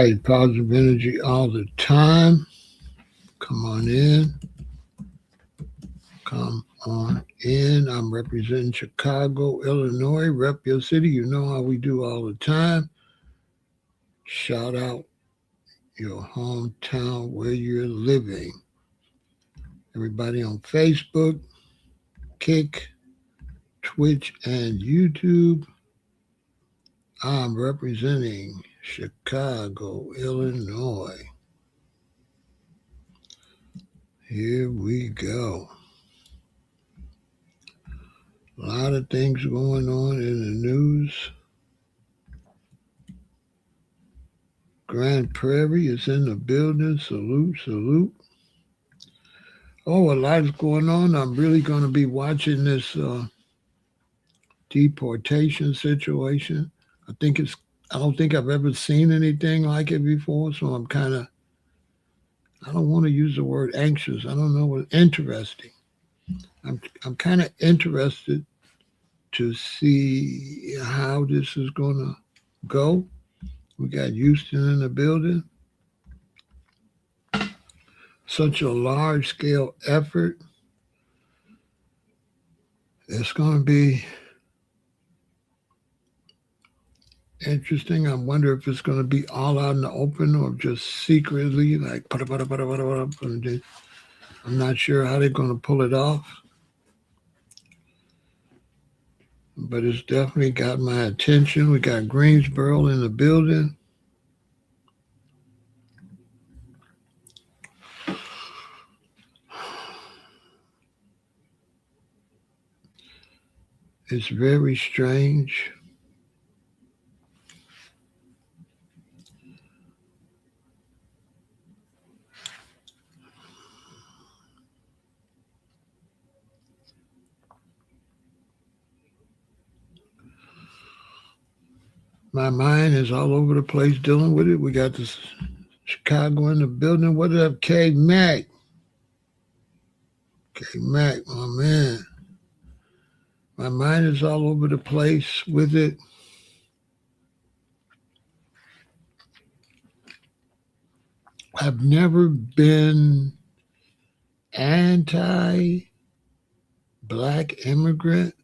right, positive energy all the time. Come on in. Come on in. I'm representing Chicago, Illinois. Rep your city. You know how we do all the time. Shout out your hometown where you're living. Everybody on Facebook, Kick, Twitch, and YouTube. I'm representing Chicago, Illinois. Here we go. A lot of things going on in the news. Grand Prairie is in the building. Salute, salute. Oh, a lot is going on. I'm really going to be watching this deportation situation. I don't think I've ever seen anything like it before, so I'm kind of, I don't want to use the word anxious. I don't know what interesting. I'm kind of interested to see how this is going to go. We got Houston in the building. Such a large scale effort. It's going to be interesting. I wonder if it's going to be all out in the open or just secretly, like, I'm not sure how they're going to pull it off. But it's definitely got my attention. We got Greensboro in the building. It's very strange. My mind is all over the place dealing with it. We got this Chicago in the building. What up, K Mac? K Mac, my man. My mind is all over the place with it. I've never been anti black immigrant.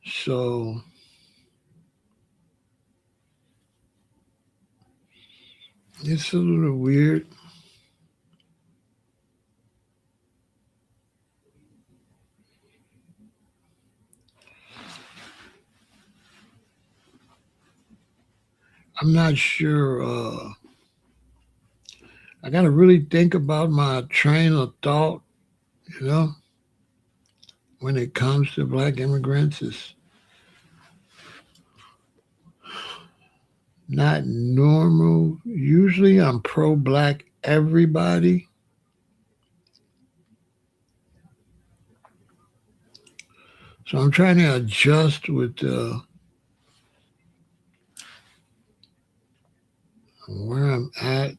So it's a little weird. I'm not sure. I got to really think about my train of thought, you know, when it comes to black immigrants. It's not normal. Usually I'm pro black everybody. So I'm trying to adjust with where I'm at.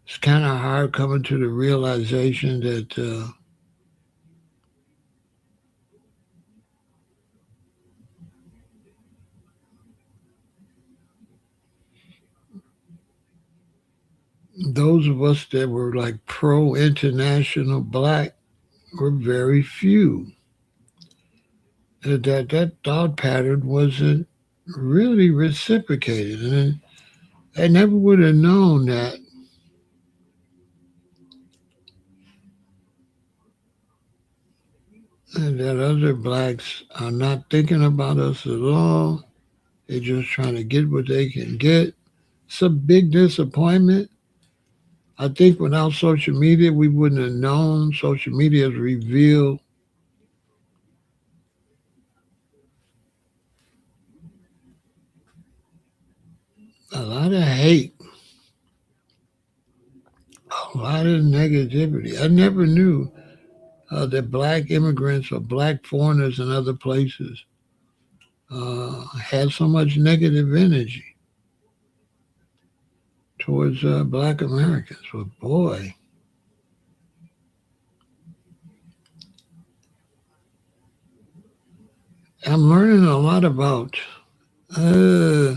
It's kind of hard coming to the realization that those of us that were like pro international black were very few. That thought pattern wasn't really reciprocated, and I never would have known that other blacks are not thinking about us at all. They're just trying to get what they can get. It's a big disappointment. I think without social media, we wouldn't have known. Social media has revealed a lot of hate, a lot of negativity. I never knew that black immigrants or black foreigners in other places had so much negative energy towards black Americans. But boy, I'm learning a lot about uh,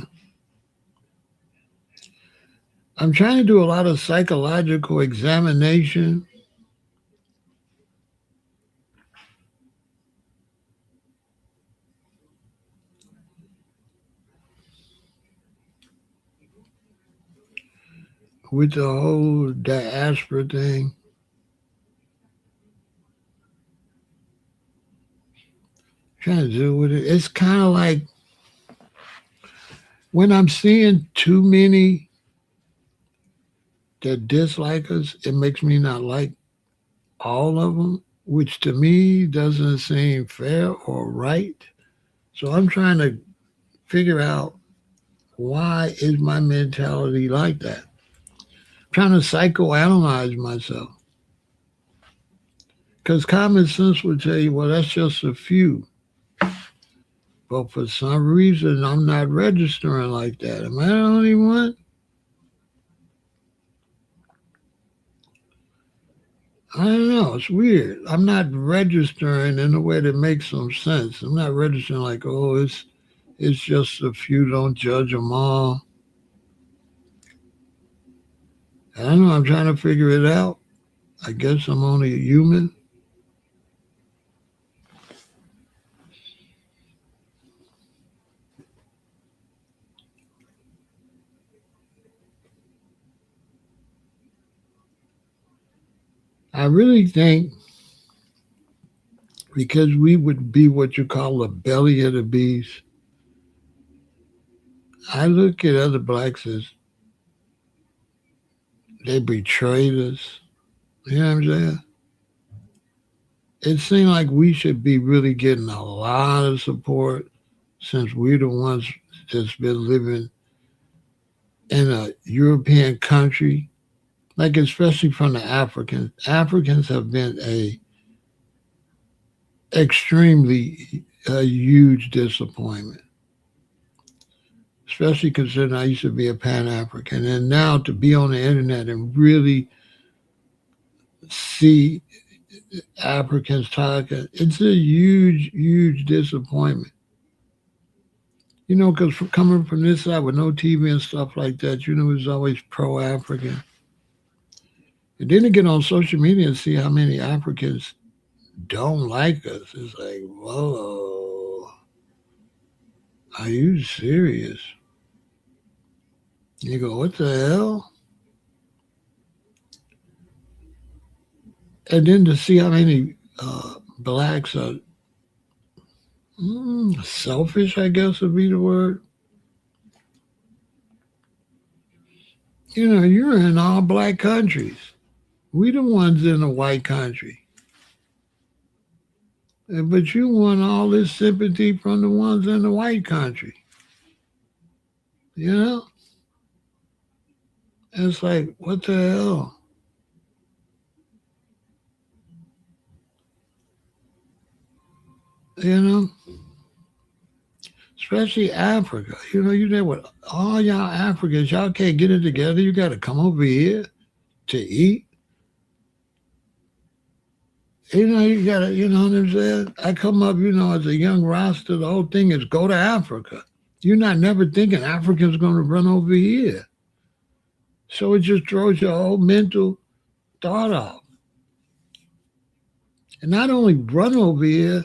I'm trying to do a lot of psychological examination with the whole diaspora thing. Trying to do with it. It's kind of like when I'm seeing too many that dislike us, it makes me not like all of them, which to me doesn't seem fair or right. So I'm trying to figure out why is my mentality like that. I'm trying to psychoanalyze myself because common sense would tell you, well, that's just a few. But for some reason, I'm not registering like that. Am I the only one? I don't know. It's weird. I'm not registering in a way that makes some sense. I'm not registering like, oh, it's just a few. Don't judge them all. I don't know. I'm trying to figure it out. I guess I'm only a human. I really think because we would be what you call the belly of the beast, I look at other blacks as they betrayed us. You know what I'm saying? It seemed like we should be really getting a lot of support since we're the ones that's been living in a European country, like especially from the Africans. Africans have been a extremely huge disappointment, especially considering I used to be a Pan African, and now to be on the internet and really see Africans talking, it's a huge, huge disappointment. You know, because coming from this side with no TV and stuff like that, you know, it's always pro African. And then to get on social media and see how many Africans don't like us, it's like, whoa, are you serious? You go, what the hell? And then to see how many blacks are selfish, I guess would be the word. You know, you're in all black countries. We the ones in a white country. But you want all this sympathy from the ones in the white country. You know? It's like, what the hell? You know? Especially Africa. You know, you there with all y'all Africans. Y'all can't get it together. You got to come over here to eat. You know, you got to, you know what I'm saying? I come up, you know, as a young roster, the whole thing is go to Africa. You're not never thinking Africa's going to run over here. So it just throws your whole mental thought off. And not only run over here,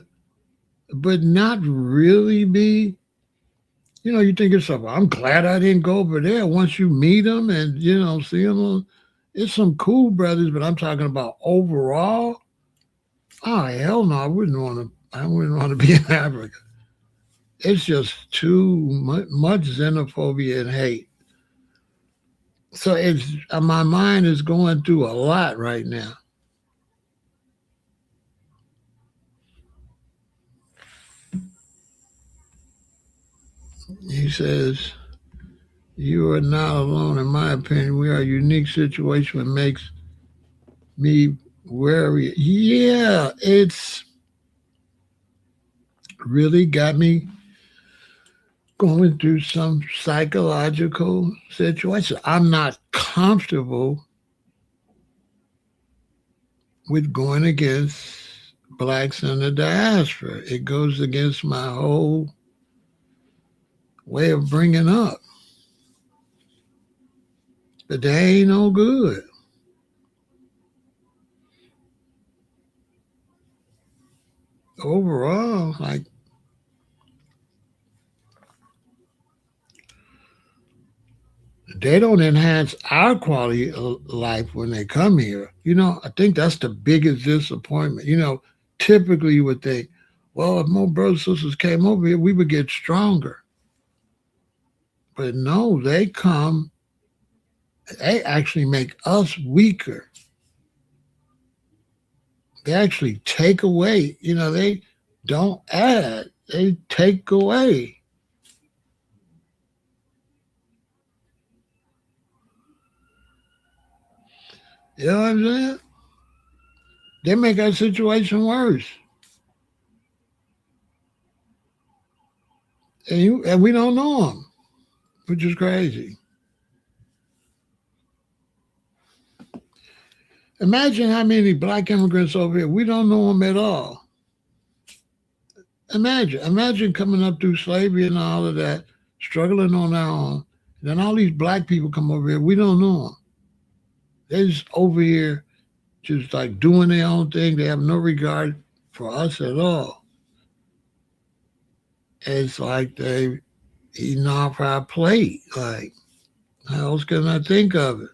but not really be, you know, you think yourself, I'm glad I didn't go over there. Once you meet them and, you know, see them, it's some cool brothers, but I'm talking about overall. Oh, hell no, I wouldn't want to be in Africa. It's just too much xenophobia and hate. So it's my mind is going through a lot right now. He says, you are not alone, in my opinion. We are a unique situation that makes me wary. Yeah, it's really got me going through some psychological situation. I'm not comfortable with going against blacks in the diaspora. It goes against my whole way of bringing up. but they ain't no good. Overall, like they don't enhance our quality of life when they come here. I think that's the biggest disappointment. Typically you would think, well, if more brothers and sisters came over here, we would get stronger. But no, they actually make us weaker. They actually take away. They don't add, they take away. You know what I'm saying? They make our situation worse. And we don't know them, which is crazy. Imagine how many black immigrants over here, we don't know them at all. Imagine coming up through slavery and all of that, struggling on our own. Then all these black people come over here, we don't know them. They're just over here, just like doing their own thing. They have no regard for us at all. It's like they eating off our plate. Like, how else can I think of it?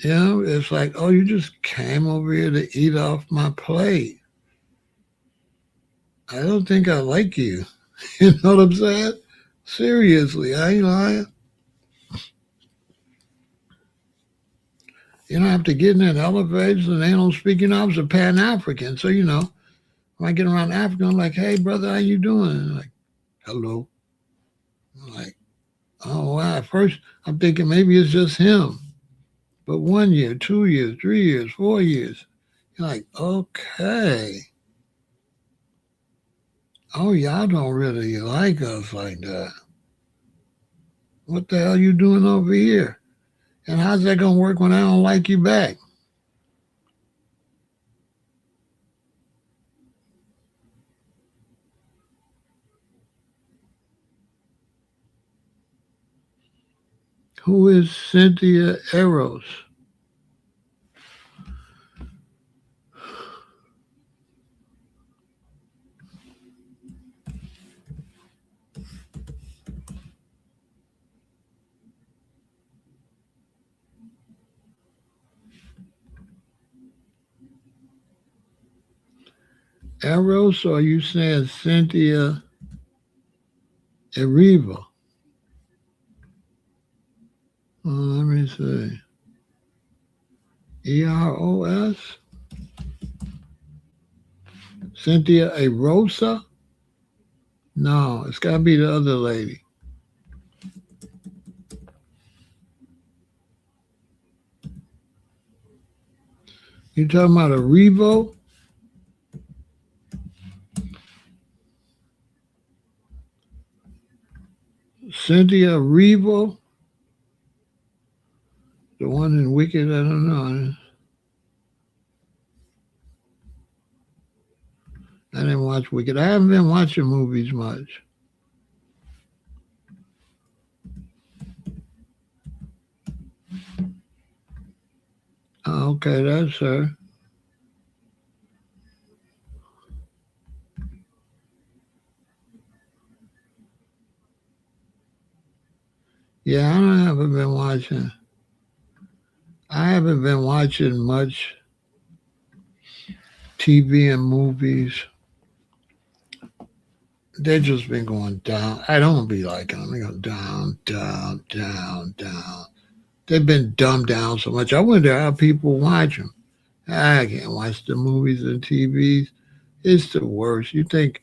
It's like, oh, you just came over here to eat off my plate. I don't think I like you. You know what I'm saying? Seriously, I ain't lying. You don't have to get in that elevator and they don't speak. I was a Pan African. So, when I get around Africa, I'm like, hey, brother, how you doing? And like, hello. I'm like, oh, wow. At first, I'm thinking maybe it's just him. But 1 year, 2 years, 3 years, 4 years, you're like, okay. Oh, y'all don't really like us like that. What the hell you doing over here? And how's that gonna work when I don't like you back? Who is Cynthia Eros? Eros, or are you saying Cynthia Eriva? Let me see. Eros? Cynthia Erosa? No, it's got to be the other lady. You talking about a Revo? Cynthia Revo? The one in Wicked? I don't know. I didn't watch Wicked. I haven't been watching movies much. Oh, okay, that's her. Yeah, I haven't been watching. I haven't been watching much TV and movies. They've just been going down. I don't be liking them. They go down, down, down, down. They've been dumbed down so much. I wonder how people watch them. I can't watch the movies and TVs. It's the worst. You think,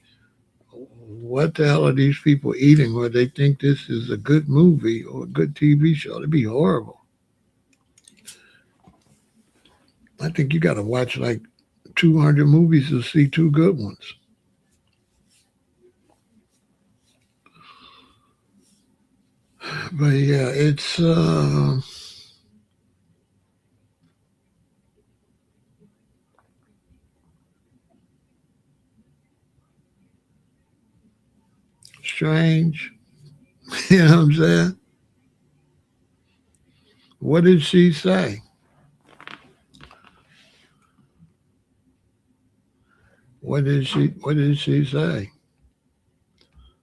what the hell are these people eating where they think this is a good movie or a good TV show? It'd be horrible. I think you got to watch like 200 movies to see two good ones. But yeah, it's strange. You know what I'm saying? What did she say? What did she say?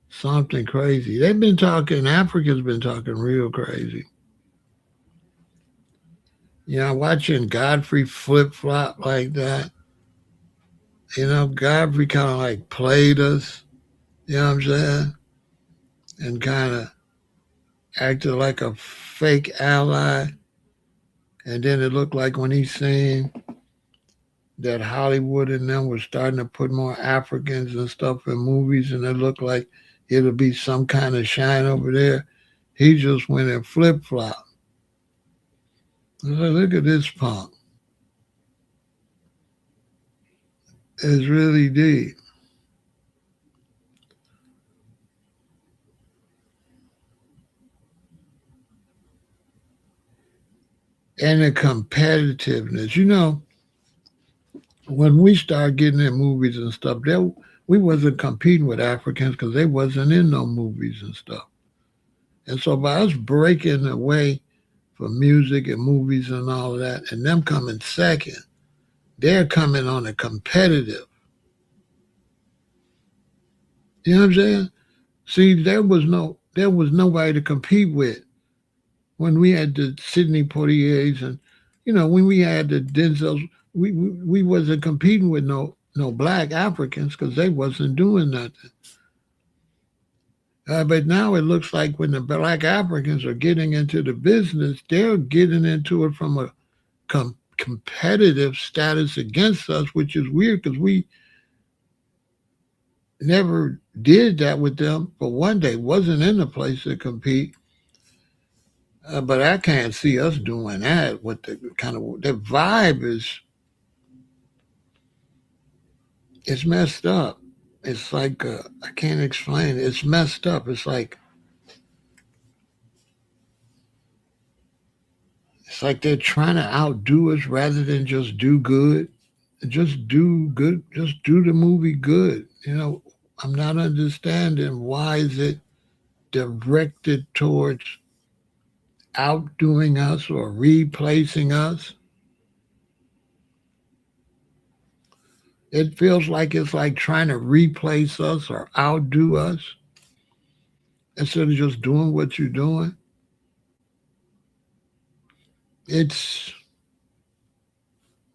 Something crazy. They've been talking, Africa's been talking real crazy. Watching Godfrey flip flop like that. Godfrey kind of like played us, you know what I'm saying? And kind of acted like a fake ally. And then it looked like when he seen that Hollywood and them were starting to put more Africans and stuff in movies, and it looked like it'll be some kind of shine over there. He just went and flip flop. Look at this punk. It's really deep. And the competitiveness. When we started getting in movies and stuff, we wasn't competing with Africans because they wasn't in no movies and stuff. And so by us breaking away from music and movies and all of that, and them coming second, they're coming on a competitive. You know what I'm saying? See, there was nobody to compete with when we had the Sidney Poitiers and when we had the Denzels. We wasn't competing with no black Africans because they wasn't doing nothing. But now it looks like when the black Africans are getting into the business, they're getting into it from a competitive status against us, which is weird because we never did that with them. But one day wasn't in the place to compete. But I can't see us doing that. With the vibe it's messed up. It's like I can't explain it. It's messed up. It's like they're trying to outdo us rather than just do good. Just do good. Just do the movie good. I'm not understanding why is it directed towards outdoing us or replacing us. It feels like it's like trying to replace us or outdo us instead of just doing what you're doing. It's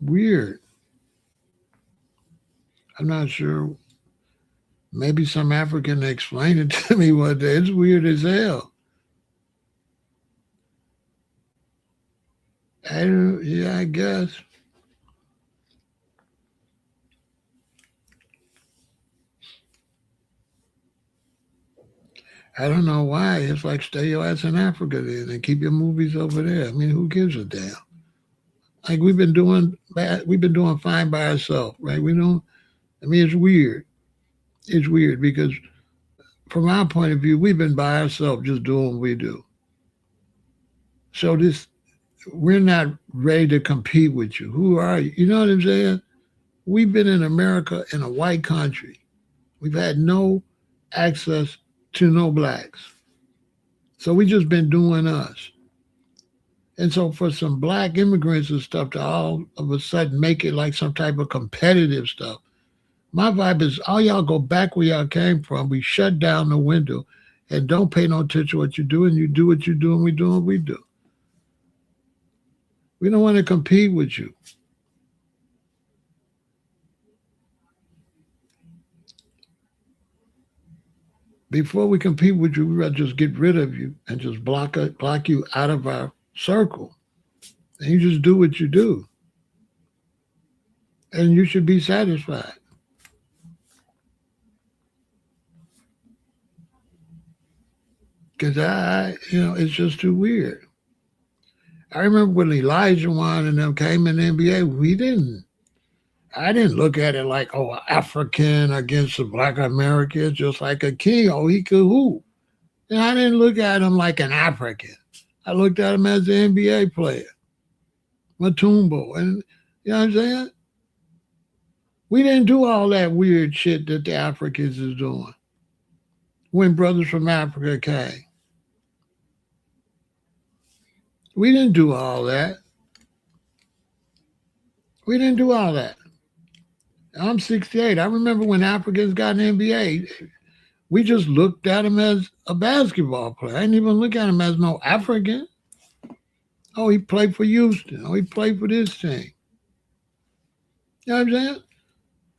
weird. I'm not sure. Maybe some African explain it to me one day. It's weird as hell. Yeah, I guess. I don't know why. It's like stay your ass in Africa then and keep your movies over there. I mean, who gives a damn? Like we've been doing bad, we've been doing fine by ourselves, right? We don't. I mean, it's weird. It's weird because from our point of view, we've been by ourselves just doing what we do. So we're not ready to compete with you. Who are you? You know what I'm saying? We've been in America in a white country. We've had no access to no blacks. So we just been doing us. And so for some black immigrants and stuff to all of a sudden make it like some type of competitive stuff. My vibe is all y'all go back where y'all came from. We shut down the window and don't pay no attention to what you're doing. You do what you do and we do what we do. We don't want to compete with you. Before we compete with you, we rather just get rid of you and just block you out of our circle. And you just do what you do. And you should be satisfied. Because it's just too weird. I remember when Elijah Wan and them came in the NBA, I didn't look at it like, oh, African against a black American, just like a king. Oh, he could hoop. And I didn't look at him like an African. I looked at him as an NBA player, Matumbo. And you know what I'm saying? We didn't do all that weird shit that the Africans is doing. when brothers from Africa came. We didn't do all that. We didn't do all that. I'm 68. I remember when Africans got an NBA, we just looked at him as a basketball player. I didn't even look at him as no African. Oh, he played for Houston. Oh, he played for this team. You know what I'm saying?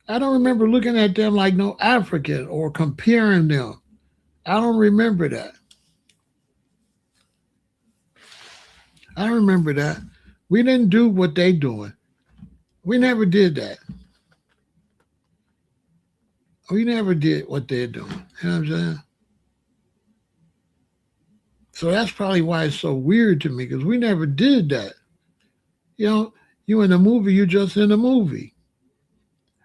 I don't remember looking at them like no African or comparing them. I don't remember that. I don't remember that. We didn't do what they doing. We never did that. We never did what they're doing. You know what I'm saying? So that's probably why it's so weird to me because we never did that. You know, you in a movie, you just in a movie.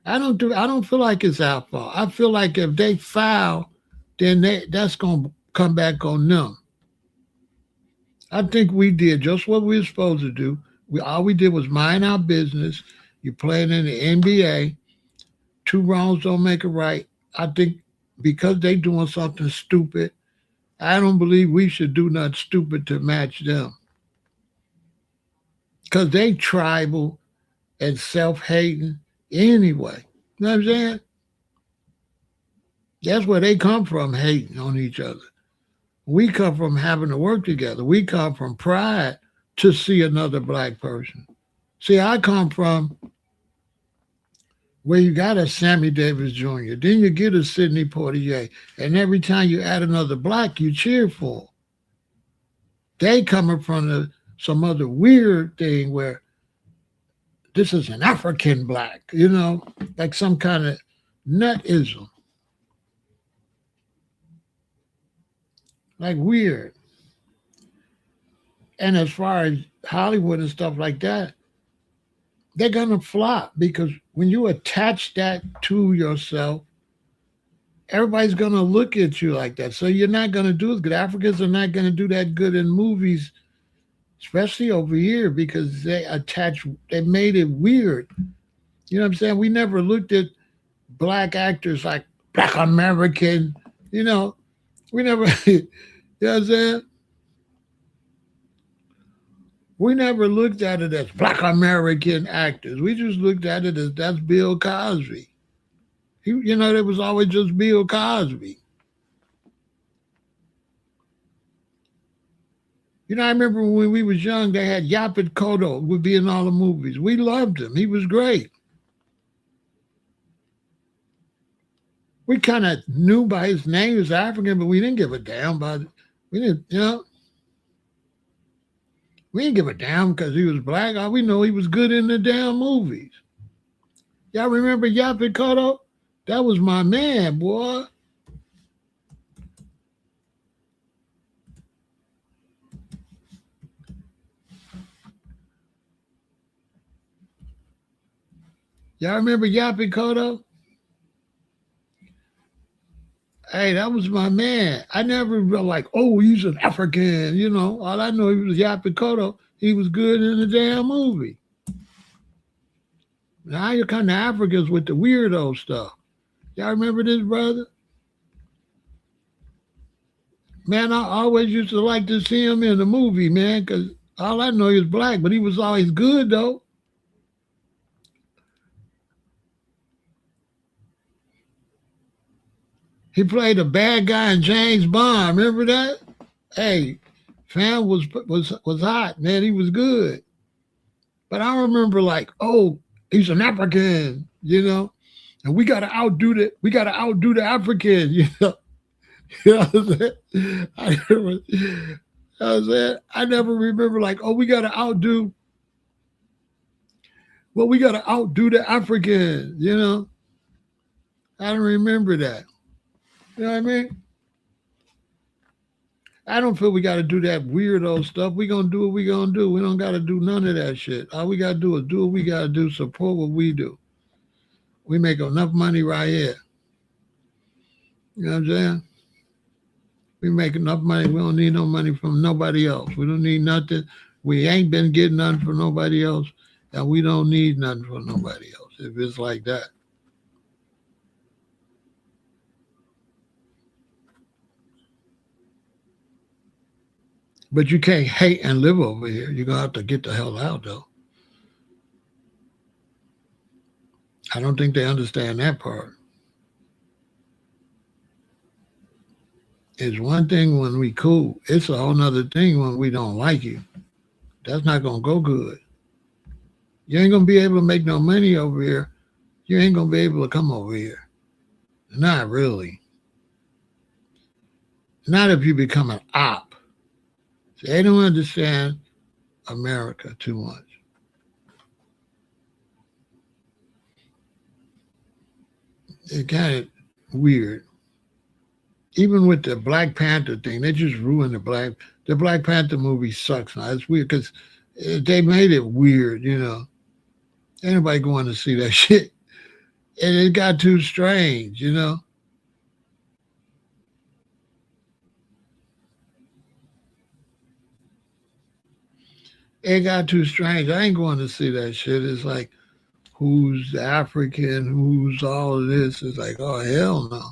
I don't feel like it's our fault. I feel like if they foul, then that's gonna come back on them. I think we did just what we were supposed to do. All we did was mind our business. You playing in the NBA, two wrongs don't make a right. I think because they doing something stupid, I don't believe we should do nothing stupid to match them. Because they tribal and self-hating anyway. You know what I'm saying? That's where they come from, hating on each other. We come from having to work together. We come from pride to see another black person. See, I come from where you got a Sammy Davis Jr., then you get a Sidney Poitier, and every time you add another black, you cheer for. They coming from some other weird thing where this is an African black, like some kind of nutism. Like weird. And as far as Hollywood and stuff like that, they're gonna flop because when you attach that to yourself, everybody's gonna look at you like that. So you're not gonna do as good. Africans are not gonna do that good in movies, especially over here, because they made it weird. You know what I'm saying? We never looked at black actors like black American, we never, you know what I'm saying? We never looked at it as black American actors. We just looked at it as that's Bill Cosby. There was always just Bill Cosby. I remember when we was young, they had Yaphet Kotto would be in all the movies. We loved him. He was great. We kind of knew by his name he was African, but we didn't give a damn about it. We didn't, we didn't give a damn because he was black. All we know he was good in the damn movies. Y'all remember Yaphet Kotto? That was my man, boy. Y'all remember Yaphet Kotto? Hey, that was my man. I never like, oh, he's an African, All I know he was Yaphet Kotto. He was good in the damn movie. Now you're kind of Africans with the weirdo stuff. Y'all remember this, brother? Man, I always used to like to see him in the movie, man, because all I know he was black, but he was always good, though. He played a bad guy in James Bond. Remember that? Hey, fam was hot, man. He was good. But I remember like, oh, he's an African, and we gotta outdo the African, You know what I'm saying? I never remember like, oh, we gotta outdo the African, I don't remember that. You know what I mean? I don't feel we got to do that weirdo stuff. We gonna do what we gonna do. We don't got to do none of that shit. All we got to do is do what we got to do. Support what we do. We make enough money right here. You know what I'm saying? We make enough money. We don't need no money from nobody else. We don't need nothing. We ain't been getting nothing from nobody else, and we don't need nothing from nobody else. If it's like that. But you can't hate and live over here. You're gonna have to get the hell out though. I don't think they understand that part. It's one thing when we cool. It's a whole nother thing when we don't like you. That's not gonna go good. You ain't gonna be able to make no money over here. You ain't gonna be able to come over here. Not really. Not if you become an op. They don't understand America too much. It's kind of weird. Even with the Black Panther thing, they just ruined the Black Panther movie sucks now. It's weird because they made it weird, you know. Anybody going to see that shit? And it got too strange, you know. It got too strange. I ain't going to see that shit. It's like who's African, who's all of this. It's like, oh hell no.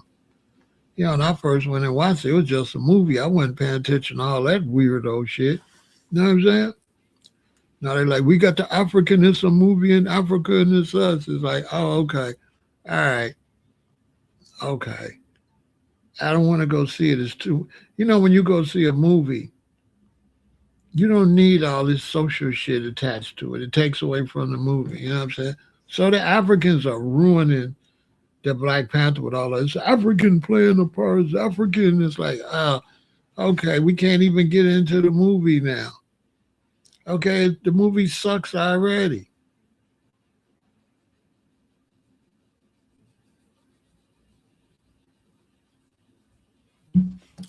You know, when I first went and watched it, it was just a movie. I wasn't paying attention to all that weirdo shit. You know what I'm saying? Now they're like, we got the African, it's a movie in Africa and it's us. It's like, oh, okay. All right. Okay. I don't want to go see it. It's too, you know, when you go see a movie, you don't need all this social shit attached to it. It takes away from the movie. You know what I'm saying? So the Africans are ruining the Black Panther with all this African playing the parts. African. It's like, oh, okay, we can't even get into the movie now. Okay, the movie sucks already.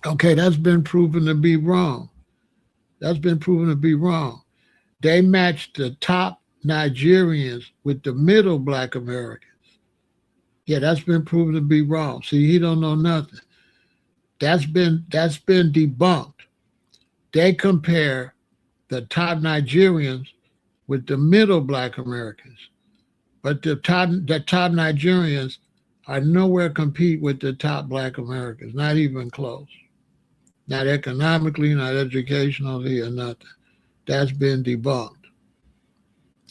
Okay, that's been proven to be wrong. That's been proven to be wrong. They matched the top Nigerians with the middle Black Americans. Yeah, that's been proven to be wrong. See, he don't know nothing. That's been debunked. They compare the top Nigerians with the middle Black Americans, but the top Nigerians are nowhere compete with the top Black Americans. Not even close. Not economically, not educationally, or nothing. That's been debunked.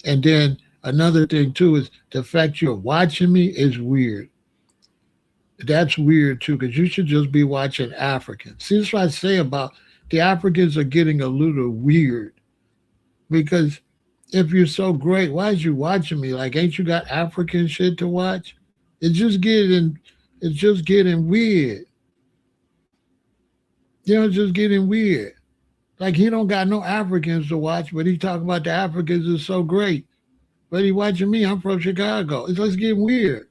And then another thing too is the fact you're watching me is weird. That's weird too, because you should just be watching Africans. See, that's what I say about the Africans are getting a little weird because if you're so great, why is you watching me? Like, ain't you got African shit to watch? It's just getting, it's just getting weird. You know, it's just getting weird. Like he don't got no Africans to watch, but he talking about the Africans is so great. But he watching me. I'm from Chicago. It's just getting weird.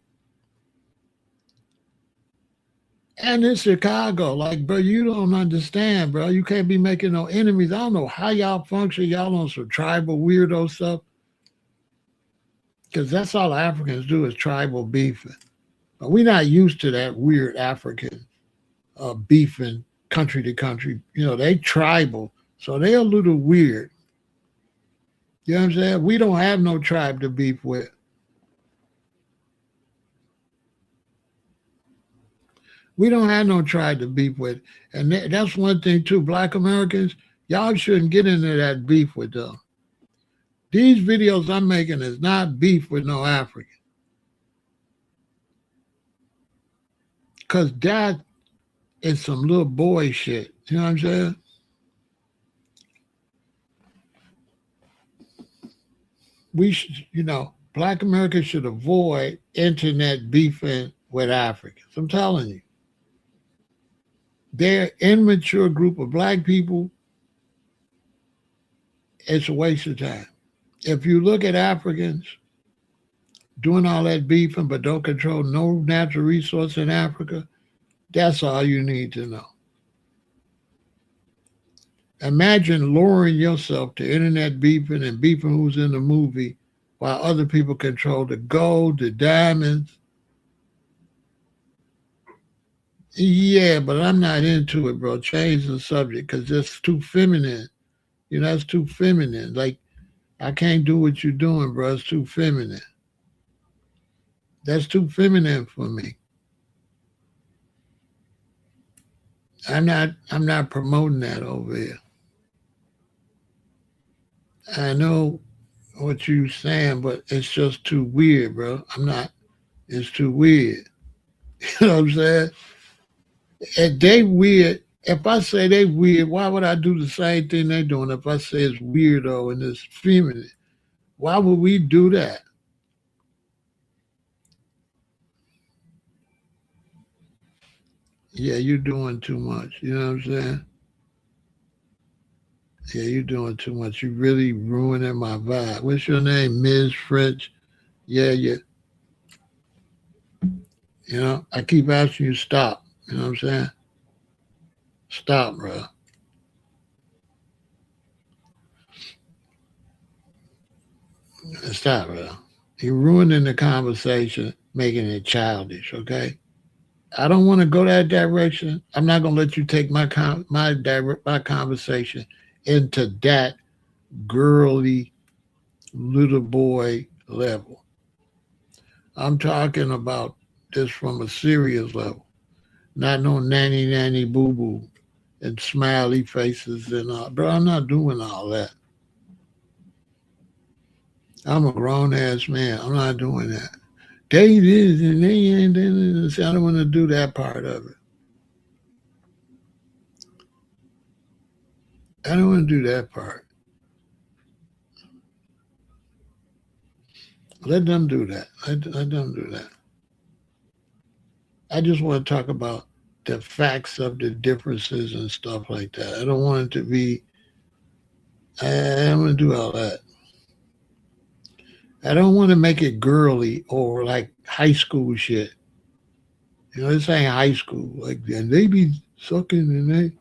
And in Chicago, like, bro, you don't understand, bro. You can't be making no enemies. I don't know how y'all function. Y'all on some tribal weirdo stuff. Because that's all Africans do is tribal beefing. But we're not used to that weird African beefing country to country. You know, they tribal. So they're a little weird. You know what I'm saying? We don't have no tribe to beef with. We don't have no tribe to beef with. And that's one thing, too. Black Americans, y'all shouldn't get into that beef with them. These videos I'm making is not beef with no African. Because that is some little boy shit. You know what I'm saying? We should, you know, Black Americans should avoid internet beefing with Africans. I'm telling you. They're immature group of black people. It's a waste of time. If you look at Africans doing all that beefing but don't control no natural resource in Africa, that's all you need to know. Imagine lowering yourself to internet beefing and beefing who's in the movie while other people control the gold, the diamonds. Yeah, but I'm not into it, bro. Change the subject because it's too feminine. You know, it's too feminine. Like, I can't do what you're doing, bro. It's too feminine. That's too feminine for me. I'm not promoting that over here. I know what you saying, but it's just too weird, bro. I'm not. It's too weird. You know what I'm saying? If they weird, if I say they weird, why would I do the same thing they doing? If I say it's weirdo and it's feminine, why would we do that? Yeah, you're doing too much. You know what I'm saying? Yeah, you're doing too much. You really ruining my vibe. What's your name, Ms. French? Yeah, yeah. You know, I keep asking you stop. You know what I'm saying? Stop, bro. Stop, bro. You're ruining the conversation, making it childish. Okay. I don't want to go that direction. I'm not gonna let you take my conversation into that girly little boy level. I'm talking about this from a serious level, not no nanny boo boo and smiley faces and all. Bro, I'm not doing all that. I'm a grown ass man. I'm not doing that. They this and they ain't. I don't want to do that part of it. I don't want to do that part. Let them do that. Let them do that. I just want to talk about the facts of the differences and stuff like that. I don't want it to be. I don't want to do all that. I don't want to make it girly or like high school shit. You know, this ain't high school. Like, and they be sucking and they.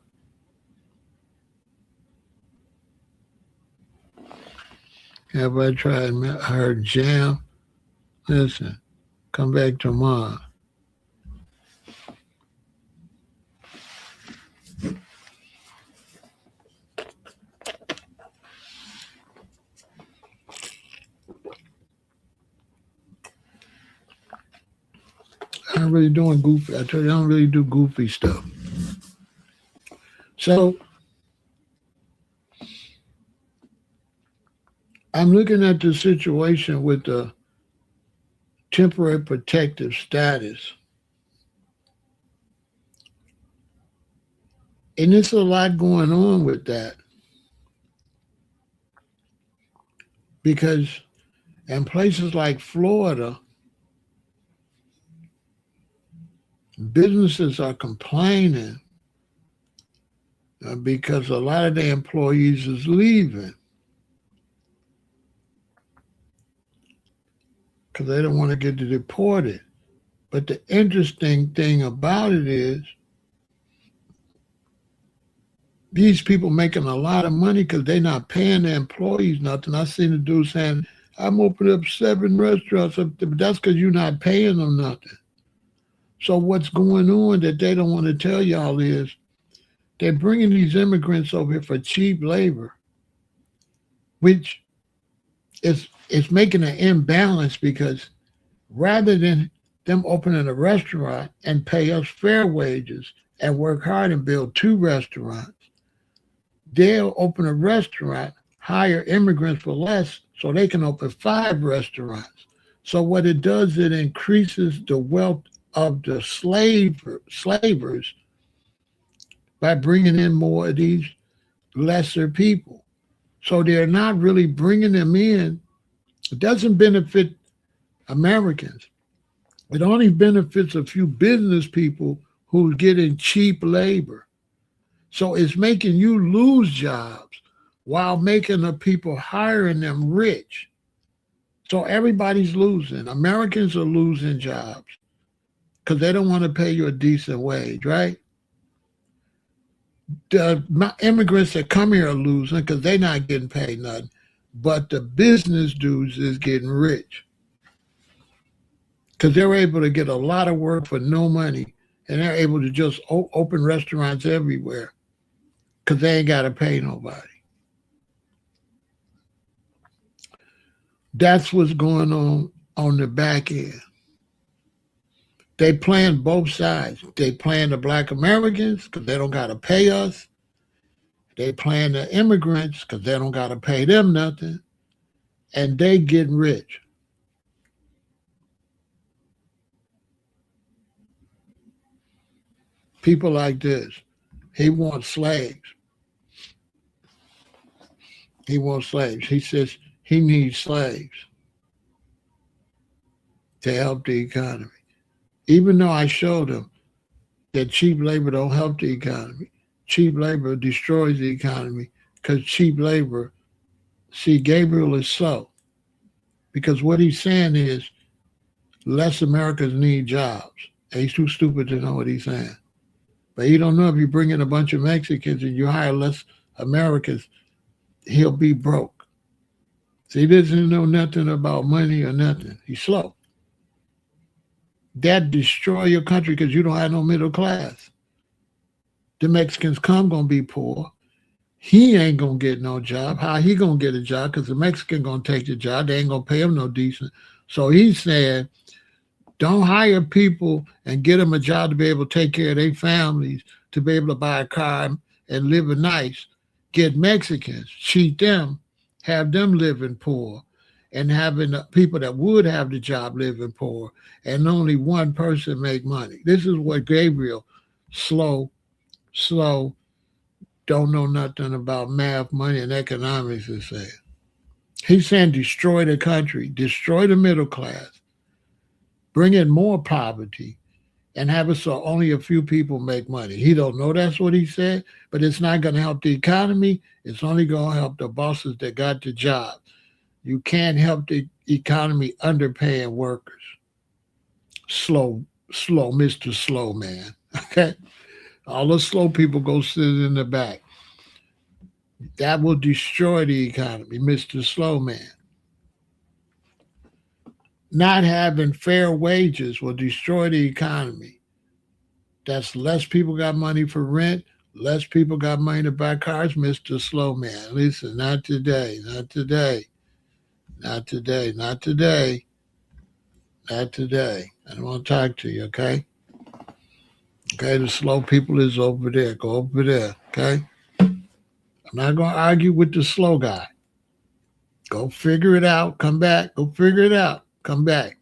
Have I tried her jam? Listen, come back tomorrow. I'm really doing goofy. I told you I don't really do goofy stuff. So I'm looking at the situation with the temporary protective status. And there's a lot going on with that because in places like Florida, businesses are complaining because a lot of their employees is leaving because they don't want to get deported. But the interesting thing about it is these people making a lot of money because they're not paying their employees nothing. I seen a dude saying, I'm opening up 7 restaurants, but that's because you're not paying them nothing. So what's going on that they don't want to tell y'all is they're bringing these immigrants over here for cheap labor, which is making an imbalance because rather than them opening a restaurant and pay us fair wages and work hard and build 2 restaurants, they'll open a restaurant, hire immigrants for less so they can open 5 restaurants. So what it does, it increases the wealth of the slavers by bringing in more of these lesser people. So they're not really bringing them in. It doesn't benefit Americans. It only benefits a few business people who's getting cheap labor. So it's making you lose jobs while making the people hiring them rich. So everybody's losing. Americans are losing jobs because they don't want to pay you a decent wage, right? The immigrants that come here are losing because they're not getting paid nothing. But the business dudes is getting rich because they're able to get a lot of work for no money, and they're able to just open restaurants everywhere because they ain't got to pay nobody. That's what's going on the back end. They playing both sides. They playing the black Americans because they don't got to pay us. They playing the immigrants because they don't got to pay them nothing, and they getting rich. People like this. He wants slaves. He wants slaves. He says he needs slaves to help the economy. Even though I showed him that cheap labor don't help the economy. Cheap labor destroys the economy because cheap labor, see, Gabriel is slow. Because what he's saying is less Americans need jobs. And he's too stupid to know what he's saying. But he don't know if you bring in a bunch of Mexicans and you hire less Americans, he'll be broke. So he doesn't know nothing about money or nothing. He's slow. That destroy your country because you don't have no middle class. The Mexicans come gonna be poor. He ain't gonna get no job. How he gonna get a job? Because the Mexican gonna take the job. They ain't gonna pay him no decent. So he's saying, don't hire people and get them a job to be able to take care of their families, to be able to buy a car and live nice. Get Mexicans, cheat them, have them living poor, and having the people that would have the job living poor, and only one person make money. This is what Gabriel, slow, don't know nothing about math, money, and economics is saying. He's saying destroy the country, destroy the middle class, bring in more poverty, and have it so only a few people make money. He don't know that's what he said, but it's not going to help the economy. It's only going to help the bosses that got the job. You can't help the economy underpaying workers. Slow, Mr. Slow Man. Okay? All the slow people go sit in the back. That will destroy the economy, Mr. Slow Man. Not having fair wages will destroy the economy. That's less people got money for rent, less people got money to buy cars, Mr. Slow Man. Listen, not today, not today. Not today, not today, not today. I don't want to talk to you, okay? Okay, the slow people is over there. Go over there, okay? I'm not going to argue with the slow guy. Go figure it out. Come back. Go figure it out. Come back.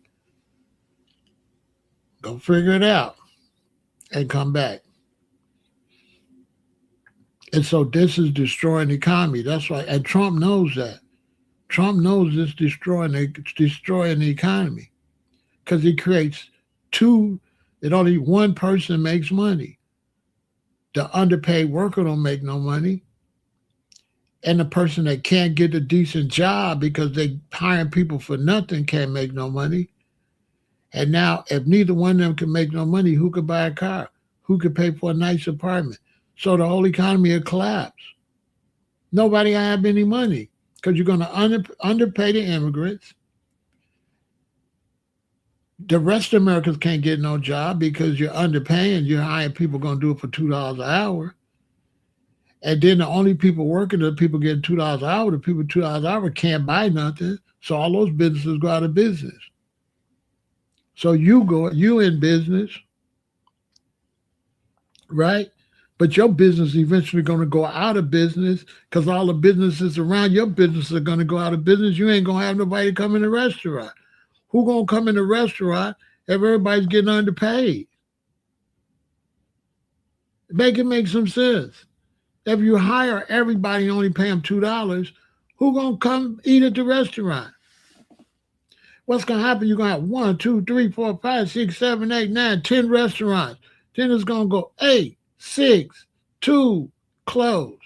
Go figure it out and come back. And so this is destroying the economy. That's right. And Trump knows that. Trump knows it's destroying the economy because he creates that only one person makes money. The underpaid worker don't make no money. And the person that can't get a decent job because they hiring people for nothing can't make no money. And now if neither one of them can make no money, who could buy a car? Who could pay for a nice apartment? So the whole economy will collapse. Nobody will have any money. Because you're going to underpay the immigrants. The rest of Americans can't get no job because you're underpaying. You're hiring people going to do it for $2 an hour. And then the only people working are the people getting $2 an hour. The people $2 an hour can't buy nothing. So all those businesses go out of business. So you in business, right? But your business is eventually going to go out of business because all the businesses around your business are going to go out of business. You ain't going to have nobody come in the restaurant. Who going to come in the restaurant if everybody's getting underpaid? Make it make some sense. If you hire everybody and only pay them $2, who going to come eat at the restaurant? What's going to happen? You're going to have 1, 2, 3, 4, 5, 6, 7, 8, 9, 10 restaurants. Then it's going to go 8, 6, 2, close.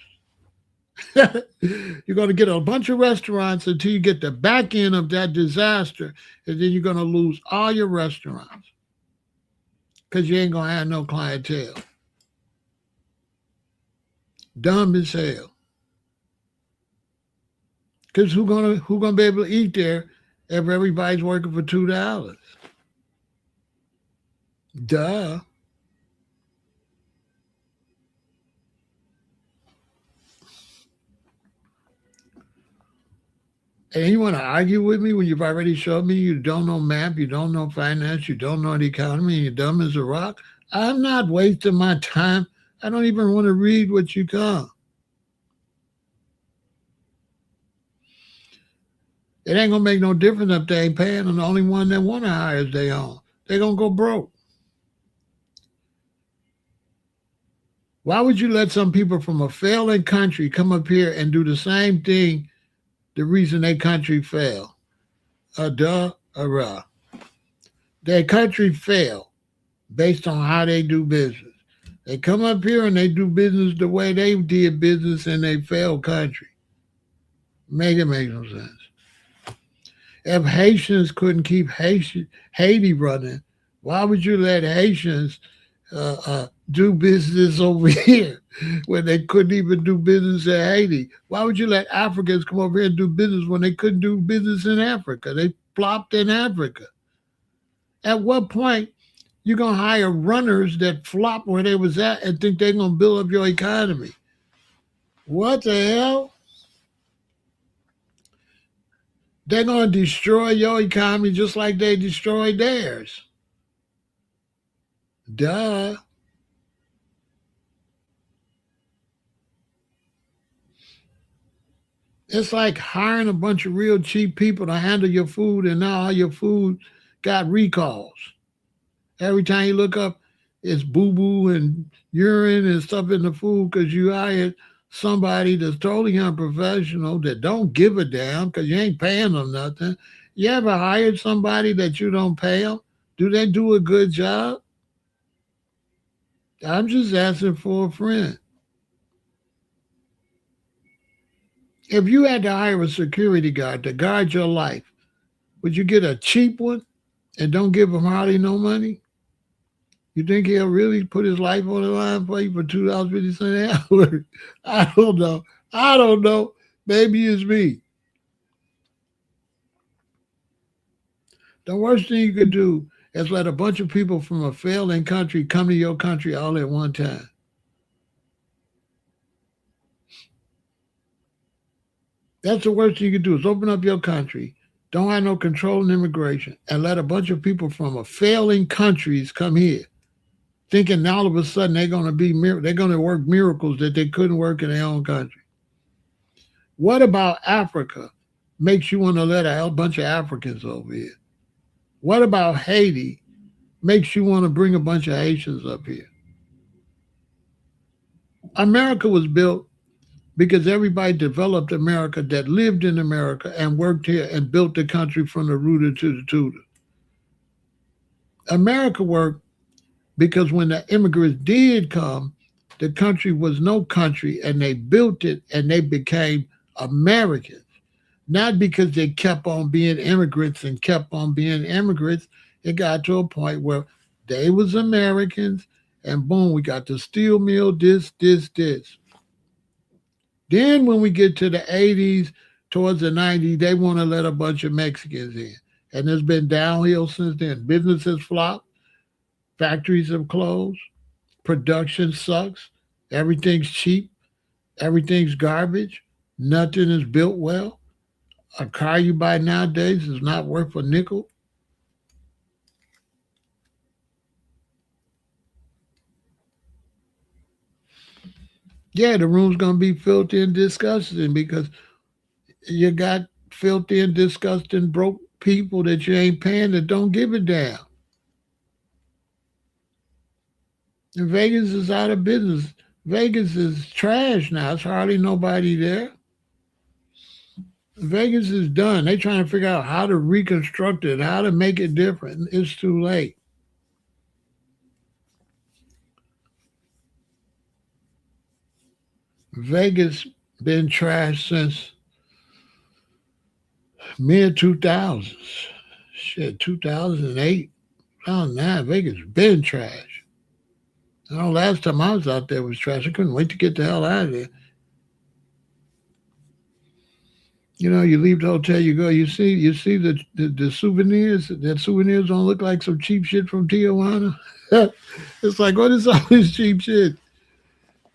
You're going to get a bunch of restaurants until you get the back end of that disaster, and then you're going to lose all your restaurants because you ain't going to have no clientele. Dumb as hell. Because who gonna be able to eat there if everybody's working for $2? Duh. And you want to argue with me when you've already showed me you don't know math, you don't know finance, you don't know the economy, and you're dumb as a rock? I'm not wasting my time. I don't even want to read what you got. It ain't gonna make no difference if they ain't paying them. The only one that want to hire is they own. They gonna go broke. Why would you let some people from a failing country come up here and do the same thing? The reason their country fell, a duh, a rah. Their country fell based on how they do business. They come up here and they do business the way they did business in their failed country. Make it make no sense. If Haitians couldn't keep Haiti running, why would you let Haitians do business over here when they couldn't even do business in Haiti? Why would you let Africans come over here and do business when they couldn't do business in Africa? They flopped in Africa. At what point you gonna hire runners that flop where they was at and think they're gonna build up your economy? What the hell? They're gonna destroy your economy just like they destroyed theirs. Duh. It's like hiring a bunch of real cheap people to handle your food, and now all your food got recalls. Every time you look up, it's boo boo and urine and stuff in the food because you hired somebody that's totally unprofessional that don't give a damn because you ain't paying them nothing. You ever hired somebody that you don't pay them? Do they do a good job? I'm just asking for a friend. If you had to hire a security guard to guard your life, would you get a cheap one and don't give him hardly no money? You think he'll really put his life on the line for you for $2.50 an hour? I don't know. I don't know. Maybe it's me. The worst thing you could do is let a bunch of people from a failing country come to your country all at one time. That's the worst thing you could do is open up your country, don't have no control in immigration, and let a bunch of people from a failing countries come here, thinking now all of a sudden they're going to work miracles that they couldn't work in their own country. What about Africa makes you want to let a bunch of Africans over here? What about Haiti makes you want to bring a bunch of Haitians up here? America was built because everybody developed America that lived in America and worked here and built the country from the rooter to the tutor. America worked because when the immigrants did come, the country was no country and they built it and they became Americans. Not because they kept on being immigrants and kept on being immigrants. It got to a point where they was Americans and boom, we got the steel mill, this. Then when we get to the 80s, towards the 90s, they want to let a bunch of Mexicans in. And it's been downhill since then. Businesses flopped, factories have closed, production sucks, everything's cheap, everything's garbage, nothing is built well. A car you buy nowadays is not worth a nickel. Yeah, the room's gonna be filthy and disgusting because you got filthy and disgusting broke people that you ain't paying that don't give a damn. And Vegas is out of business. Vegas is trash now. It's hardly nobody there. Vegas is done. They trying to figure out how to reconstruct it, how to make it different. It's too late. Vegas been trash since mid 2000s. Shit, 2008, 2009. Vegas been trash. I know last time I was out there was trash. I couldn't wait to get the hell out of there. You know, you leave the hotel, you go, you see the souvenirs. That souvenirs don't look like some cheap shit from Tijuana. It's like, what is all this cheap shit?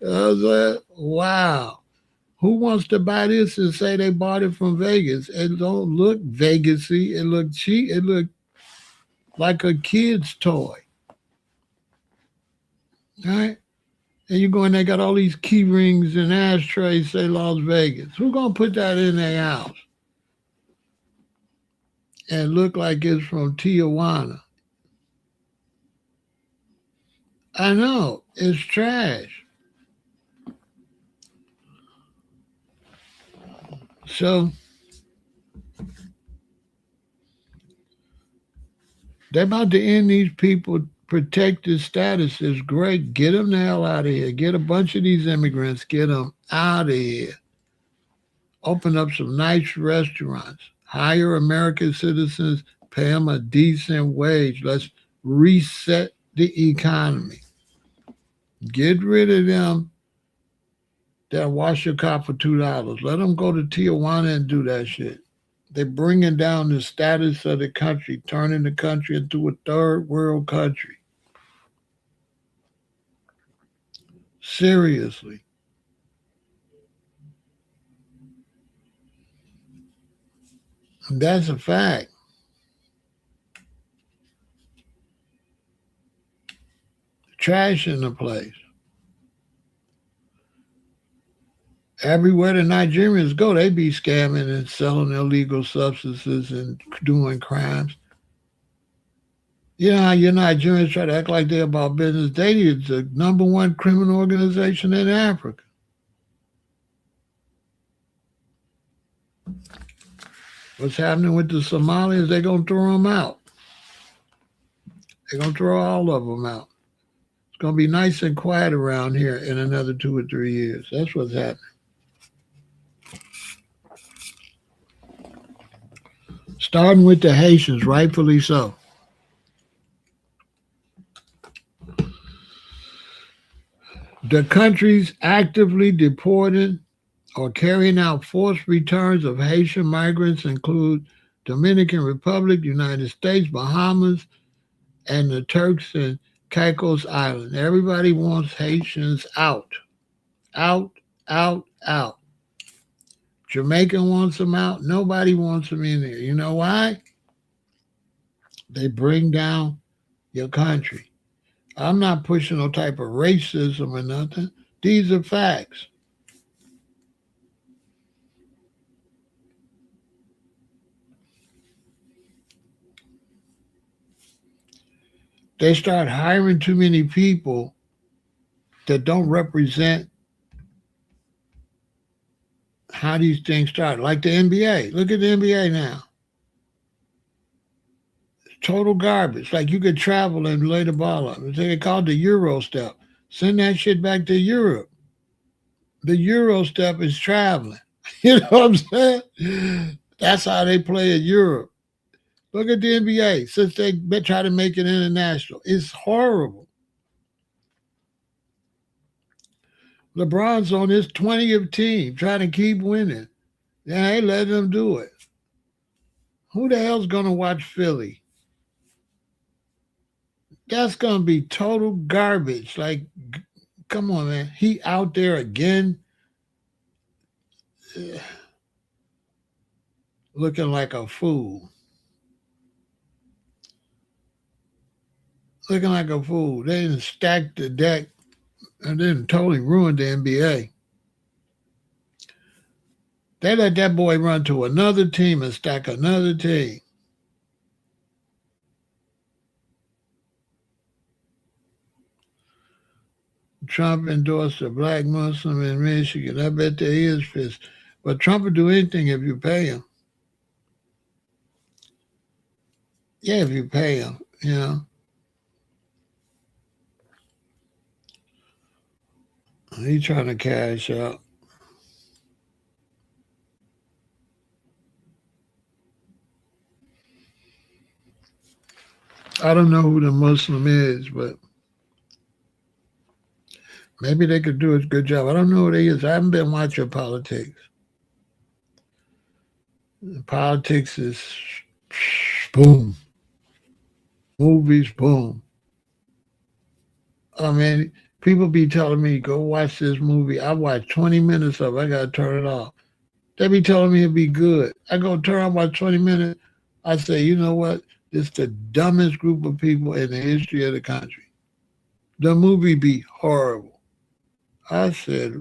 I was like, wow. Who wants to buy this and say they bought it from Vegas? It don't look Vegasy. It look cheap. It look like a kid's toy. All right? And you go in there, got all these key rings and ashtrays say Las Vegas. Who gonna put that in their house? and look like it's from Tijuana. I know, it's trash. So they're about to end these people protected status is great. Get them the hell out of here. Get a bunch of these immigrants. Get them out of here. Open up some nice restaurants. Hire American citizens. Pay them a decent wage. Let's reset the economy. Get rid of them that wash your car for $2. Let them go to Tijuana and do that shit. They're bringing down the status of the country, turning the country into a third world country. Seriously. That's a fact. Trash in the place. Everywhere the Nigerians go, they be scamming and selling illegal substances and doing crimes. You know how your Nigerians try to act like they're about business? They is the number one criminal organization in Africa. What's happening with the Somalis? They're going to throw them out. They're going to throw all of them out. It's going to be nice and quiet around here in another 2 or 3 years. That's what's happening. Starting with the Haitians, rightfully so. The countries actively deporting or carrying out forced returns of Haitian migrants include Dominican Republic, United States, Bahamas, and the Turks and Caicos Island. Everybody wants Haitians out. Out, out, out. Jamaica wants them out. Nobody wants them in there. You know why? They bring down your country. I'm not pushing no type of racism or nothing. These are facts. They start hiring too many people that don't represent how these things start. Like the NBA. Look at the NBA now. Total garbage. Like you could travel and lay the ball up. They call it the Euro step. Send that shit back to Europe. The Euro step is traveling. You know what I'm saying? That's how they play in Europe. Look at the NBA since they try to make it international. It's horrible. LeBron's on his 20th team trying to keep winning. Yeah, they let them do it. Who the hell's going to watch Philly? That's going to be total garbage. Like, come on, man. He out there again looking like a fool. Looking like a fool. They didn't stack the deck and then totally ruined the NBA. They let that boy run to another team and stack another team. Trump endorsed a black Muslim in Michigan. I bet there is fist. But Trump will do anything if you pay him. Yeah, if you pay him, you know. He's trying to cash out. I don't know who the Muslim is, but maybe they could do a good job. I don't know who they is. I haven't been watching politics. Politics is boom. Movies, boom. I mean, people be telling me, go watch this movie. I watch 20 minutes of it. I got to turn it off. They be telling me it'd be good. I go turn on about 20 minutes. I say, you know what? It's the dumbest group of people in the history of the country. The movie be horrible. I said,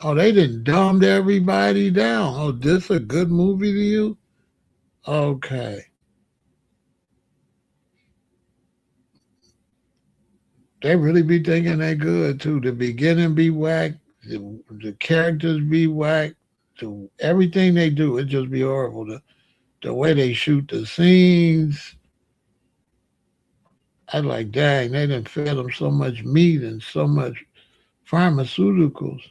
oh, they done dumbed everybody down. Oh, this a good movie to you? Okay. They really be thinking they good too. The beginning be whack, the characters be whack, everything they do, it just be horrible. The way they shoot the scenes, I like, dang, they done fed them so much meat and so much pharmaceuticals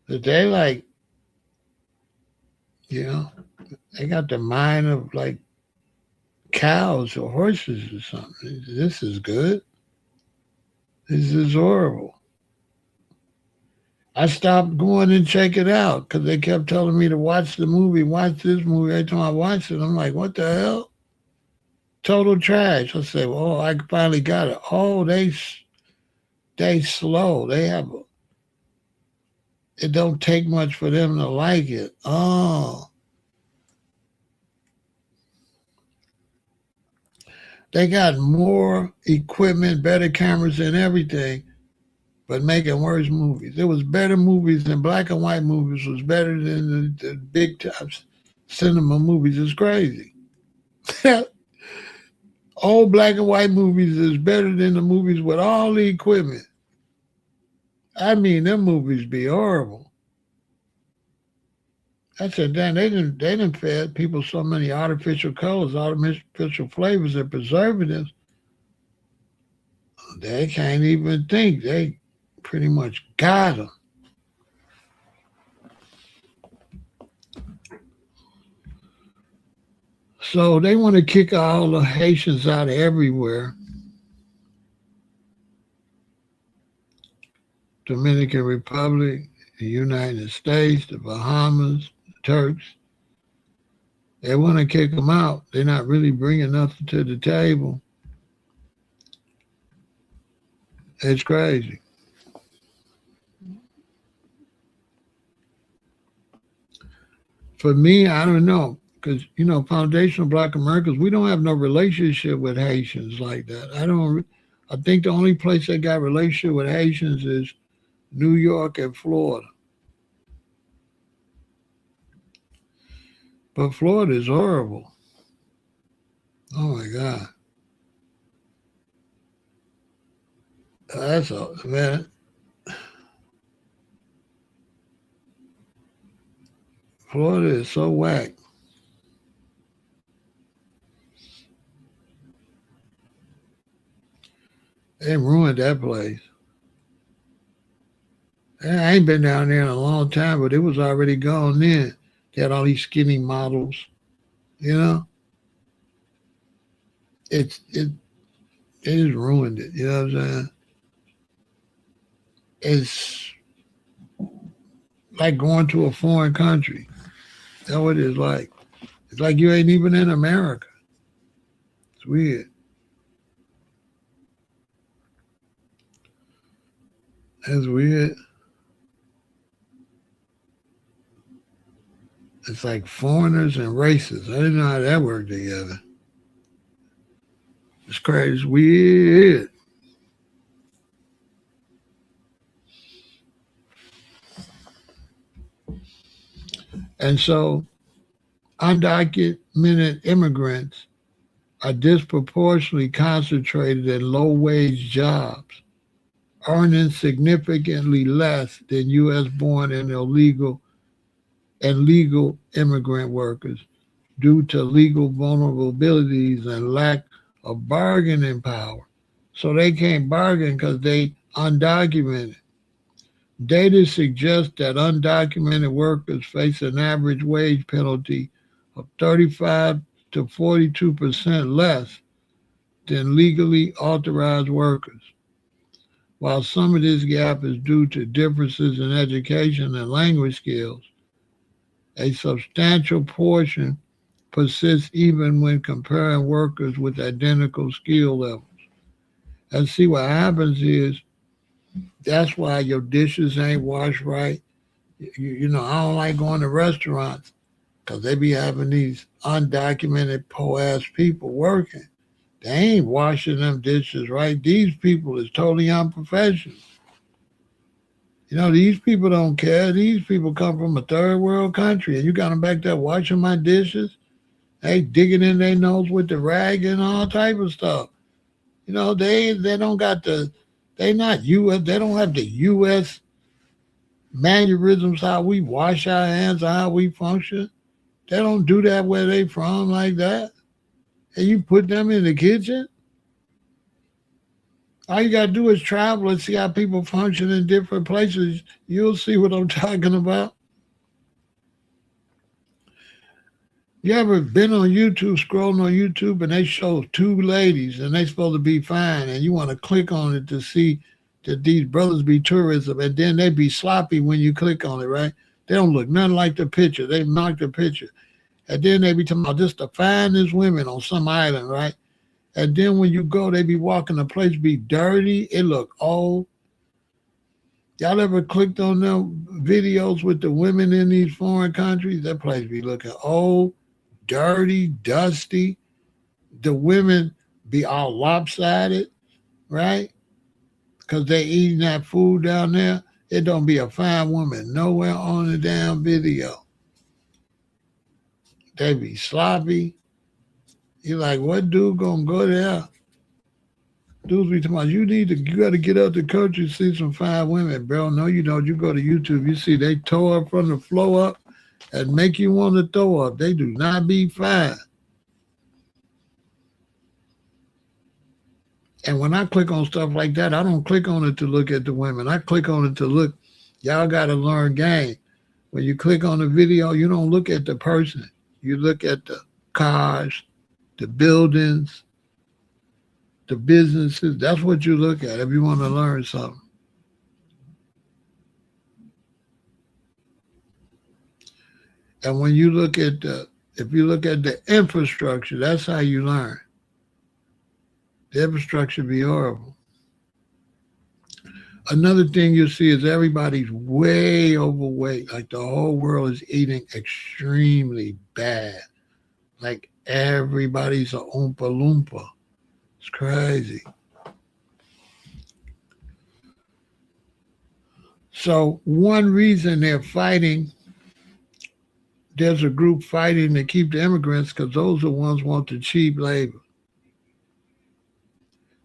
that they like, you know, they got the mind of like cows or horses or something. This is good. This is horrible. I stopped going and check it out because they kept telling me to watch the movie, watch this movie. Every time I watched it, I'm like, what the hell? Total trash. I say, well, I finally got it. Oh, they slow. They have it don't take much for them to like it. Oh, they got more equipment, better cameras and everything, but making worse movies. There was better movies than black and white movies was better than the big time cinema movies. It's crazy. Old black and white movies is better than the movies with all the equipment. I mean, them movies be horrible. I said, damn, they didn't fed people so many artificial colors, artificial flavors, and preservatives. They can't even think. They pretty much got them. So they want to kick all the Haitians out of everywhere. Dominican Republic, the United States, the Bahamas, the Turks. They want to kick them out. They're not really bringing nothing to the table. It's crazy. For me, I don't know. Because, foundational black Americans, we don't have no relationship with Haitians like that. I think the only place they got relationship with Haitians is New York and Florida. But Florida is horrible. Oh my God. That's a man. Florida is so whack. They ruined that place. I ain't been down there in a long time, but it was already gone then. They had all these skinny models, you know. It they just ruined it. You know what I'm saying? It's like going to a foreign country. That's what it's like. It's like you ain't even in America. It's weird. It's weird. It's like foreigners and racists. I didn't know how that worked together. It's crazy. It's weird. And so undocumented immigrants are disproportionately concentrated in low wage jobs, earning significantly less than U.S. born and illegal and legal immigrant workers due to legal vulnerabilities and lack of bargaining power. So they can't bargain because they undocumented. Data suggests that undocumented workers face an average wage penalty of 35 to 42% less than legally authorized workers. While some of this gap is due to differences in education and language skills, a substantial portion persists even when comparing workers with identical skill levels. And see what happens is that's why your dishes ain't washed right. I don't like going to restaurants because they be having these undocumented poor ass people working. They ain't washing them dishes right. These people is totally unprofessional. These people don't care. These people come from a third world country and you got them back there washing my dishes. They digging in their nose with the rag and all type of stuff. You know, they don't got they not U.S. They don't have the U.S. mannerisms how we wash our hands, how we function. They don't do that where they from like that. And you put them in the kitchen. All you gotta do is travel and see how people function in different places. You'll see what I'm talking about. You ever been on YouTube, scrolling on YouTube, and they show two ladies and they supposed to be fine, and you want to click on it to see that these brothers be tourism, and then they be sloppy when you click on it, right? They don't look nothing like the picture. They knock the picture. And then they be talking about just the finest women on some island, right? And then when you go, they be walking the place be dirty. It look old. Y'all ever clicked on them videos with the women in these foreign countries? That place be looking old, dirty, dusty. The women be all lopsided, right? Because they eating that food down there. It don't be a fine woman nowhere on the damn video. They be sloppy. You're like, what dude gonna go there? Dudes be talking about you gotta get out the country and see some fine women, bro. No, you don't. You go to YouTube, you see they toe up from the floor up and make you want to throw up. They do not be fine. And when I click on stuff like that, I don't click on it to look at the women. I click on it to look. Y'all got to learn game. When you click on the video, you don't look at the person. You look at the cars, the buildings, the businesses. That's what you look at if you want to learn something. And when you look at if you look at the infrastructure, that's how you learn. The infrastructure be horrible. Another thing you see is everybody's way overweight. Like the whole world is eating extremely bad. Like everybody's a oompa loompa. It's crazy. So one reason they're fighting, there's a group fighting to keep the immigrants because those are the ones who want the cheap labor.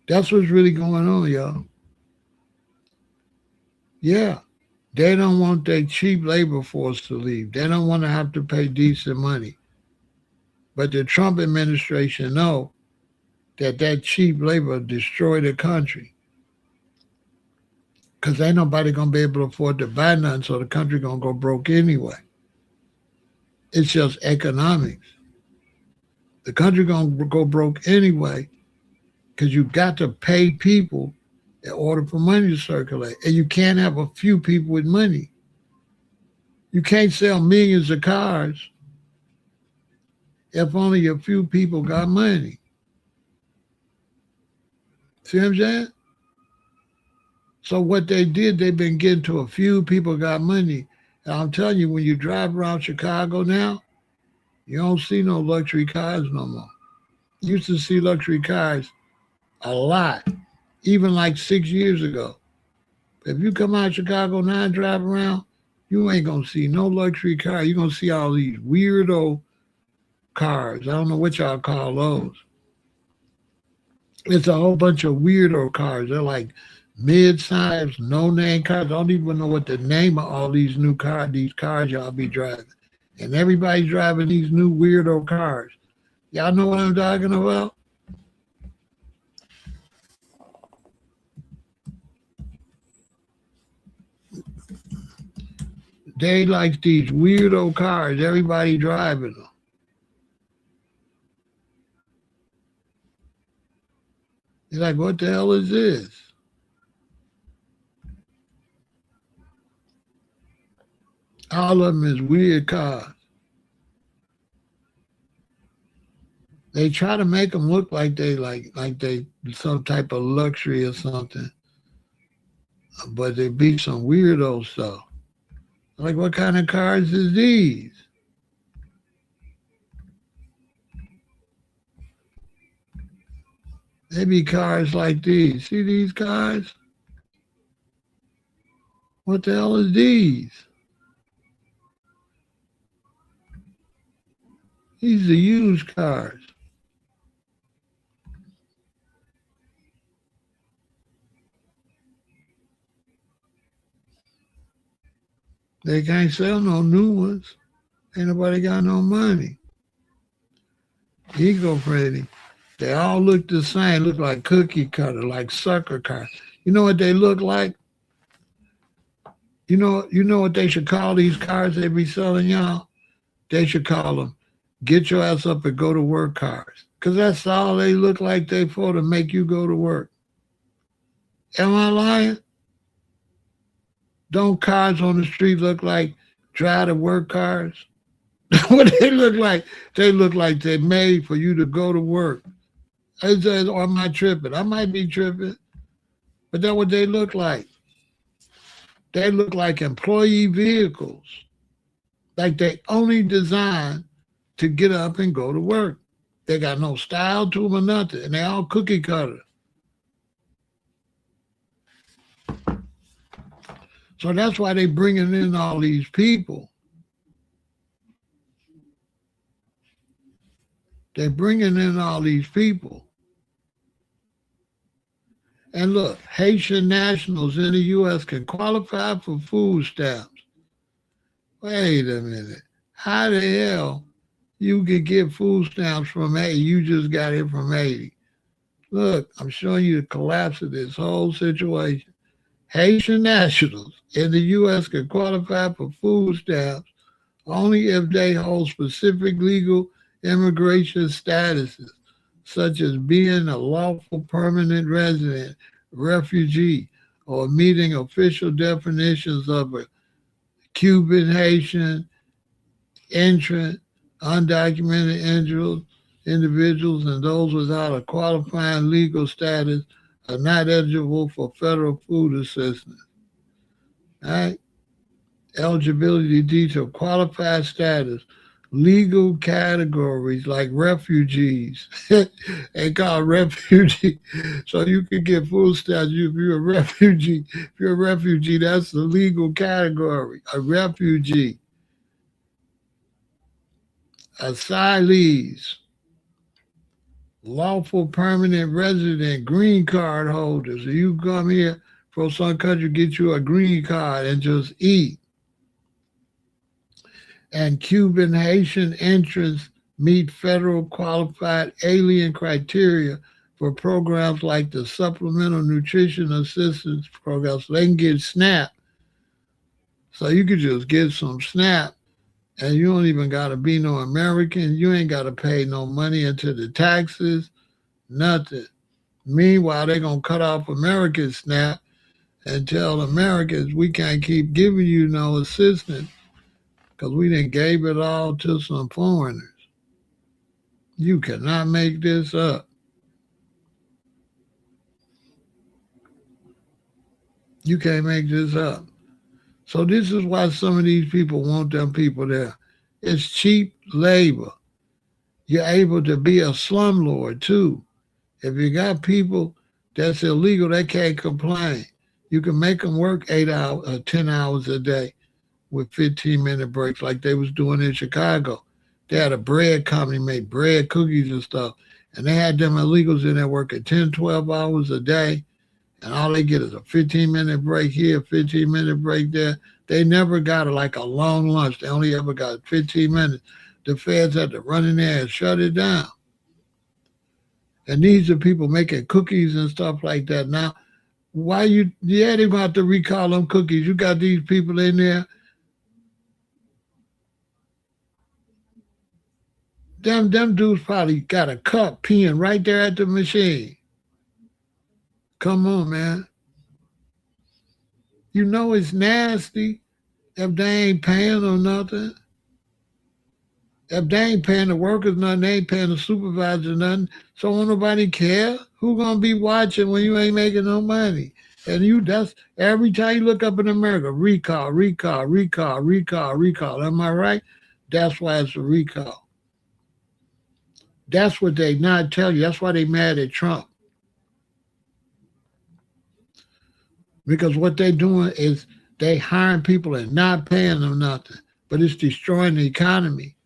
That's what's really going on, y'all. Yeah. They don't want their cheap labor force to leave. They don't want to have to pay decent money. But the Trump administration know that cheap labor destroy the country. Because ain't nobody going to be able to afford to buy nothing, so the country going to go broke anyway. It's just economics. The country going to go broke anyway because you got to pay people in order for money to circulate. And you can't have a few people with money. You can't sell millions of cars if only a few people got money. See what I'm saying? So what they did, they've been getting to a few people got money. And I'm telling you, when you drive around Chicago now, you don't see no luxury cars no more. You used to see luxury cars a lot, even like 6 years ago. If you come out of Chicago now and drive around, you ain't going to see no luxury car. You're going to see all these weirdo cars. I don't know what y'all call those. It's a whole bunch of weirdo cars. They're like mid-sized, no-name cars. I don't even know what the name of all these new cars, these cars y'all be driving. And everybody's driving these new weirdo cars. Y'all know what I'm talking about? They like these weirdo cars. Everybody driving them. You're like, what the hell is this? All of them is weird cars. They try to make them look like they some type of luxury or something, but they be some weirdo stuff. Like, what kind of cars is these? They be cars like these. See these cars? What the hell is these? These are used cars. They can't sell no new ones. Ain't nobody got no money. Eco-friendly. They all look the same, look like cookie cutter, like sucker cars. You know what they look like? You know what they should call these cars they be selling y'all? They should call them get your ass up and go to work cars. Because that's all they look like they for to make you go to work. Am I lying? Don't cars on the street look like drive to work cars? What they look like? They look like they're made for you to go to work. I said, or am I tripping? I might be tripping, but that's what they look like. They look like employee vehicles, like they only designed to get up and go to work. They got no style to them or nothing, and they all cookie cutter. So that's why they bringing in all these people. They're bringing in all these people. And look, Haitian nationals in the U.S. can qualify for food stamps. Wait a minute. How the hell you can get food stamps from Haiti? You just got it from Haiti. Look, I'm showing you the collapse of this whole situation. Haitian nationals in the U.S. can qualify for food stamps only if they hold specific legal immigration statuses, such as being a lawful permanent resident, refugee, or meeting official definitions of a Cuban, Haitian, entrant, undocumented individuals, and those without a qualifying legal status are not eligible for federal food assistance. All right? Eligibility detail, qualified status, legal categories like refugees. They call refugee. So you can get food stamps if you're a refugee. If you're a refugee, that's the legal category. A refugee. Asylees. Lawful permanent resident, green card holders. So you come here from some country, get you a green card and just eat. And Cuban Haitian entrants meet federal qualified alien criteria for programs like the Supplemental Nutrition Assistance Program, so they can get SNAP. So you could just get some SNAP, and you don't even got to be no American. You ain't got to pay no money into the taxes, nothing. Meanwhile, they're going to cut off American SNAP and tell Americans we can't keep giving you no assistance because we done gave it all to some foreigners. You cannot make this up. You can't make this up. So this is why some of these people want them people there. It's cheap labor. You're able to be a slumlord too. If you got people that's illegal, they can't complain. You can make them work 8 hours or 10 hours a day with 15-minute breaks like they was doing in Chicago. They had a bread company, made bread, cookies and stuff. And they had them illegals in there working 10, 12 hours a day. And all they get is a 15-minute break here, 15-minute break there. They never got like a long lunch. They only ever got 15 minutes. The feds had to run in there and shut it down. And these are people making cookies and stuff like that. Now, why they're going to have to recall them cookies. You got these people in there. Them dudes probably got a cup peeing right there at the machine. Come on, man. You know it's nasty if they ain't paying or nothing. If they ain't paying the workers nothing, they ain't paying the supervisor nothing. So won't nobody care? Who gonna be watching when you ain't making no money? And that's every time you look up in America, recall, recall, recall, recall, recall. Am I right? That's why it's a recall. That's what they not tell you. That's why they mad at Trump. Because what they doing is they hiring people and not paying them nothing. But it's destroying the economy.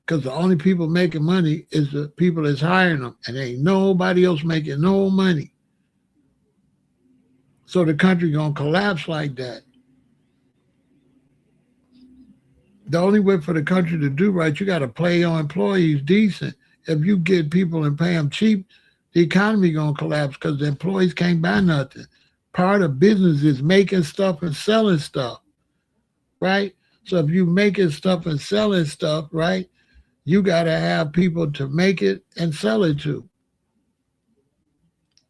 Because the only people making money is the people that's hiring them. And ain't nobody else making no money. So the country going to collapse like that. The only way for the country to do right, you got to pay your employees decent. If you get people and pay them cheap, the economy gonna collapse because the employees can't buy nothing. Part of business is making stuff and selling stuff, right? So if you making stuff and selling stuff, right, you got to have people to make it and sell it to.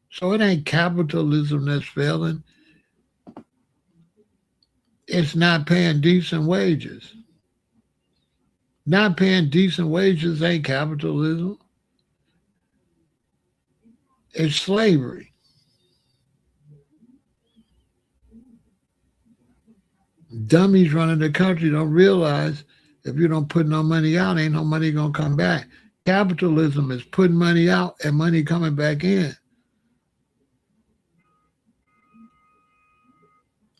So it ain't capitalism that's failing. It's not paying decent wages. Not paying decent wages ain't capitalism. It's slavery. Dummies running the country don't realize if you don't put no money out, ain't no money gonna come back. Capitalism is putting money out and money coming back in.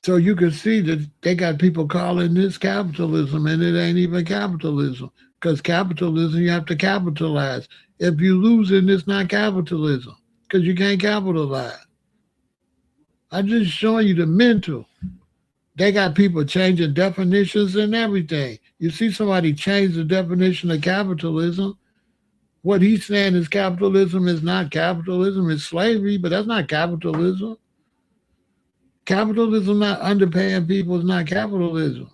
So you can see that they got people calling this capitalism and it ain't even capitalism. Because capitalism, you have to capitalize. If you lose it, it's not capitalism because you can't capitalize. I'm just showing you the mental. They got people changing definitions and everything. You see somebody change the definition of capitalism. What he's saying is capitalism is not capitalism, it's slavery, but that's not capitalism. Capitalism not underpaying people is not capitalism.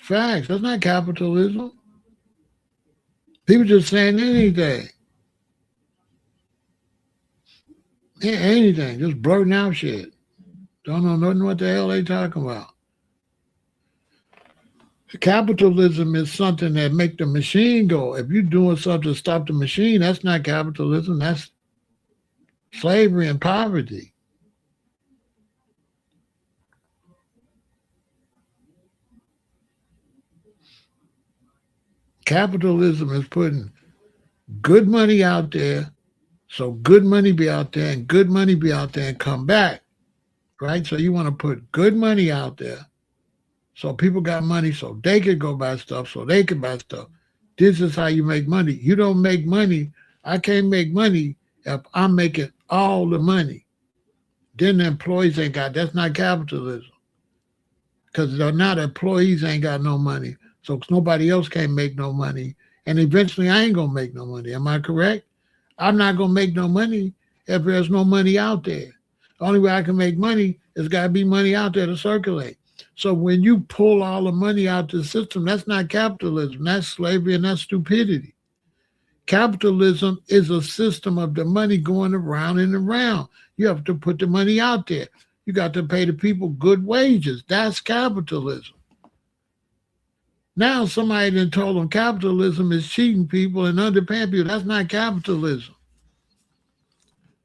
Facts, that's not capitalism. People just saying anything. Anything, just blurting out shit. Don't know nothing what the hell they talking about. Capitalism is something that make the machine go. If you're doing something to stop the machine, that's not capitalism. That's slavery and poverty. Capitalism is putting good money out there, so good money be out there and good money be out there and come back, right? So you want to put good money out there so people got money so they could go buy stuff, so they could buy stuff. This is how you make money. You don't make money. I can't make money if I'm making all the money. Then the employees ain't got, that's not capitalism. Because they're not employees ain't got no money. So nobody else can't make no money. And eventually I ain't gonna make no money. Am I correct? I'm not gonna make no money if there's no money out there. The only way I can make money is gotta be money out there to circulate. So when you pull all the money out the system, that's not capitalism. That's slavery and that's stupidity. Capitalism is a system of the money going around and around. You have to put the money out there. You got to pay the people good wages. That's capitalism. Now somebody then told them capitalism is cheating people and underpaying people. That's not capitalism.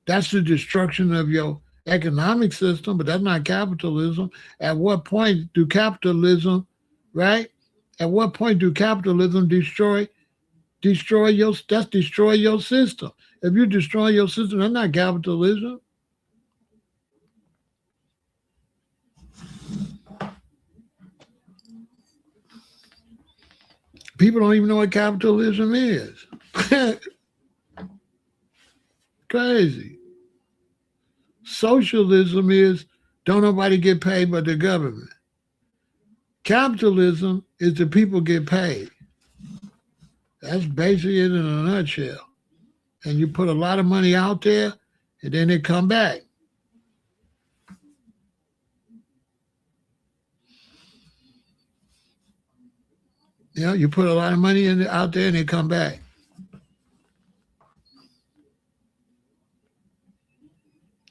That's the destruction of your economic system, but that's not capitalism. At what point do capitalism, right? At what point do capitalism destroy your that's destroy your system? If you destroy your system, that's not capitalism. People don't even know what capitalism is. Crazy. Socialism is don't nobody get paid but the government. Capitalism is the people get paid. That's basically it in a nutshell. And you put a lot of money out there, and then they come back. You know, you put a lot of money out there, and they come back.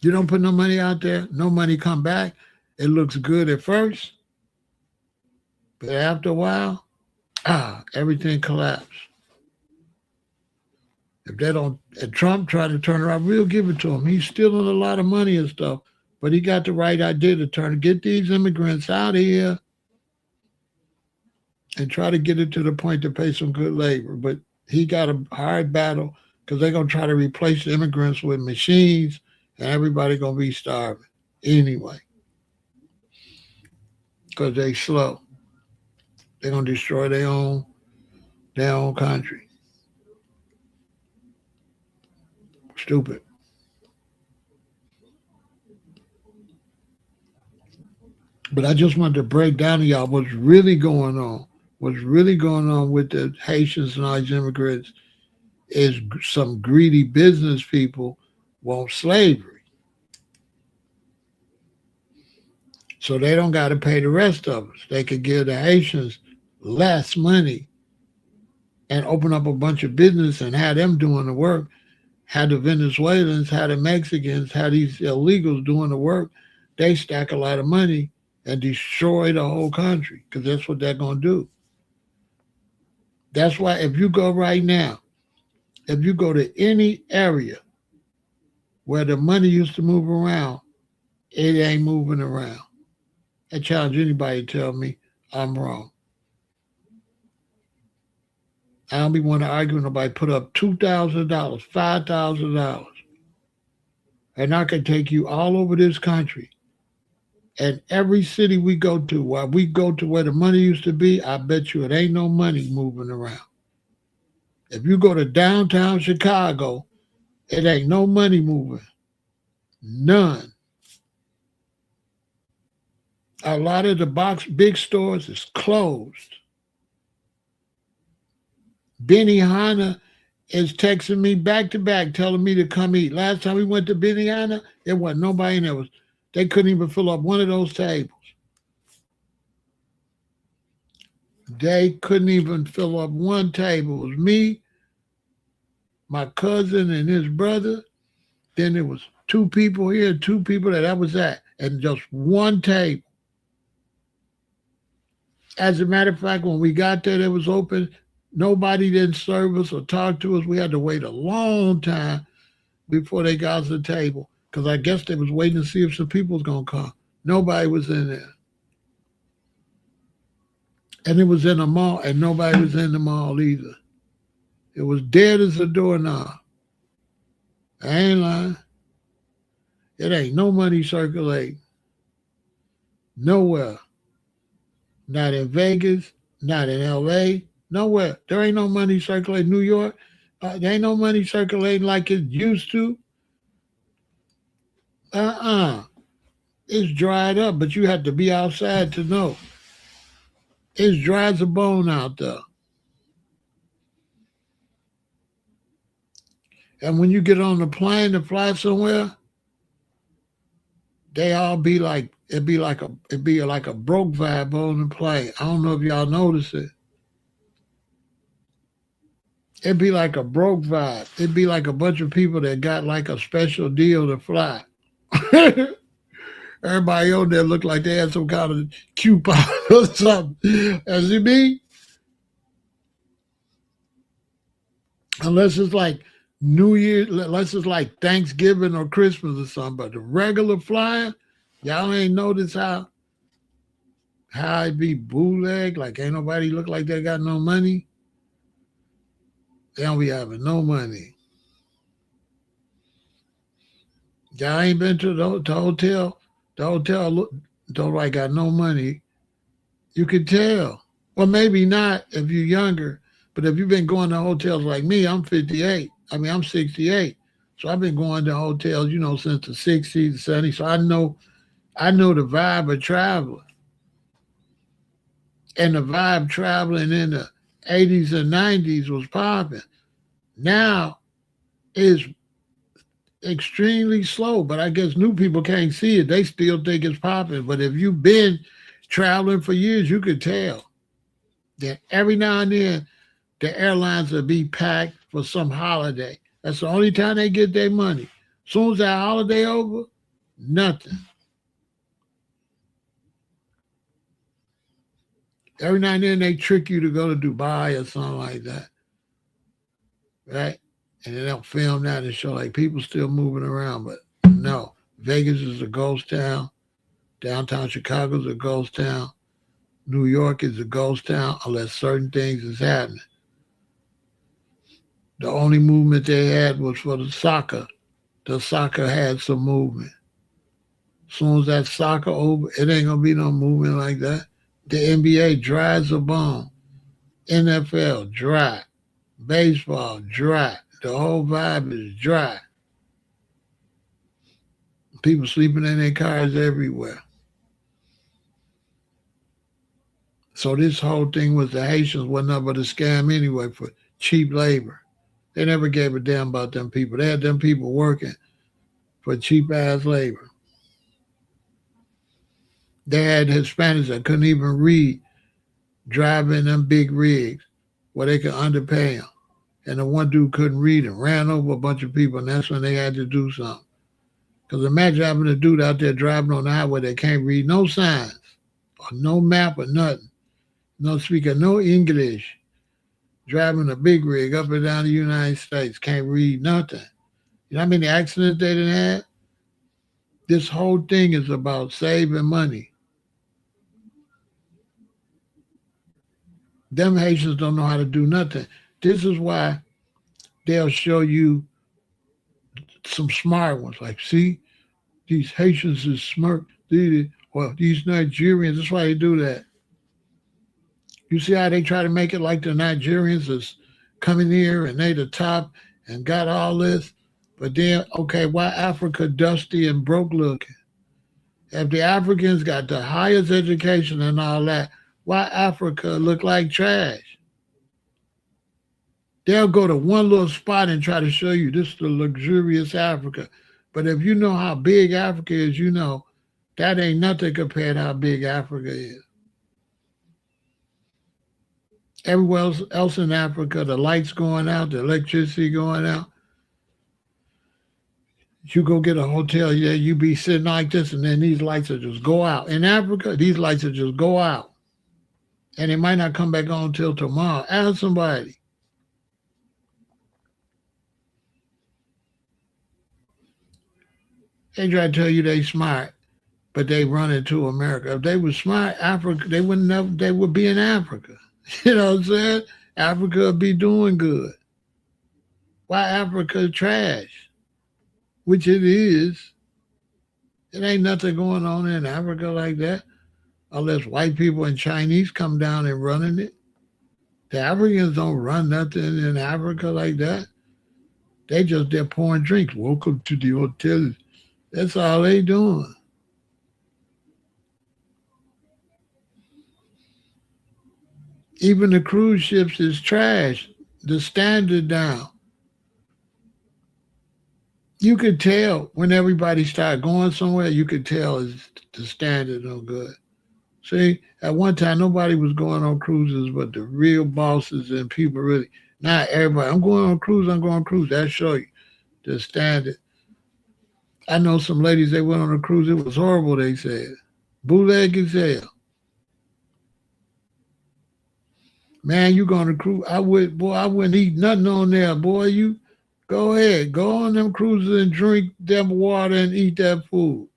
You don't put no money out there, no money come back. It looks good at first, but after a while, everything collapsed. If they don't, if Trump tried to turn around, we'll give it to him. He's stealing a lot of money and stuff, but he got the right idea to get these immigrants out of here and try to get it to the point to pay some good labor. But he got a hard battle because they're gonna try to replace the immigrants with machines, and everybody gonna be starving anyway because they slow. They're gonna destroy their own country. Stupid. But I just wanted to break down to y'all what's really going on. What's really going on with the Haitians and all these immigrants is some greedy business people want slavery. So they don't got to pay the rest of us. They could give the Haitians less money and open up a bunch of business and have them doing the work. Have the Venezuelans, have the Mexicans, have these illegals doing the work. They stack a lot of money and destroy the whole country because that's what they're going to do. That's why if you go right now, if you go to any area where the money used to move around, it ain't moving around. I challenge anybody to tell me I'm wrong. I don't be want to argue with nobody. Put up $2,000, $5,000, and I can take you all over this country. And every city we go to, while we go to where the money used to be, I bet you it ain't no money moving around. If you go to downtown Chicago, it ain't no money moving. None. A lot of the big stores is closed. Benihana is texting me back to back, telling me to come eat. Last time we went to Benihana, there wasn't nobody in there. They couldn't even fill up one of those tables. They couldn't even fill up one table. It was me, my cousin, and his brother. Then there was two people here, two people that I was at, and just one table. As a matter of fact, when we got there, it was open. Nobody didn't serve us or talk to us. We had to wait a long time before they got us a table because I guess they was waiting to see if some people was going to come. Nobody was in there. And it was in a mall, and nobody was in the mall either. It was dead as a doorknob. I ain't lying. It ain't no money circulating. Nowhere. Not in Vegas, not in LA, nowhere. There ain't no money circulating. New York, there ain't no money circulating like it used to. It's dried up, but you have to be outside to know. It's dry as a bone out there. And when you get on the plane to fly somewhere, they all be like it'd be like a broke vibe on the plane. I don't know if y'all notice it. It'd be like a broke vibe. It'd be like a bunch of people that got like a special deal to fly. Everybody on there looked like they had some kind of coupon or something. As it be, unless it's like New Year, unless it's like Thanksgiving or Christmas or something. But the regular flyer, y'all ain't notice how it be bootleg. Like ain't nobody look like they got no money. They don't be having no money. Y'all ain't been to the hotel. The hotel don't like got no money. You could tell. Well, maybe not if you're younger, but if you've been going to hotels like me, I'm 58. I'm 68. So I've been going to hotels, since the 60s, the 70s. So I know the vibe of traveling. And the vibe traveling in the 80s and 90s was popping. Now it's extremely slow, but I guess new people can't see it. They still think it's popping. But if you've been traveling for years, you could tell that every now and then the airlines will be packed for some holiday. That's the only time they get their money. As soon as that holiday over, nothing. Every now and then they trick you to go to Dubai or something like that. Right? And then they'll film that and show like people still moving around. But no, Vegas is a ghost town. Downtown Chicago is a ghost town. New York is a ghost town unless certain things is happening. The only movement they had was for the soccer. The soccer had some movement. As soon as that soccer over, it ain't gonna be no movement like that. The NBA dry as a bone. NFL dry. Baseball dry. The whole vibe is dry. People sleeping in their cars everywhere. So this whole thing with the Haitians was nothing but a scam anyway for cheap labor. They never gave a damn about them people. They had them people working for cheap ass labor. They had Hispanics that couldn't even read driving them big rigs where they could underpay them. And the one dude couldn't read and ran over a bunch of people, and that's when they had to do something. Because imagine having a dude out there driving on the highway that can't read no signs or no map or nothing, no speaker, no English, driving a big rig up and down the United States, can't read nothing. You know how many accidents they done had? This whole thing is about saving money. Them Haitians don't know how to do nothing. This is why they'll show you some smart ones. Like, see, these Haitians is smart. Well, these Nigerians, that's why they do that. You see how they try to make it like the Nigerians is coming here and they the top and got all this. But then, okay, why Africa dusty and broke looking? If the Africans got the highest education and all that, why Africa look like trash? They'll go to one little spot and try to show you this is the luxurious Africa. But if you know how big Africa is, you know that ain't nothing compared to how big Africa is. Everywhere else in Africa, the lights going out, the electricity going out. You go get a hotel, yeah, you be sitting like this, and then these lights will just go out. In Africa, these lights will just go out. And it might not come back on till tomorrow. Ask somebody. They try to tell you they smart, but they run into America. If they were smart, Africa, they wouldn't know, they would be in Africa. You know what I'm saying? Africa would be doing good. Why Africa trash? Which it is. It ain't nothing going on in Africa like that. Unless white people and Chinese come down and running it. The Africans don't run nothing in Africa like that. They just there pouring drinks. Welcome to the hotel. That's all they doing. Even the cruise ships is trash. The standard down. You could tell when everybody started going somewhere, you could tell the standard no good. See, at one time, nobody was going on cruises but the real bosses and people really. Not everybody. I'm going on a cruise, I'm going on a cruise. That show you the standard. I know some ladies, they went on a cruise. It was horrible, they said. Bootleg as hell. Man, you going to cruise. I wouldn't eat nothing on there, boy. You go ahead. Go on them cruises and drink them water and eat that food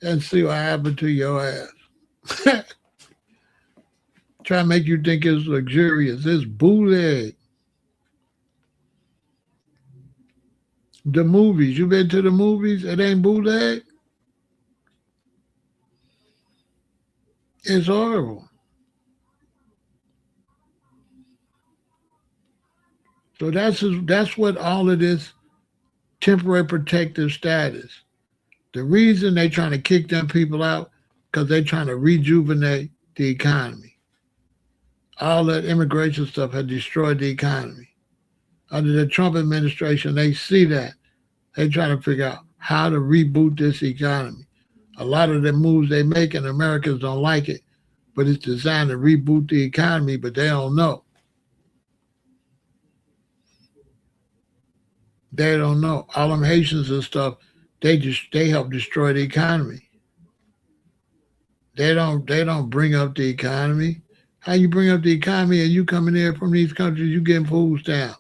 and see what happened to your ass. Try to make you think it's luxurious. It's bootleg. The movies. You been to the movies? It ain't bootleg? It's horrible. So that's what all of this temporary protective status. The reason they trying to kick them people out because they trying to rejuvenate the economy. All that immigration stuff had destroyed the economy. Under the Trump administration, they see that. They trying to figure out how to reboot this economy. A lot of the moves they make and Americans don't like it, but it's designed to reboot the economy, but they don't know. They don't know. All them Haitians and stuff, they help destroy the economy. They don't bring up the economy. How you bring up the economy and you coming here from these countries, you getting food stamps.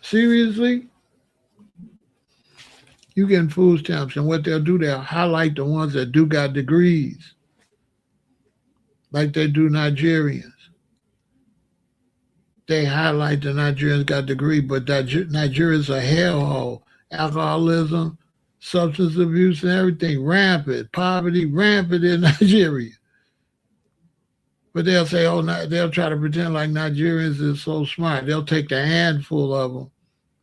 Seriously? You getting food stamps, and what they'll do, they'll highlight the ones that do got degrees, like they do Nigerians. They highlight the Nigerians got degree, but Nigeria's a hellhole. Alcoholism, substance abuse, and everything rampant. Poverty rampant in Nigeria. But they'll say, oh, they'll try to pretend like Nigerians is so smart. They'll take the handful of them.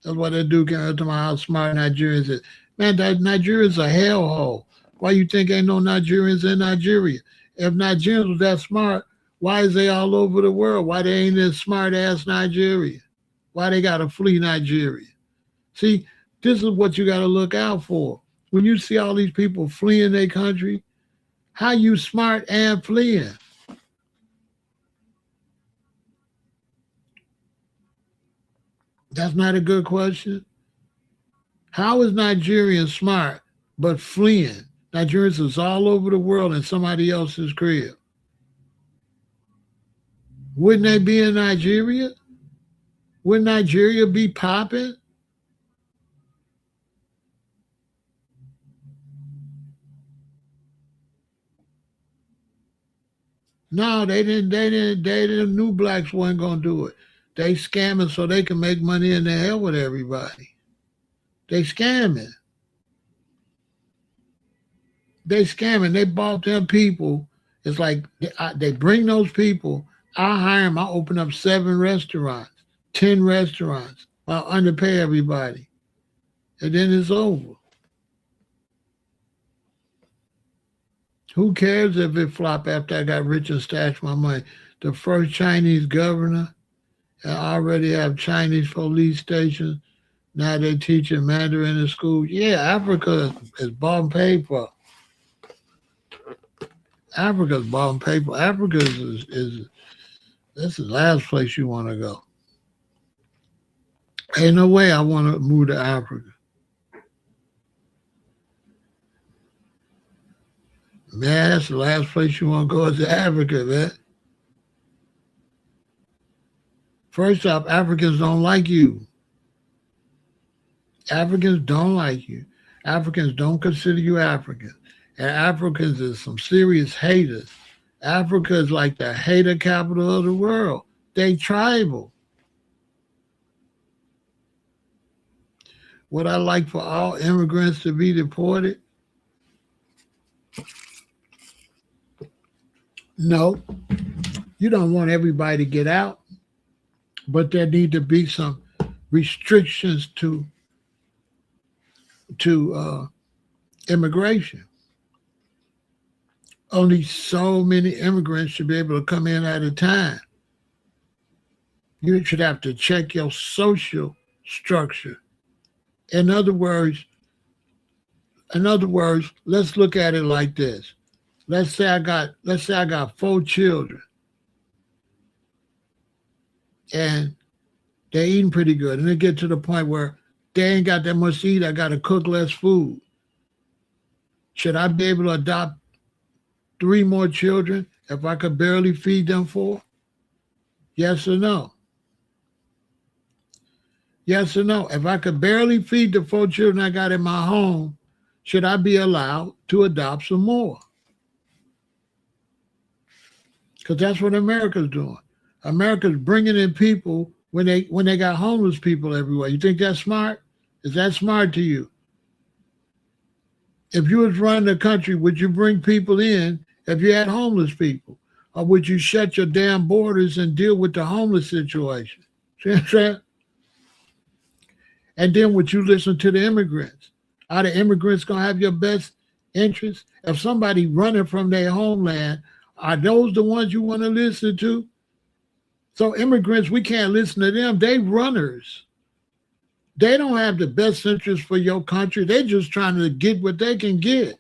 That's what they do. Can't tell me how smart Nigerians is. Man, Nigeria's a hellhole. Why you think ain't no Nigerians in Nigeria? If Nigerians was that smart, why is they all over the world? Why they ain't in smart ass Nigeria? Why they gotta flee Nigeria? See, this is what you gotta look out for. When you see all these people fleeing their country, how you smart and fleeing? That's not a good question. How is Nigerian smart but fleeing? Nigerians is all over the world in somebody else's crib. Wouldn't they be in Nigeria? Wouldn't Nigeria be popping? No, they didn't. They didn't. They didn't. New blacks weren't gonna do it. They scamming so they can make money in the hell with everybody. They scamming. They scamming. They bought them people. It's like they bring those people. I hire them. I open up 7 restaurants, 10 restaurants. I'll underpay everybody, and then it's over. Who cares if it flop after I got rich and stashed my money? The first Chinese governor, and I already have Chinese police stations. Now they teaching Mandarin in school. Yeah, Africa is bought and paid for. Africa's bought and paid for. Africa is this is the last place you want to go. Ain't no way I want to move to Africa. Man, that's the last place you want to go is to Africa, man. First off, Africans don't like you. Africans don't like you. Africans don't consider you African. And Africans is some serious haters. Africa is like the hater capital of the world. They tribal. Would I like for all immigrants to be deported? No. You don't want everybody to get out, but there need to be some restrictions to immigration. Only so many immigrants should be able to come in at a time. You should have to check your social structure. In other words, let's look at it like this. Let's say I got 4 children and they're eating pretty good. And they get to the point where they ain't got that much to eat. I got to cook less food. Should I be able to adopt 3 more children if I could barely feed them 4? Yes or no? Yes or no? If I could barely feed the 4 children I got in my home, should I be allowed to adopt some more? Because that's what America's doing. America's bringing in people when they got homeless people everywhere. You think that's smart? Is that smart to you? If you was running the country, would you bring people in if you had homeless people? Or would you shut your damn borders and deal with the homeless situation? See what I'm saying? And then would you listen to the immigrants? Are the immigrants going to have your best interests? If somebody running from their homeland, are those the ones you want to listen to? So immigrants, we can't listen to them. They runners. They don't have the best interest for your country. They're just trying to get what they can get.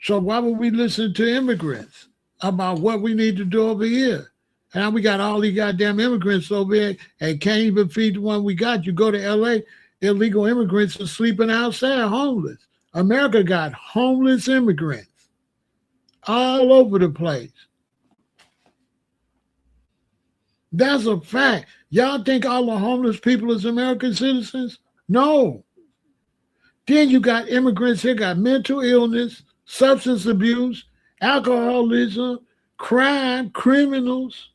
So why would we listen to immigrants about what we need to do over here? And now we got all these goddamn immigrants over here and can't even feed the one we got. You go to LA, illegal immigrants are sleeping outside, homeless. America got homeless immigrants all over the place. That's a fact. Y'all think all the homeless people is American citizens? No. Then you got immigrants here, got mental illness, substance abuse, alcoholism, crime, criminals.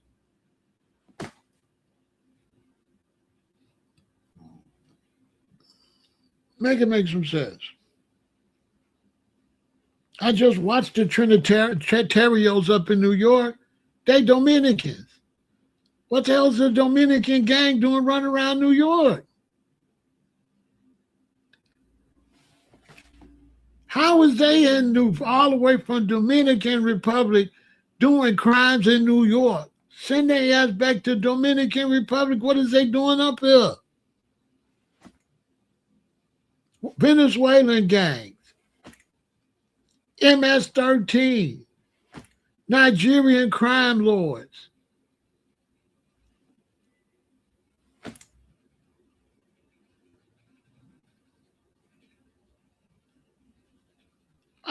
Make it make some sense. I just watched the Trinitarios up in New York. They Dominicans. What the hell is the Dominican gang doing running around New York? How is they all the way from Dominican Republic doing crimes in New York? Send their ass back to Dominican Republic. What is they doing up here? Venezuelan gangs, MS-13, Nigerian crime lords.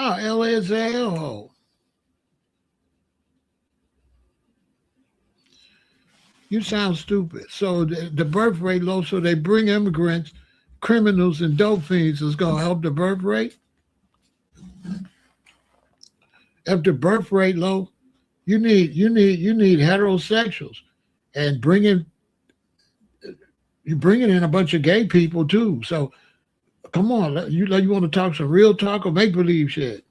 Oh, LA is a hellhole. You sound stupid. So the birth rate low, so they bring immigrants, criminals, and dope fiends is going to help the birth rate? If the birth rate low, you need heterosexuals, and you're bringing in a bunch of gay people too. So come on, you want to talk some real talk or make believe shit?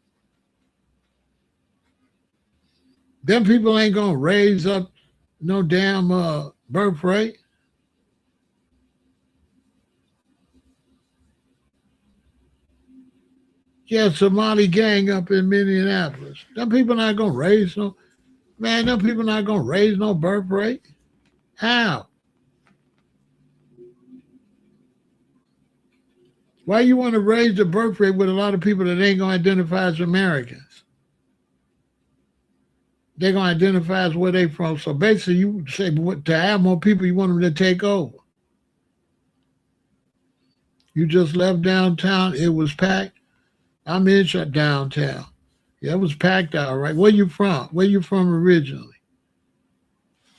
Them people ain't gonna raise up no damn birth rate. Yeah, Somali gang up in Minneapolis. Them people not gonna raise no man. Them people not gonna raise no birth rate. How? Why you want to raise the birth rate with a lot of people that ain't gonna identify as Americans? They're gonna identify as where they from. So basically, you say to have more people, you want them to take over. You just left downtown. It was packed. I'm in downtown. Yeah, it was packed out, right? Where you from? Where you from originally?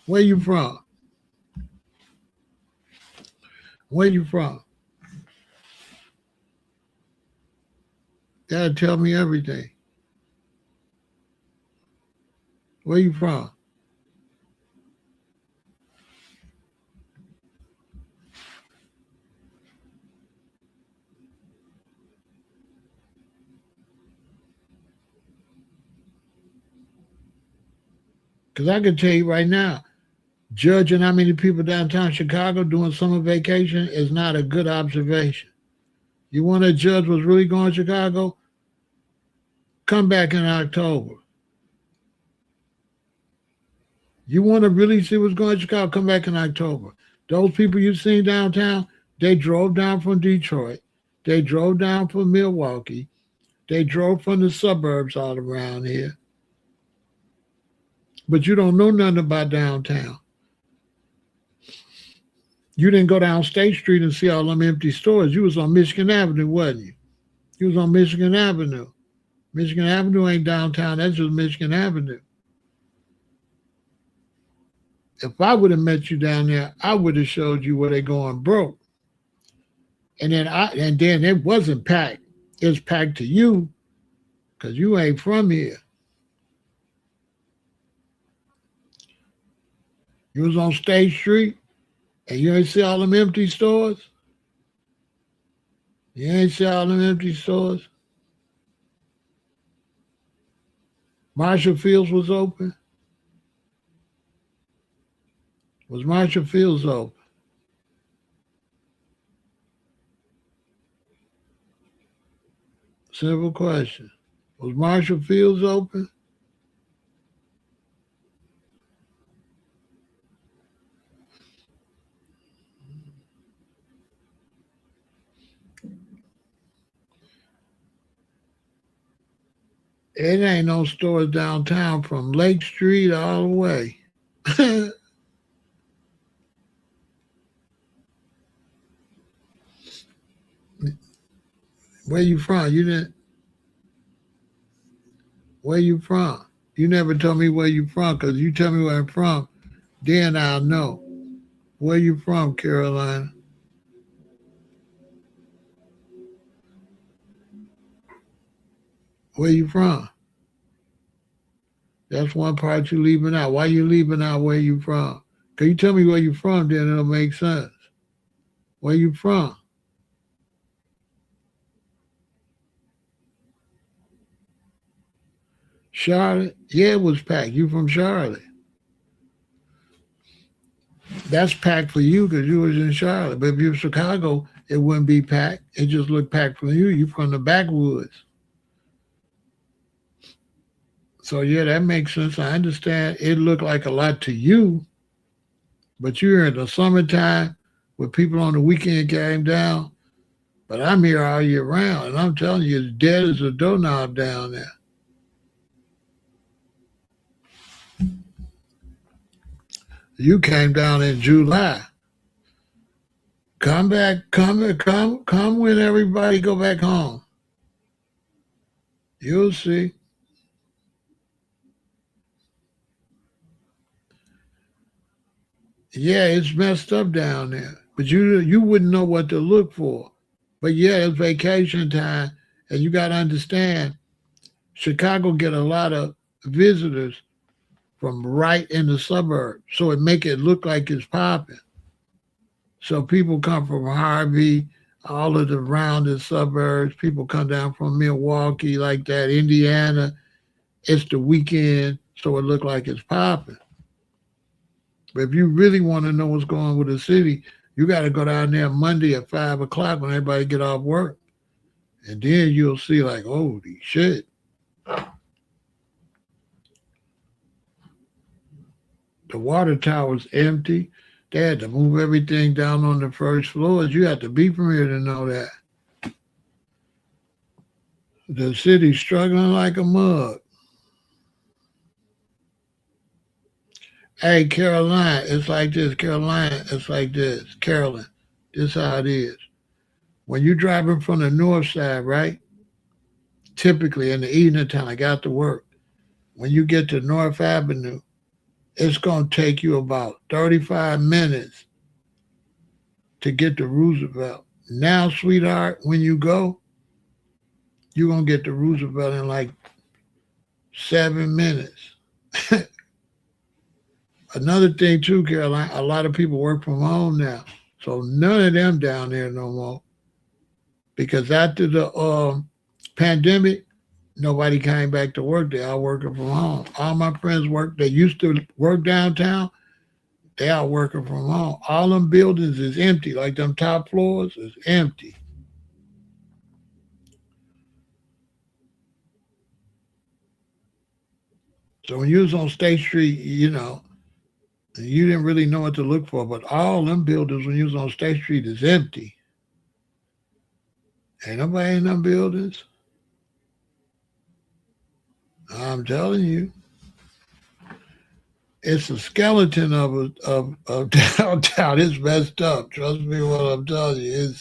Where you from? Where you from? Gotta tell me everything. Where you from? Because I can tell you right now, judging how many people downtown Chicago doing summer vacation is not a good observation. You want to judge what's really going to Chicago? Come back in October. You want to really see what's going to Chicago? Come back in October. Those people you seen downtown, they drove down from Detroit. They drove down from Milwaukee. They drove from the suburbs all around here. But you don't know nothing about downtown. You didn't go down State Street and see all them empty stores. You was on Michigan Avenue, wasn't you? You was on Michigan Avenue. Michigan Avenue ain't downtown. That's just Michigan Avenue. If I would have met you down there, I would have showed you where they going broke. And then it wasn't packed. It was packed to you because you ain't from here. You was on State Street and you ain't see all them empty stores? You ain't see all them empty stores? Marshall Fields was open? Was Marshall Fields open? Simple question. Was Marshall Fields open? It ain't no stores downtown from Lake Street all the way. Where you from? Where you from? You never told me where you from, because you tell me where I'm from, then I'll know. Where you from, Carolina? Where you from? That's one part you leaving out. Why you leaving out where you from? Can you tell me where you from, then it'll make sense. Where you from? Charlotte? Yeah, it was packed. You from Charlotte. That's packed for you because you was in Charlotte. But if you're Chicago, it wouldn't be packed. It just looked packed for you. You from the backwoods. So yeah, that makes sense. I understand it looked like a lot to you, but you're in the summertime where people on the weekend came down. But I'm here all year round, and I'm telling you, it's dead as a doorknob down there. You came down in July. Come back, come when everybody go back home. You'll see. Yeah, it's messed up down there, but you wouldn't know what to look for. But yeah, it's vacation time, and you got to understand, Chicago get a lot of visitors from right in the suburbs, so it make it look like it's popping. So people come from Harvey, all of the surrounding suburbs. People come down from Milwaukee, like that, Indiana. It's the weekend, so it look like it's popping. But if you really want to know what's going on with the city, you got to go down there Monday at 5 o'clock when everybody get off work, and then you'll see like, holy shit. The water tower's empty. They had to move everything down on the first floors. You have to be from here to know that. The city's struggling like a mug. Hey, Carolina, it's like this. Carolina, it's like this. Carolyn, this how it is. When you're driving from the north side, right? Typically in the evening time, I got to work. When you get to North Avenue, it's going to take you about 35 minutes to get to Roosevelt. Now, sweetheart, when you go, you're going to get to Roosevelt in like 7 minutes. Another thing too, Caroline, a lot of people work from home now. So none of them down there no more. Because after the pandemic, nobody came back to work. They all working from home. All my friends they used to work downtown, they all working from home. All them buildings is empty. Like them top floors is empty. So when you was on State Street, you didn't really know what to look for, but all them buildings when you was on State Street is empty. Ain't nobody in them buildings. I'm telling you. It's a skeleton of downtown. It's messed up. Trust me what I'm telling you.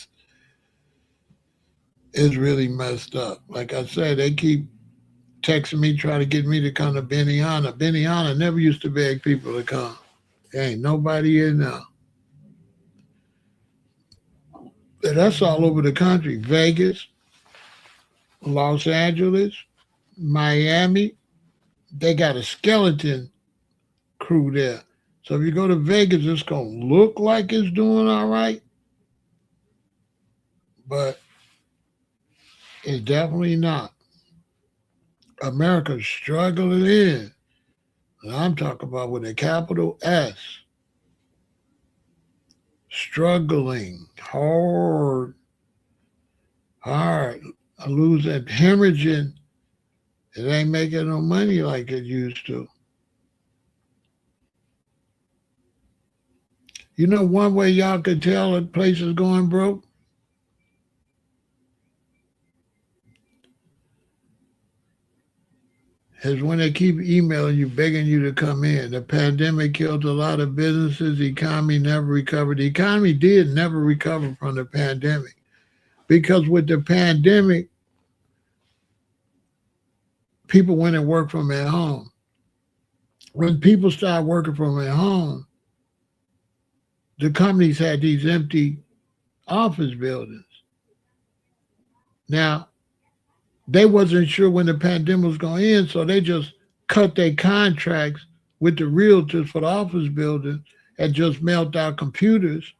It's really messed up. Like I said, they keep texting me trying to get me to come to Benihana. Benihana never used to beg people to come. There ain't nobody in now. And that's all over the country. Vegas, Los Angeles, Miami. They got a skeleton crew there. So if you go to Vegas, it's going to look like it's doing all right, but it's definitely not. America's struggling in. And I'm talking about with a capital S. Struggling hard. Losing, hemorrhaging. It ain't making no money like it used to. You know one way y'all could tell a place is going broke? Is when they keep emailing you, begging you to come in. The pandemic killed a lot of businesses. The economy never recovered. The economy did never recover from the pandemic. Because with the pandemic, people went and worked from their home. When people started working from their home, the companies had these empty office buildings. Now, they wasn't sure when the pandemic was going to end, so they just cut their contracts with the realtors for the office buildings and just mailed out computers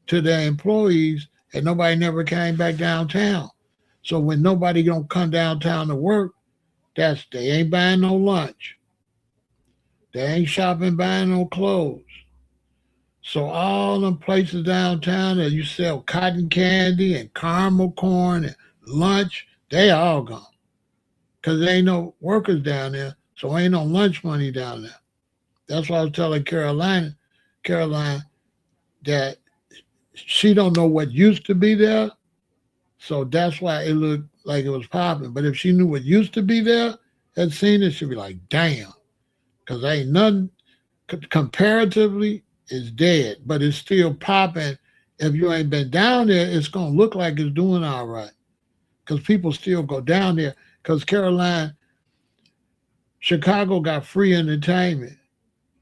to their employees, and nobody never came back downtown. So when nobody don't come downtown to work, they ain't buying no lunch. They ain't shopping, buying no clothes. So all them places downtown that you sell cotton candy and caramel corn and lunch, they all gone. Because there ain't no workers down there. So ain't no lunch money down there. That's why I was telling Caroline, that she don't know what used to be there. So that's why it looked like it was popping. But if she knew what used to be there, had seen it, she'd be like, damn. Because ain't nothing comparatively is dead, but it's still popping. If you ain't been down there, it's going to look like it's doing all right. Because people still go down there. Because Chicago got free entertainment.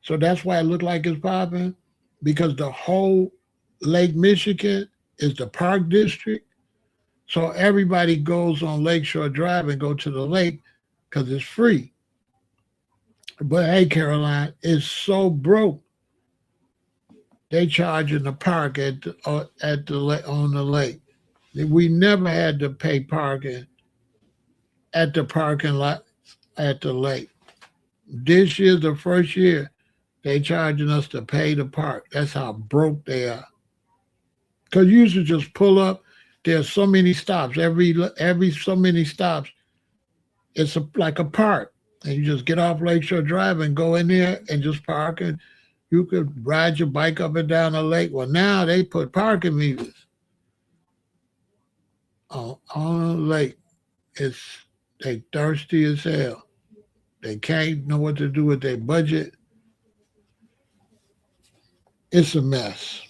So that's why it looked like it's popping. Because the whole Lake Michigan is the park district. So everybody goes on Lakeshore Drive and go to the lake because it's free. But hey, Caroline, it's so broke. They charge in the park on the lake. We never had to pay parking at the parking lot at the lake. This year's the first year they charging us to pay the park. That's how broke they are. Because you used to just pull up. There's so many stops. Every so many stops, it's like a park. And you just get off Lakeshore Drive and go in there and just park. And you could ride your bike up and down the lake. Well, now they put parking meters on the lake. They thirsty as hell. They can't know what to do with their budget. It's a mess.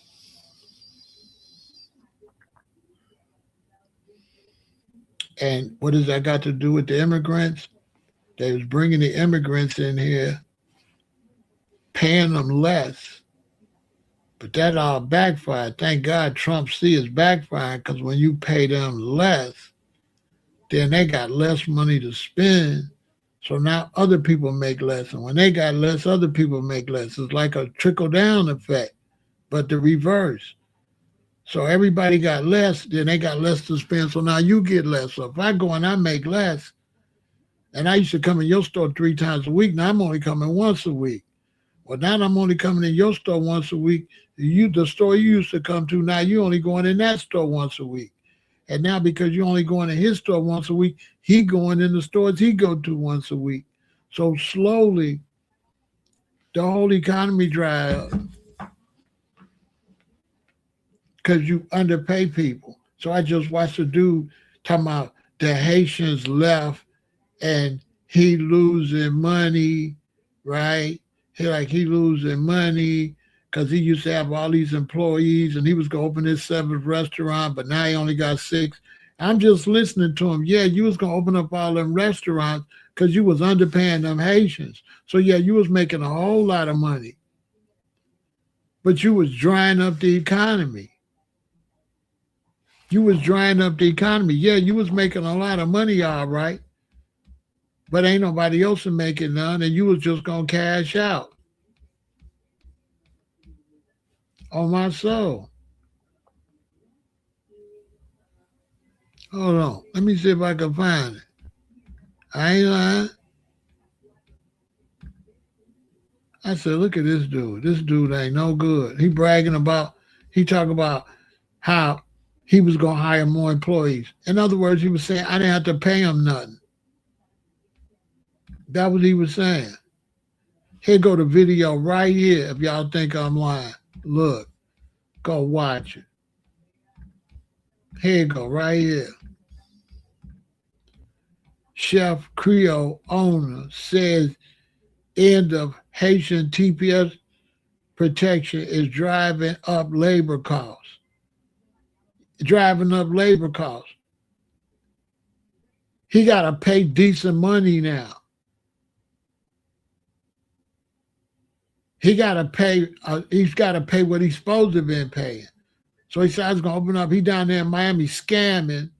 And what does that got to do with the immigrants? They was bringing the immigrants in here, paying them less. But that all backfired. Thank God Trump see is backfiring, because when you pay them less, then they got less money to spend. So now other people make less. And when they got less, other people make less. It's like a trickle-down effect, but the reverse. So everybody got less, then they got less to spend. So now you get less. So if I go and I make less, and I used to come in your store 3 times a week, now I'm only coming once a week. Well, now I'm only coming in your store once a week. The store you used to come to, now you only going in that store once a week. And now because you're only going in his store once a week, he going in the stores he go to once a week. So slowly, the whole economy dry up because you underpay people. So I just watched a dude talking about the Haitians left and he losing money, right? He losing money because he used to have all these employees and he was going to open his 7th restaurant, but now he only got 6. I'm just listening to him. Yeah, you was going to open up all them restaurants because you was underpaying them Haitians. So yeah, you was making a whole lot of money, but you was drying up the economy. You was drying up the economy. Yeah, you was making a lot of money, all right, but ain't nobody else making none, and you was just going to cash out. On my soul. Hold on. Let me see if I can find it. I ain't lying. I said, look at this dude. This dude ain't no good. He talking about how he was going to hire more employees. In other words, he was saying, I didn't have to pay him nothing. That's what he was saying. Here go the video right here if y'all think I'm lying. Look, go watch it. Here you go, right here. Chef Creole owner says end of Haitian TPS protection is driving up labor costs. Driving up labor costs. He got to pay decent money now. He's got to pay what he's supposed to have been paying. So he said, I was going to open up. He down there in Miami scamming,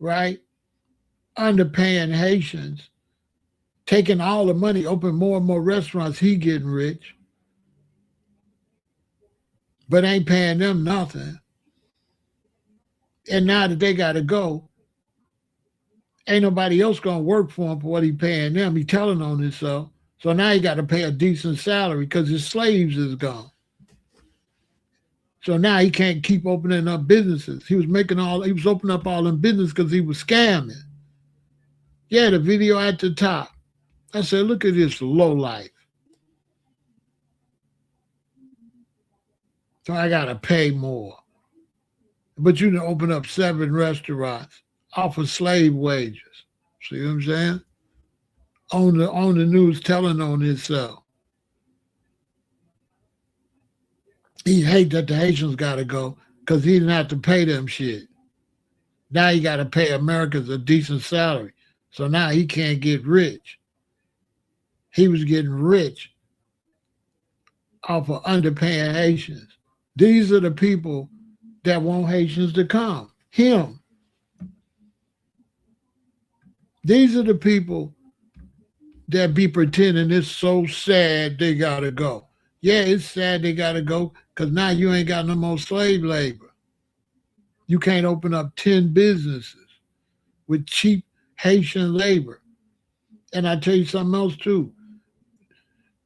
right? Underpaying Haitians, taking all the money, open more and more restaurants. He getting rich, but ain't paying them nothing. And now that they got to go, ain't nobody else going to work for him for what he paying them. He telling on himself. So now he got to pay a decent salary because his slaves is gone. So now he can't keep opening up businesses. He was opening up all them businesses because he was scamming. Yeah, the video at the top. I said, look at this low life. So I got to pay more. But you can open up 7 restaurants, offer slave wages. See what I'm saying? On the news telling on himself. He hate that the Haitians got to go because he didn't have to pay them shit. Now he got to pay Americans a decent salary. So now he can't get rich. He was getting rich off of underpaying Haitians. These are the people that want Haitians to come. Him. These are the people that be pretending it's so sad they got to go. Yeah, it's sad they got to go because now you ain't got no more slave labor. You can't open up 10 businesses with cheap Haitian labor. And I tell you something else too.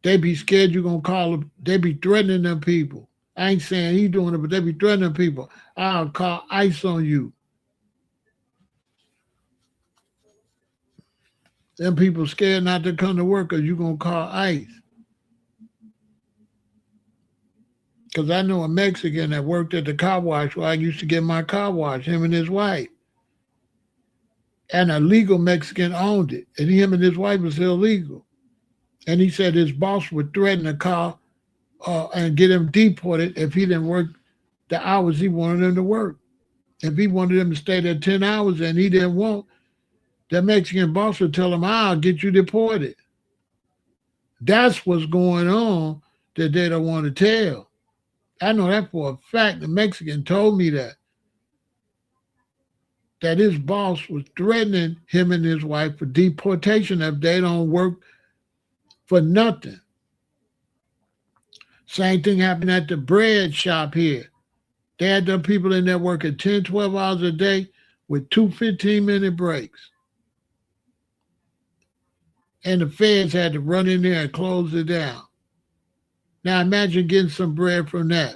They be scared you're going to call them. They be threatening them people. I ain't saying he doing it, but they be threatening people. I'll call ICE on you. Them people scared not to come to work because you're going to call ICE. Because I know a Mexican that worked at the car wash where I used to get my car washed, him and his wife. And a legal Mexican owned it. And him and his wife was illegal. And he said his boss would threaten the car and get him deported if he didn't work the hours he wanted him to work. If he wanted him to stay there 10 hours and he didn't want, the Mexican boss would tell him, I'll get you deported. That's what's going on that they don't want to tell. I know that for a fact. The Mexican told me that his boss was threatening him and his wife for deportation if they don't work for nothing. Same thing happened at the bread shop here. They had them people in there working 10, 12 hours a day with 2 15-minute breaks. And the feds had to run in there and close it down. Now imagine getting some bread from that.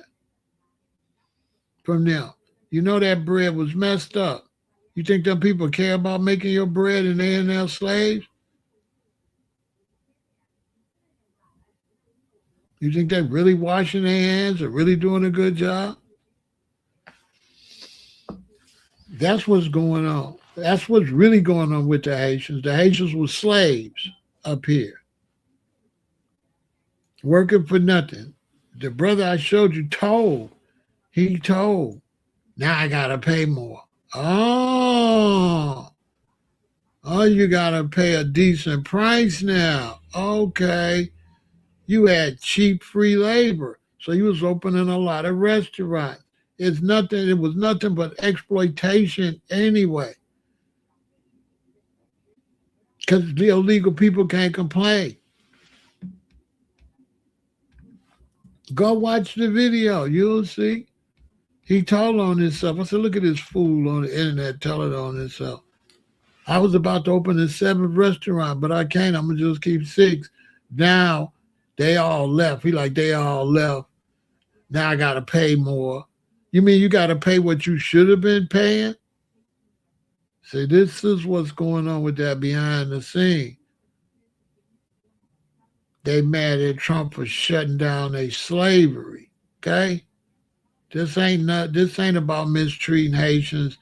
From them. You know that bread was messed up. You think them people care about making your bread and they ain't now slaves? You think they're really washing their hands or really doing a good job? That's what's going on. That's what's really going on with the Haitians. The Haitians were slaves up here, working for nothing. The brother I showed you he told, now I got to pay more. Oh, you got to pay a decent price now. Okay. You had cheap free labor. So you was opening a lot of restaurants. It was nothing but exploitation anyway. Because the illegal people can't complain. Go watch the video. You'll see. He told on himself. I said, look at this fool on the internet telling on himself. I was about to open a 7th restaurant, but I can't. I'm going to just keep 6. Now, they all left. They all left. Now I got to pay more. You mean you got to pay what you should have been paying? See, this is what's going on with that behind the scene. They mad at Trump for shutting down their slavery, okay? This ain't about mistreating Haitians,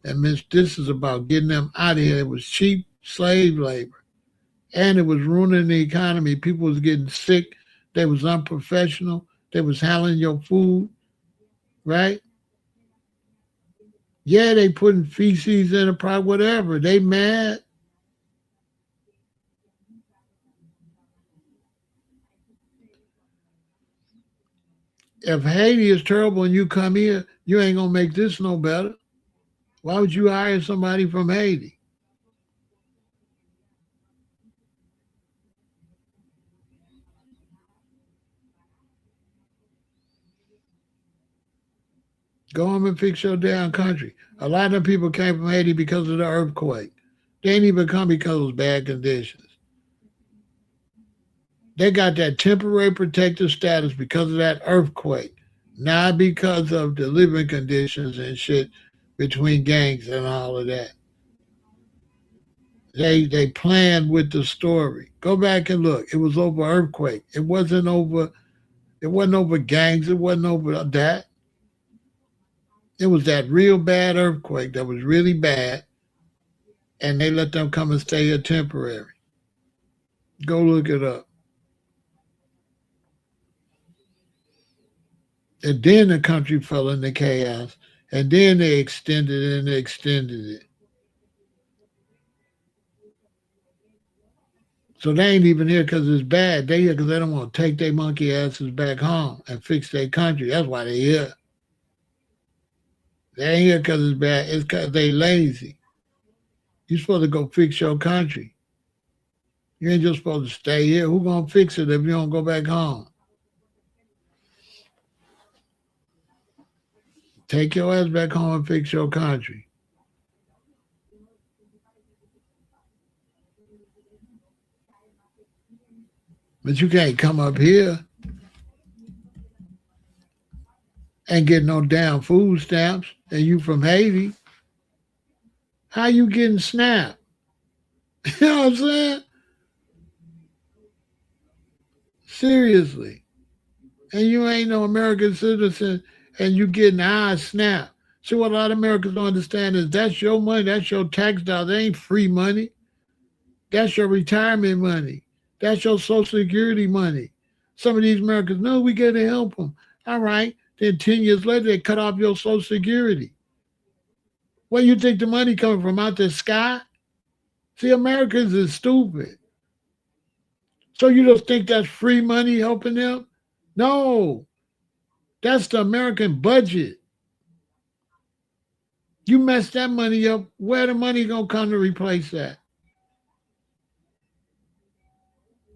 this is about getting them out of here. It was cheap slave labor, and it was ruining the economy. People was getting sick. They was unprofessional. They was handling your food, right? Yeah, they putting feces in a product, whatever. They mad. If Haiti is terrible and you come here, you ain't going to make this no better. Why would you hire somebody from Haiti? Go home and fix your damn country. A lot of them people came from Haiti because of the earthquake. They didn't even come because of bad conditions. They got that temporary protective status because of that earthquake, not because of the living conditions and shit between gangs and all of that. They planned with the story. Go back and look. It was over earthquake. It wasn't over gangs. It wasn't over that. It was that real bad earthquake that was really bad, and they let them come and stay here temporary. Go look it up. And then the country fell into chaos, and then they extended it and they extended it. So they ain't even here because it's bad. They here because they don't want to take their monkey asses back home and fix their country. That's why they here. They ain't here because it's bad. It's because they lazy. You supposed to go fix your country. You ain't just supposed to stay here. Who gonna fix it if you don't go back home? Take your ass back home and fix your country. But you can't come up here and get no damn food stamps and you from Haiti. How you getting SNAP? You know what I'm saying? Seriously. And you ain't no American citizen and you getting our SNAP. See, what a lot of Americans don't understand is that's your money, that's your tax dollars. That ain't free money. That's your retirement money. That's your Social Security money. Some of these Americans, no, we got to help them. All right. Then 10 years later, they cut off your Social Security. Where you think the money coming from? Out the sky? See, Americans is stupid. So you just think that's free money helping them? No, that's the American budget. You mess that money up, where the money gonna come to replace that?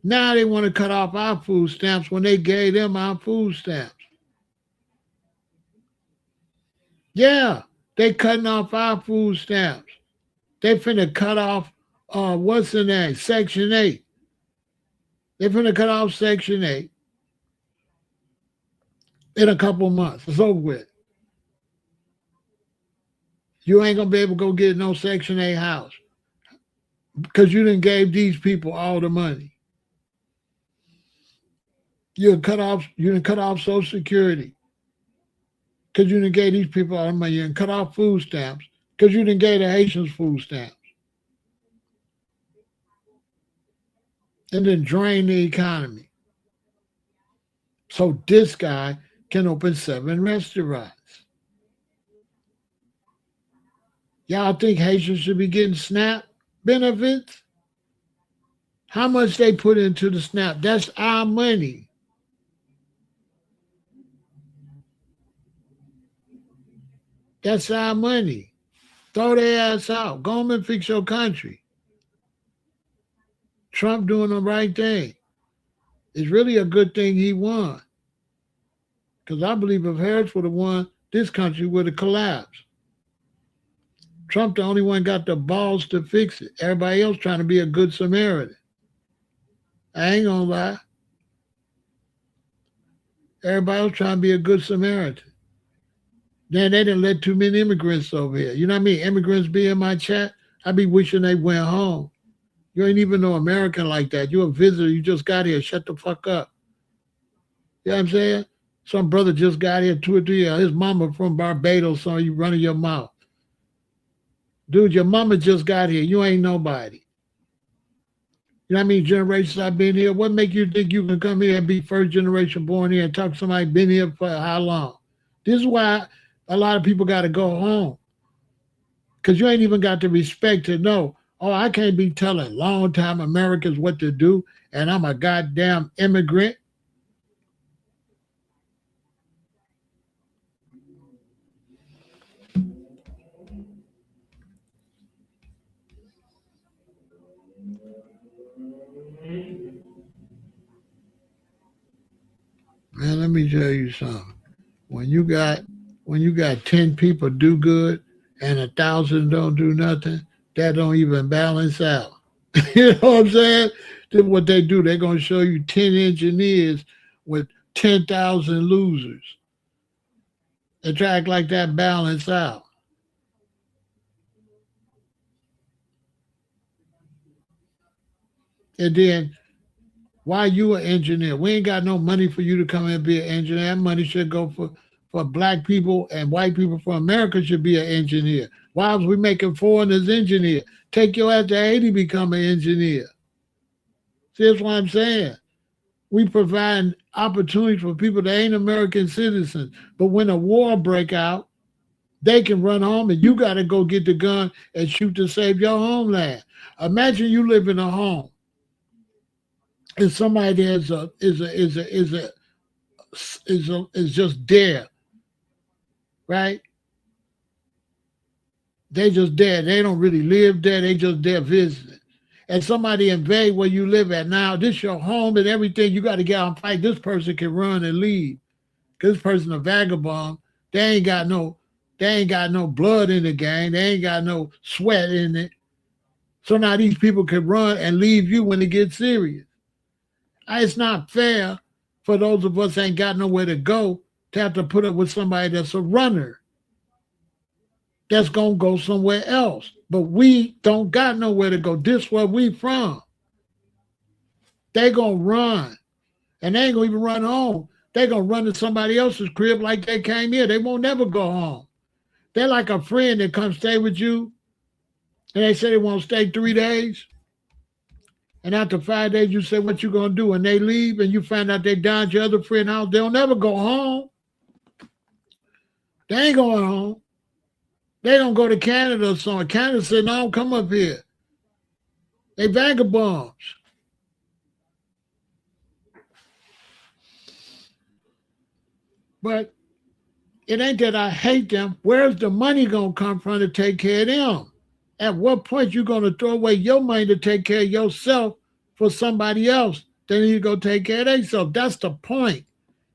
Now they want to cut off our food stamps when they gave them our food stamps. Yeah, they cutting off our food stamps. They finna cut off what's the name? Section 8. They finna cut off Section 8 in a couple months. It's over with. You ain't gonna be able to go get no Section 8 house because you didn't gave these people all the money. You didn't cut off Social Security because you didn't gave these people all the money. You didn't cut off food stamps because you didn't gave the Haitians food stamps. And then drain the economy. So this guy can open 7 restaurants. Y'all think Haitians should be getting SNAP benefits? How much they put into the SNAP? That's our money. That's our money. Throw their ass out. Go home and fix your country. Trump doing the right thing. It's really a good thing he won. Because I believe if Harris would have won, this country would have collapsed. Trump the only one got the balls to fix it. Everybody else trying to be a good Samaritan. I ain't gonna lie. Everybody else trying to be a good Samaritan. Then they didn't let too many immigrants over here. You know what I mean? Immigrants be in my chat. I be wishing they went home. You ain't even no American like that. You a visitor. You just got here. Shut the fuck up. You know what I'm saying? Some brother just got here 2 or 3 years. His mama from Barbados, so you running your mouth. Dude, your mama just got here. You ain't nobody. You know what I mean? Generations I've been here. What make you think you can come here and be first generation born here and talk to somebody been here for how long? This is why a lot of people got to go home. Because you ain't even got the respect to know, oh, I can't be telling long-time Americans what to do, and I'm a goddamn immigrant. Man, let me tell you something. When you got 10 people do good and 1,000 don't do nothing, that don't even balance out. You know what I'm saying? Then what they do, they're gonna show you 10 engineers with 10,000 losers. They try to act like that balance out. And then why you an engineer? We ain't got no money for you to come and be an engineer. That money should go for black people, and white people from America should be an engineer. Why was we making foreigners engineer? Take your ass to Haiti, become an engineer. See, that's what I'm saying. We provide opportunities for people that ain't American citizens. But when a war break out, they can run home and you got to go get the gun and shoot to save your homeland. Imagine you live in a home and somebody is just there, right? They just there. They don't really live there. They just there visiting. And somebody invade where you live at now. This your home and everything. You got to get out and fight. This person can run and leave. This person a vagabond. They ain't got no blood in the game. They ain't got no sweat in it. So now these people can run and leave you when it gets serious. It's not fair for those of us ain't got nowhere to go to have to put up with somebody that's a runner, that's going to go somewhere else. But we don't got nowhere to go. This where we from. They going to run. And they ain't going to even run home. They going to run to somebody else's crib like they came here. They won't never go home. They're like a friend that comes stay with you, and they say they won't stay 3 days. And after 5 days, you say, what you going to do? And they leave, and you find out they down at your other friend's house. They'll never go home. They ain't going home. They don't go to Canada or something. Canada said, no, come up here. They vagabonds. But it ain't that I hate them. Where's the money going to come from to take care of them? At what point you going to throw away your money to take care of yourself for somebody else? Then you go take care of themselves. That's the point.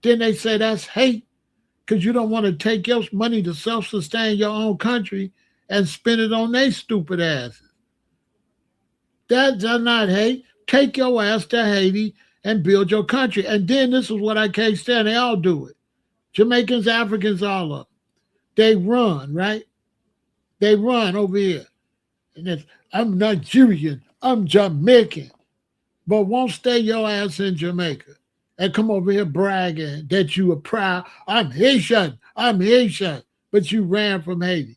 Then they say that's hate because you don't want to take your money to self-sustain your own country and spend it on their stupid asses. That's not hate. Take your ass to Haiti and build your country. And then this is what I can't stand. They all do it. Jamaicans, Africans, all of them. They run, right? They run over here. And it's, I'm Nigerian, I'm Jamaican, but won't stay your ass in Jamaica and come over here bragging that you are proud. I'm Haitian, but you ran from Haiti.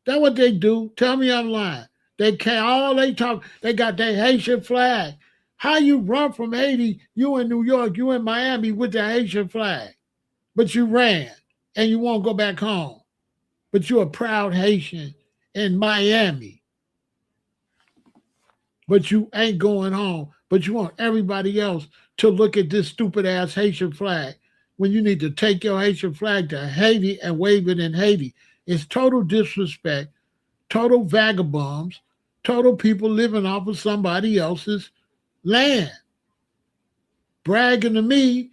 That's what they do. Tell me I'm lying. They can't, all they talk, they got their Haitian flag. How you run from Haiti, you in New York, you in Miami with the Haitian flag, but you ran and you won't go back home, but you're a proud Haitian in Miami, but you ain't going home, but you want everybody else to look at this stupid ass Haitian flag when you need to take your Haitian flag to Haiti and wave it in Haiti. It's total disrespect, total vagabonds, total people living off of somebody else's land, bragging to me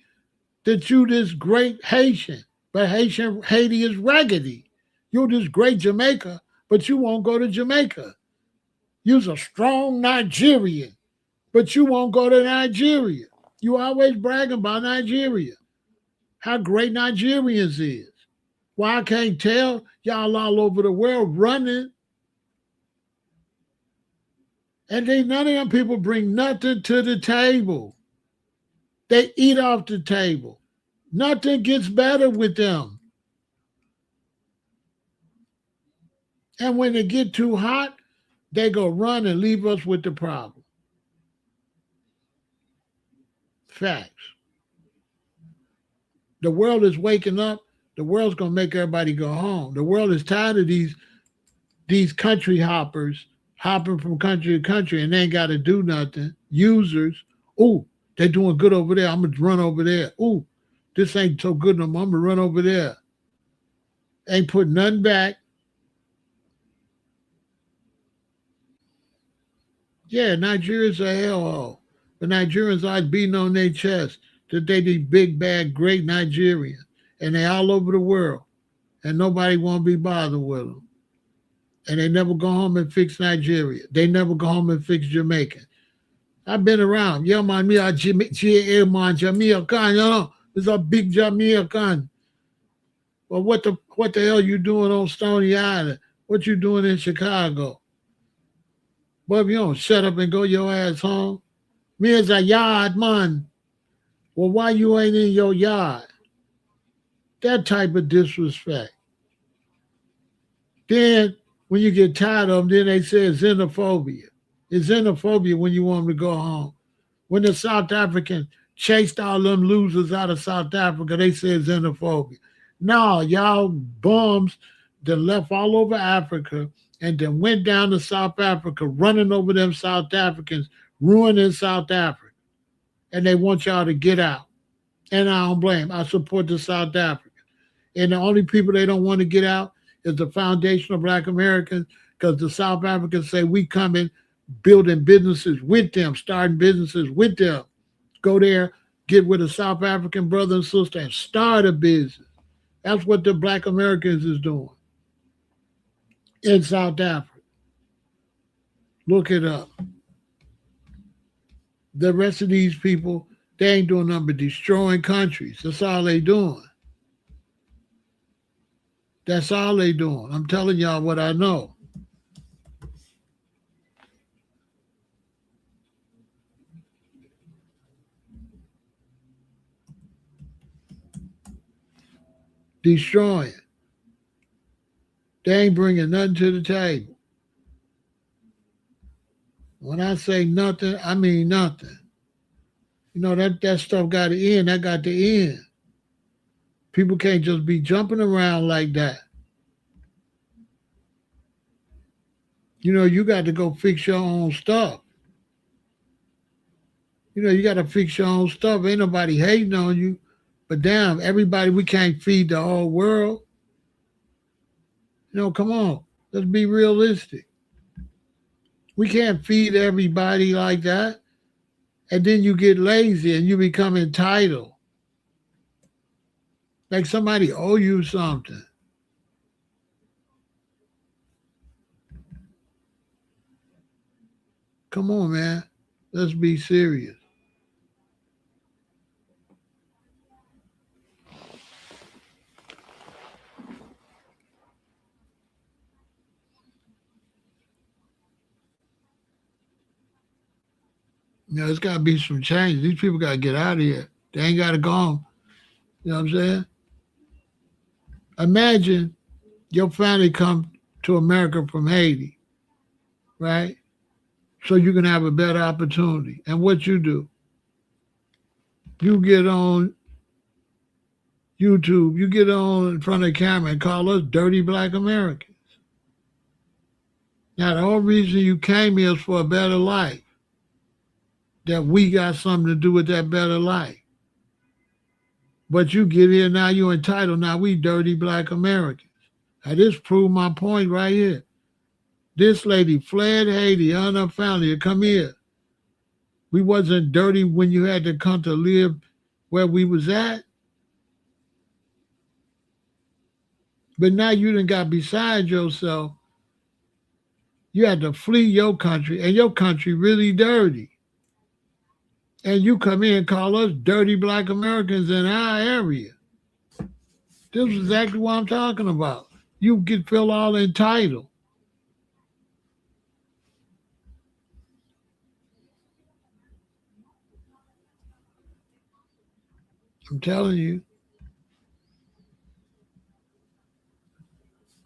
that you this great Haitian, but Haiti is raggedy. You're this great Jamaica, but you won't go to Jamaica. You're a strong Nigerian, but you won't go to Nigeria. You always bragging about Nigeria, how great Nigerians is. Well, I can't tell. Y'all all over the world running. And none of them people bring nothing to the table. They eat off the table. Nothing gets better with them. And when they get too hot, they go run and leave us with the problem. Facts. The world is waking up. The world's going to make everybody go home. The world is tired of these country hoppers hopping from country to country and they ain't got to do nothing. Users. Oh, they're doing good over there. I'm going to run over there. Oh, this ain't so good no more. I'm going to run over there. Ain't put nothing back. Yeah, Nigerians are hellhole. But Nigerians are beating on their chest that they these big, bad, great Nigerians. And they all over the world. And nobody want to be bothered with them. And they never go home and fix Nigeria. They never go home and fix Jamaica. I've been around. Yeah, man, me a Jamaican, you know. It's a big Jamaican. Well, what the hell you doing on Stony Island? What you doing in Chicago? But if you don't shut up and go your ass home, me as a yard man. Well, why you ain't in your yard? That type of disrespect. Then when you get tired of them, then they say it's xenophobia. It's xenophobia when you want them to go home. When the South Africans chased all them losers out of South Africa, they said xenophobia. No, y'all bums that left all over Africa and then went down to South Africa, running over them South Africans, ruining South Africa. And they want y'all to get out. And I don't blame. I support the South Africans. And the only people they don't want to get out is the Foundation of Black Americans, because the South Africans say we coming, building businesses with them, starting businesses with them. Go there, get with a South African brother and sister and start a business. That's what the Black Americans is doing in South Africa. Look it up. The rest of these people, they ain't doing nothing but destroying countries. That's all they doing. That's all they doing. I'm telling y'all what I know. Destroying. They ain't bringing nothing to the table. When I say nothing, I mean nothing. You know, that stuff got to end. That got to end. People can't just be jumping around like that. You know, you got to go fix your own stuff. You know, you got to fix your own stuff. Ain't nobody hating on you. But damn, everybody, we can't feed the whole world. You know, come on. Let's be realistic. We can't feed everybody like that. And then you get lazy and you become entitled. Like somebody owe you something. Come on, man. Let's be serious. You know, it's got to be some change. These people got to get out of here. They ain't got to go home. You know what I'm saying? Imagine your family come to America from Haiti, right? So you can have a better opportunity. And what you do, you get on YouTube, you get on in front of the camera and call us dirty black Americans. Now, the whole reason you came here is for a better life. That we got something to do with that better life. But you get here now, you're entitled. Now we dirty black Americans. Now this proved my point right here. This lady fled Haiti on her family to come here. We wasn't dirty when you had to come to live where we was at. But now you done got beside yourself. You had to flee your country, and your country really dirty. And you come in and call us dirty black Americans in our area. This is exactly what I'm talking about. You get feel all entitled. I'm telling you,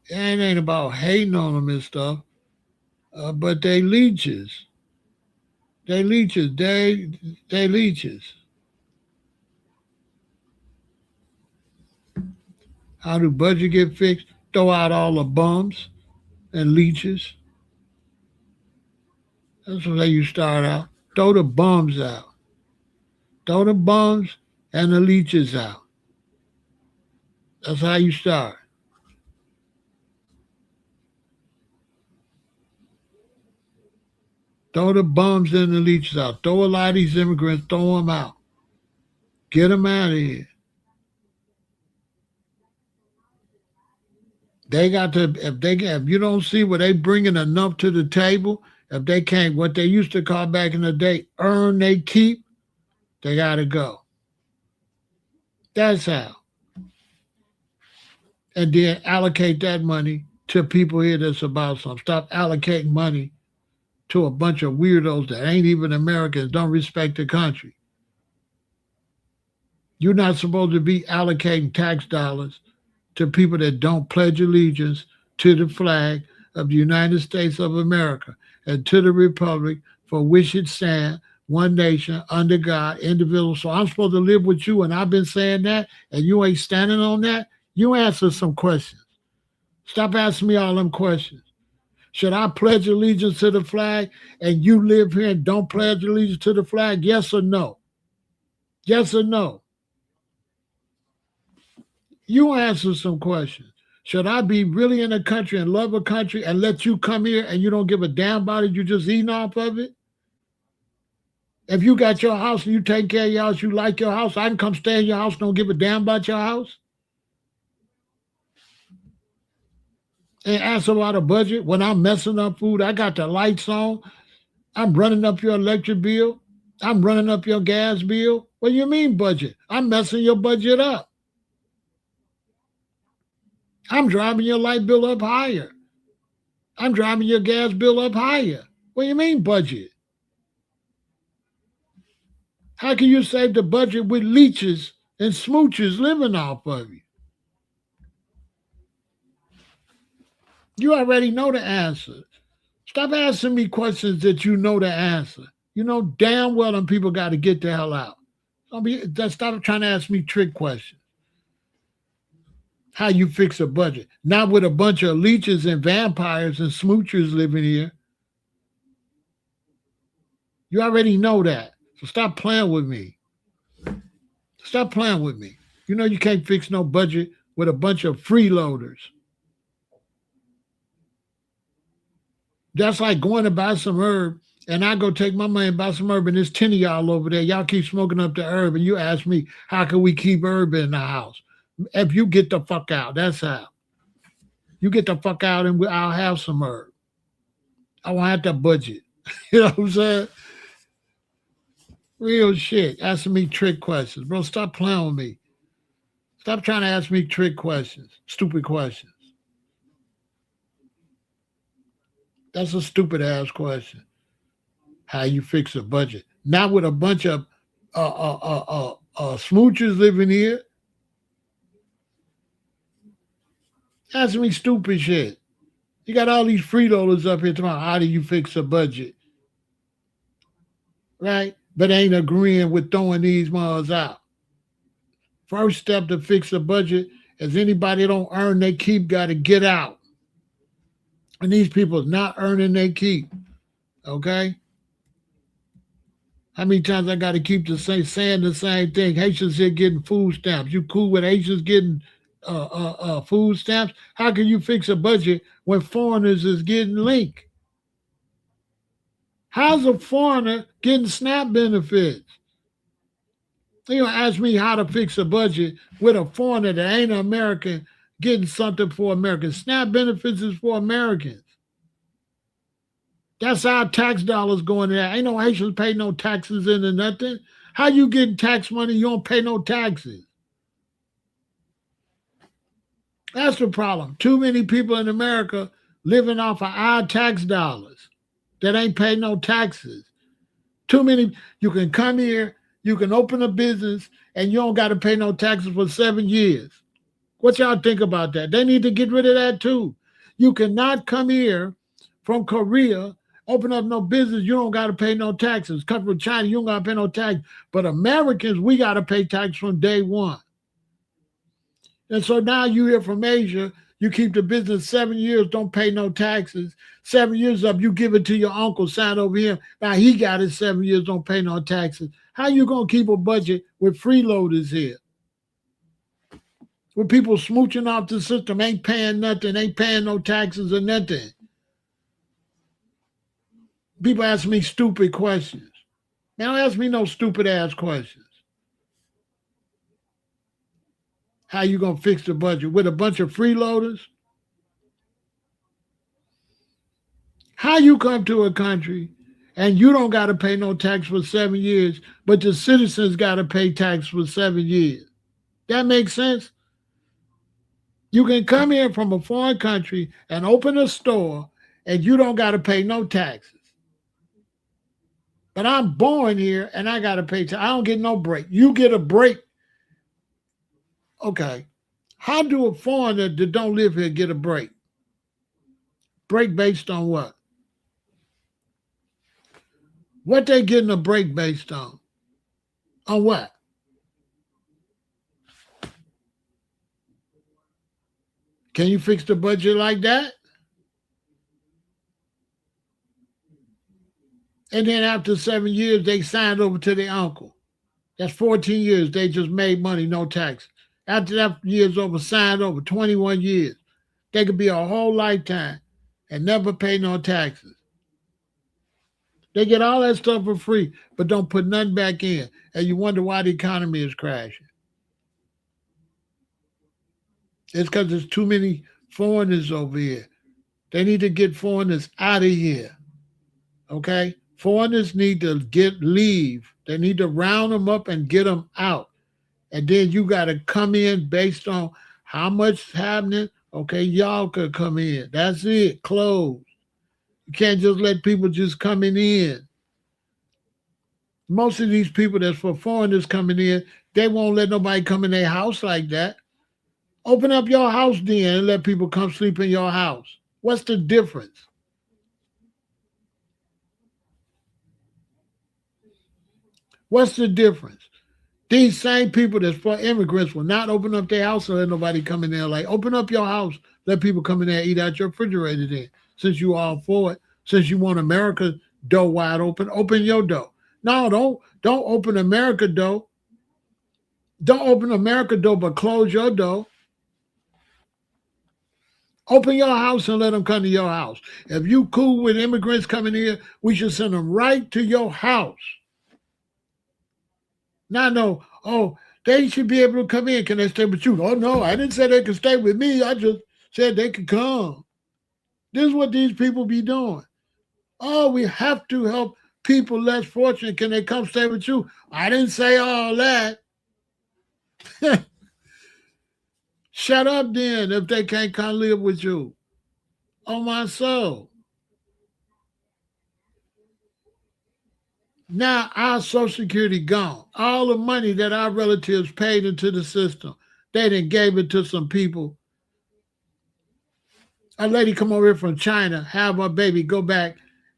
it ain't about hating on them and stuff, but they leeches. They leeches. They leeches. How do budget get fixed? Throw out all the bums and leeches. That's the way you start out. Throw the bums out. Throw the bums and the leeches out. That's how you start. Throw the bums and the leeches out. Throw a lot of these immigrants, throw them out. Get them out of here. They got to, if you don't see where they bringing enough to the table, if they can't, what they used to call back in the day, earn they keep, they got to go. That's how. And then allocate that money to people here that's about something. Stop allocating money to a bunch of weirdos that ain't even Americans, don't respect the country. You're not supposed to be allocating tax dollars to people that don't pledge allegiance to the flag of the United States of America and to the republic for which it stands, one nation, under God, indivisible. So I'm supposed to live with you, and I've been saying that, and you ain't standing on that? You answer some questions. Stop asking me all them questions. Should I pledge allegiance to the flag and you live here and don't pledge allegiance to the flag? Yes or no? Yes or no? You answer some questions. Should I be really in a country and love a country and let you come here and you don't give a damn about it? You just eating off of it? If you got your house and you take care of your house, you like your house, I can come stay in your house, don't give a damn about your house? And ask about a budget when I'm messing up food. I got the lights on. I'm running up your electric bill. I'm running up your gas bill. What do you mean budget? I'm messing your budget up. I'm driving your light bill up higher. I'm driving your gas bill up higher. What do you mean budget? How can you save the budget with leeches and smooches living off of you? You already know the answer. Stop asking me questions that you know the answer. You know damn well them people got to get the hell out. Stop trying to ask me trick questions. How you fix a budget? Not with a bunch of leeches and vampires and smoochers living here. You already know that. So stop playing with me. Stop playing with me. You know you can't fix no budget with a bunch of freeloaders. That's like going to buy some herb, and I go take my money and buy some herb, and there's 10 of y'all over there. Y'all keep smoking up the herb, and you ask me, how can we keep herb in the house? If you get the fuck out, that's how. You get the fuck out, and I'll have some herb. I won't have to budget. You know what I'm saying? Real shit. Asking me trick questions. Bro, stop playing with me. Stop trying to ask me trick questions. Stupid questions. That's a stupid ass question. How you fix a budget? Not with a bunch of smoochers living here. Asking me stupid shit. You got all these freeloaders up here talking about how do you fix a budget? Right? But ain't agreeing with throwing these mothers out. First step to fix a budget is anybody that don't earn their keep got to get out. And these people not earning their keep. Okay? How many times I got to keep saying the same thing? Haitians here getting food stamps. You cool with Haitians getting food stamps? How can you fix a budget when foreigners is getting linked? How's a foreigner getting SNAP benefits? You gonna ask me how to fix a budget with a foreigner that ain't an American getting something for Americans? SNAP benefits is for Americans. That's our tax dollars going there. Ain't no Haitians pay no taxes into nothing. How you getting tax money? You don't pay no taxes. That's the problem. Too many people in America living off of our tax dollars that ain't pay no taxes. Too many. You can come here, you can open a business, and you don't got to pay no taxes for 7 years. What y'all think about that? They need to get rid of that too. You cannot come here from Korea, open up no business, you don't got to pay no taxes. Come from China, you don't got to pay no tax. But Americans, we got to pay tax from day one. And so now you here from Asia, you keep the business 7 years, don't pay no taxes. 7 years up, you give it to your uncle, sign over here. Now he got it 7 years, don't pay no taxes. How you going to keep a budget with freeloaders here? With people smooching off the system, ain't paying nothing, ain't paying no taxes or nothing. People ask me stupid questions. Now ask me no stupid ass questions. How you going to fix the budget? With a bunch of freeloaders? How you come to a country and you don't got to pay no tax for 7 years, but the citizens got to pay tax for 7 years? That makes sense? You can come here from a foreign country and open a store and you don't got to pay no taxes. But I'm born here and I got to pay tax. I don't get no break. You get a break. Okay. How do a foreigner that don't live here get a break? Break based on what? What they getting a break based on? On what? Can you fix the budget like that? And then after 7 years, they signed over to their uncle. That's 14 years. They just made money, no tax. After that year's over, signed over 21 years. They could be a whole lifetime and never pay no taxes. They get all that stuff for free, but don't put nothing back in. And you wonder why the economy is crashing. It's because there's too many foreigners over here. They need to get foreigners out of here. Okay? Foreigners need to leave. They need to round them up and get them out. And then you got to come in based on how much is happening. Okay, y'all could come in. That's it. Close. You can't just let people just coming in. Most of these people that's for foreigners coming in, they won't let nobody come in their house like that. Open up your house then and let people come sleep in your house. What's the difference? What's the difference? These same people that's for immigrants will not open up their house and let nobody come in there. Like, open up your house, let people come in there and eat out your refrigerator then. Since you all for it, since you want America door wide open, open your door. No, don't open America door. Don't open America door, but close your door. Open your house and let them come to your house. If you cool with immigrants coming here, we should send them right to your house. Not no, oh, they should be able to come in. Can they stay with you? Oh no, I didn't say they could stay with me. I just said they could come. This is what these people be doing. Oh, we have to help people less fortunate. Can they come stay with you? I didn't say all that. Shut up then if they can't come live with you. Oh my soul. Now our Social Security gone. All the money that our relatives paid into the system, they done gave it to some people. A lady come over here from China, have her baby, go back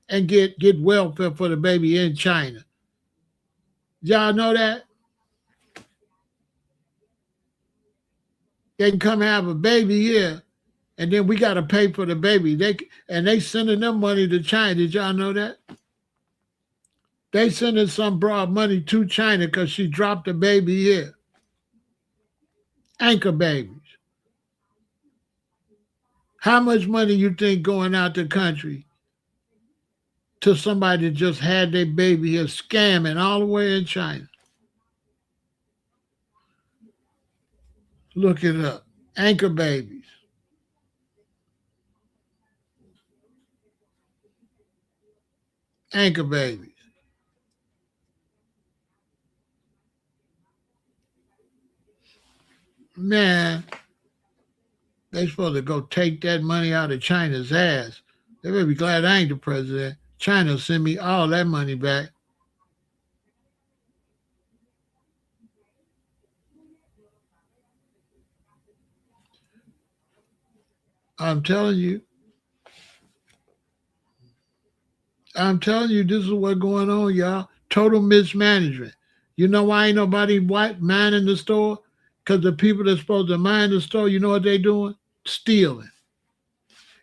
and get welfare for the baby in China. Y'all know that? They can come have a baby here, and then we got to pay for the baby. They sending them money to China. Did y'all know that? They sending some broad money to China because she dropped a baby here. Anchor babies. How much money you think going out the country to somebody that just had their baby here scamming all the way in China? Look it up. Anchor babies. Anchor babies. Man, they supposed to go take that money out of China's ass. They better be glad I ain't the president. China send me all that money back. I'm telling you. I'm telling you, this is what's going on, y'all. Total mismanagement. You know why ain't nobody white minding the store? Because the people that's supposed to mind the store, you know what they doing? Stealing.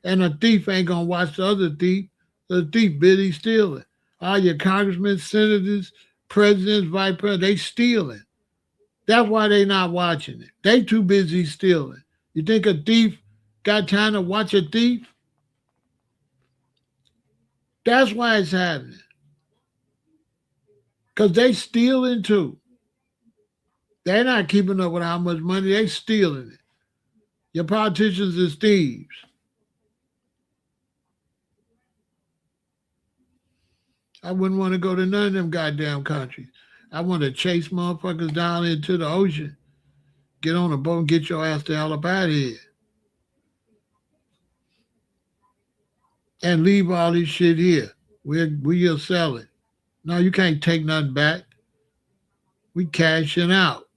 And a thief ain't gonna watch the other thief. The thief busy stealing. All your congressmen, senators, presidents, vice presidents, they stealing. That's why they not watching it. They too busy stealing. You think a thief got time to watch a thief? That's why it's happening. Because they stealing too. They're not keeping up with how much money they stealing it. Your politicians is thieves. I wouldn't want to go to none of them goddamn countries. I want to chase motherfuckers down into the ocean, get on a boat and get your ass the hell up out of here. And leave all this shit here. We'll sell it. No, you can't take nothing back. We cashing out.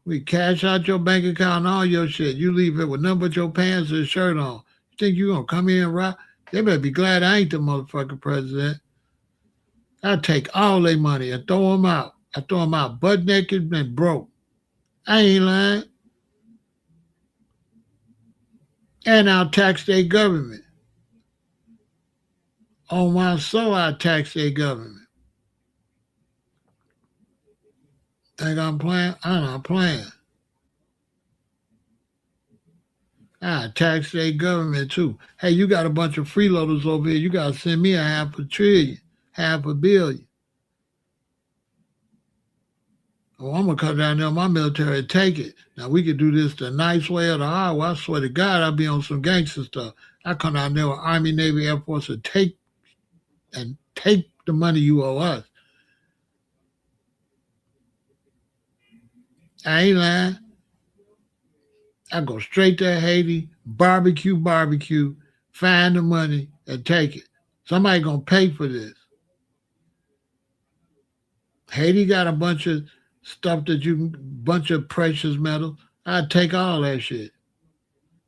We cash out your bank account and all your shit. You leave it with nothing but your pants and shirt on. You think you gonna come here and rob? They better be glad I ain't the motherfucking president. I take all their money and throw them out. I throw them out butt naked and broke. I ain't lying. And I'll tax their government. On my soul, I tax their government. Think I'm playing? I'm not playing. I tax their government too. Hey, you got a bunch of freeloaders over here. You got to send me a $500 billion, $500 million. Oh, I'm going to come down there in my military and take it. Now, we could do this the nice way or the hard way. I swear to God, I'll be on some gangster stuff. I come down there with Army, Navy, Air Force and take the money you owe us. I ain't lying. I go straight to Haiti, barbecue, find the money and take it. Somebody going to pay for this. Haiti got a bunch of stuff bunch of precious metals. I'd take all that shit.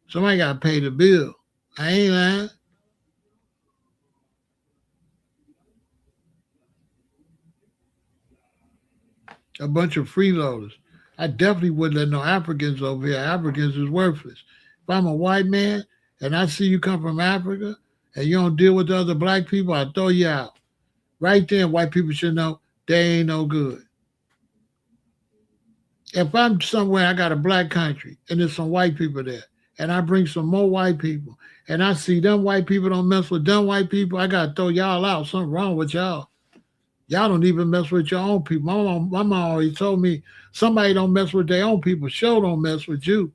Somebody got to pay the bill. I ain't lying. A bunch of freeloaders. I definitely wouldn't let no Africans over here. Africans is worthless. If I'm a white man and I see you come from Africa and you don't deal with the other black people, I throw you out. Right then, white people should know they ain't no good. If I'm somewhere, I got a black country and there's some white people there, and I bring some more white people, and I see them white people don't mess with them white people, I got to throw y'all out. Something wrong with y'all. Y'all don't even mess with your own people. My mom always told me, somebody don't mess with their own people, sure don't mess with you.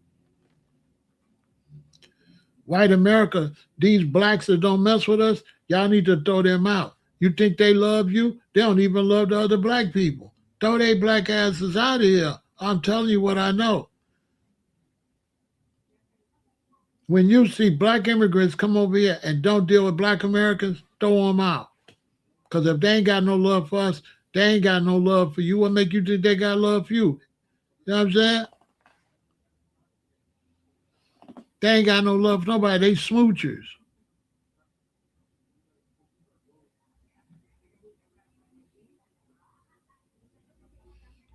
White America, these blacks that don't mess with us, y'all need to throw them out. You think they love you? They don't even love the other black people. Throw their black asses out of here. I'm telling you what I know. When you see black immigrants come over here and don't deal with black Americans, throw them out. Because if they ain't got no love for us, they ain't got no love for you. What make you think they got love for you? You know what I'm saying? They ain't got no love for nobody. They smoochers.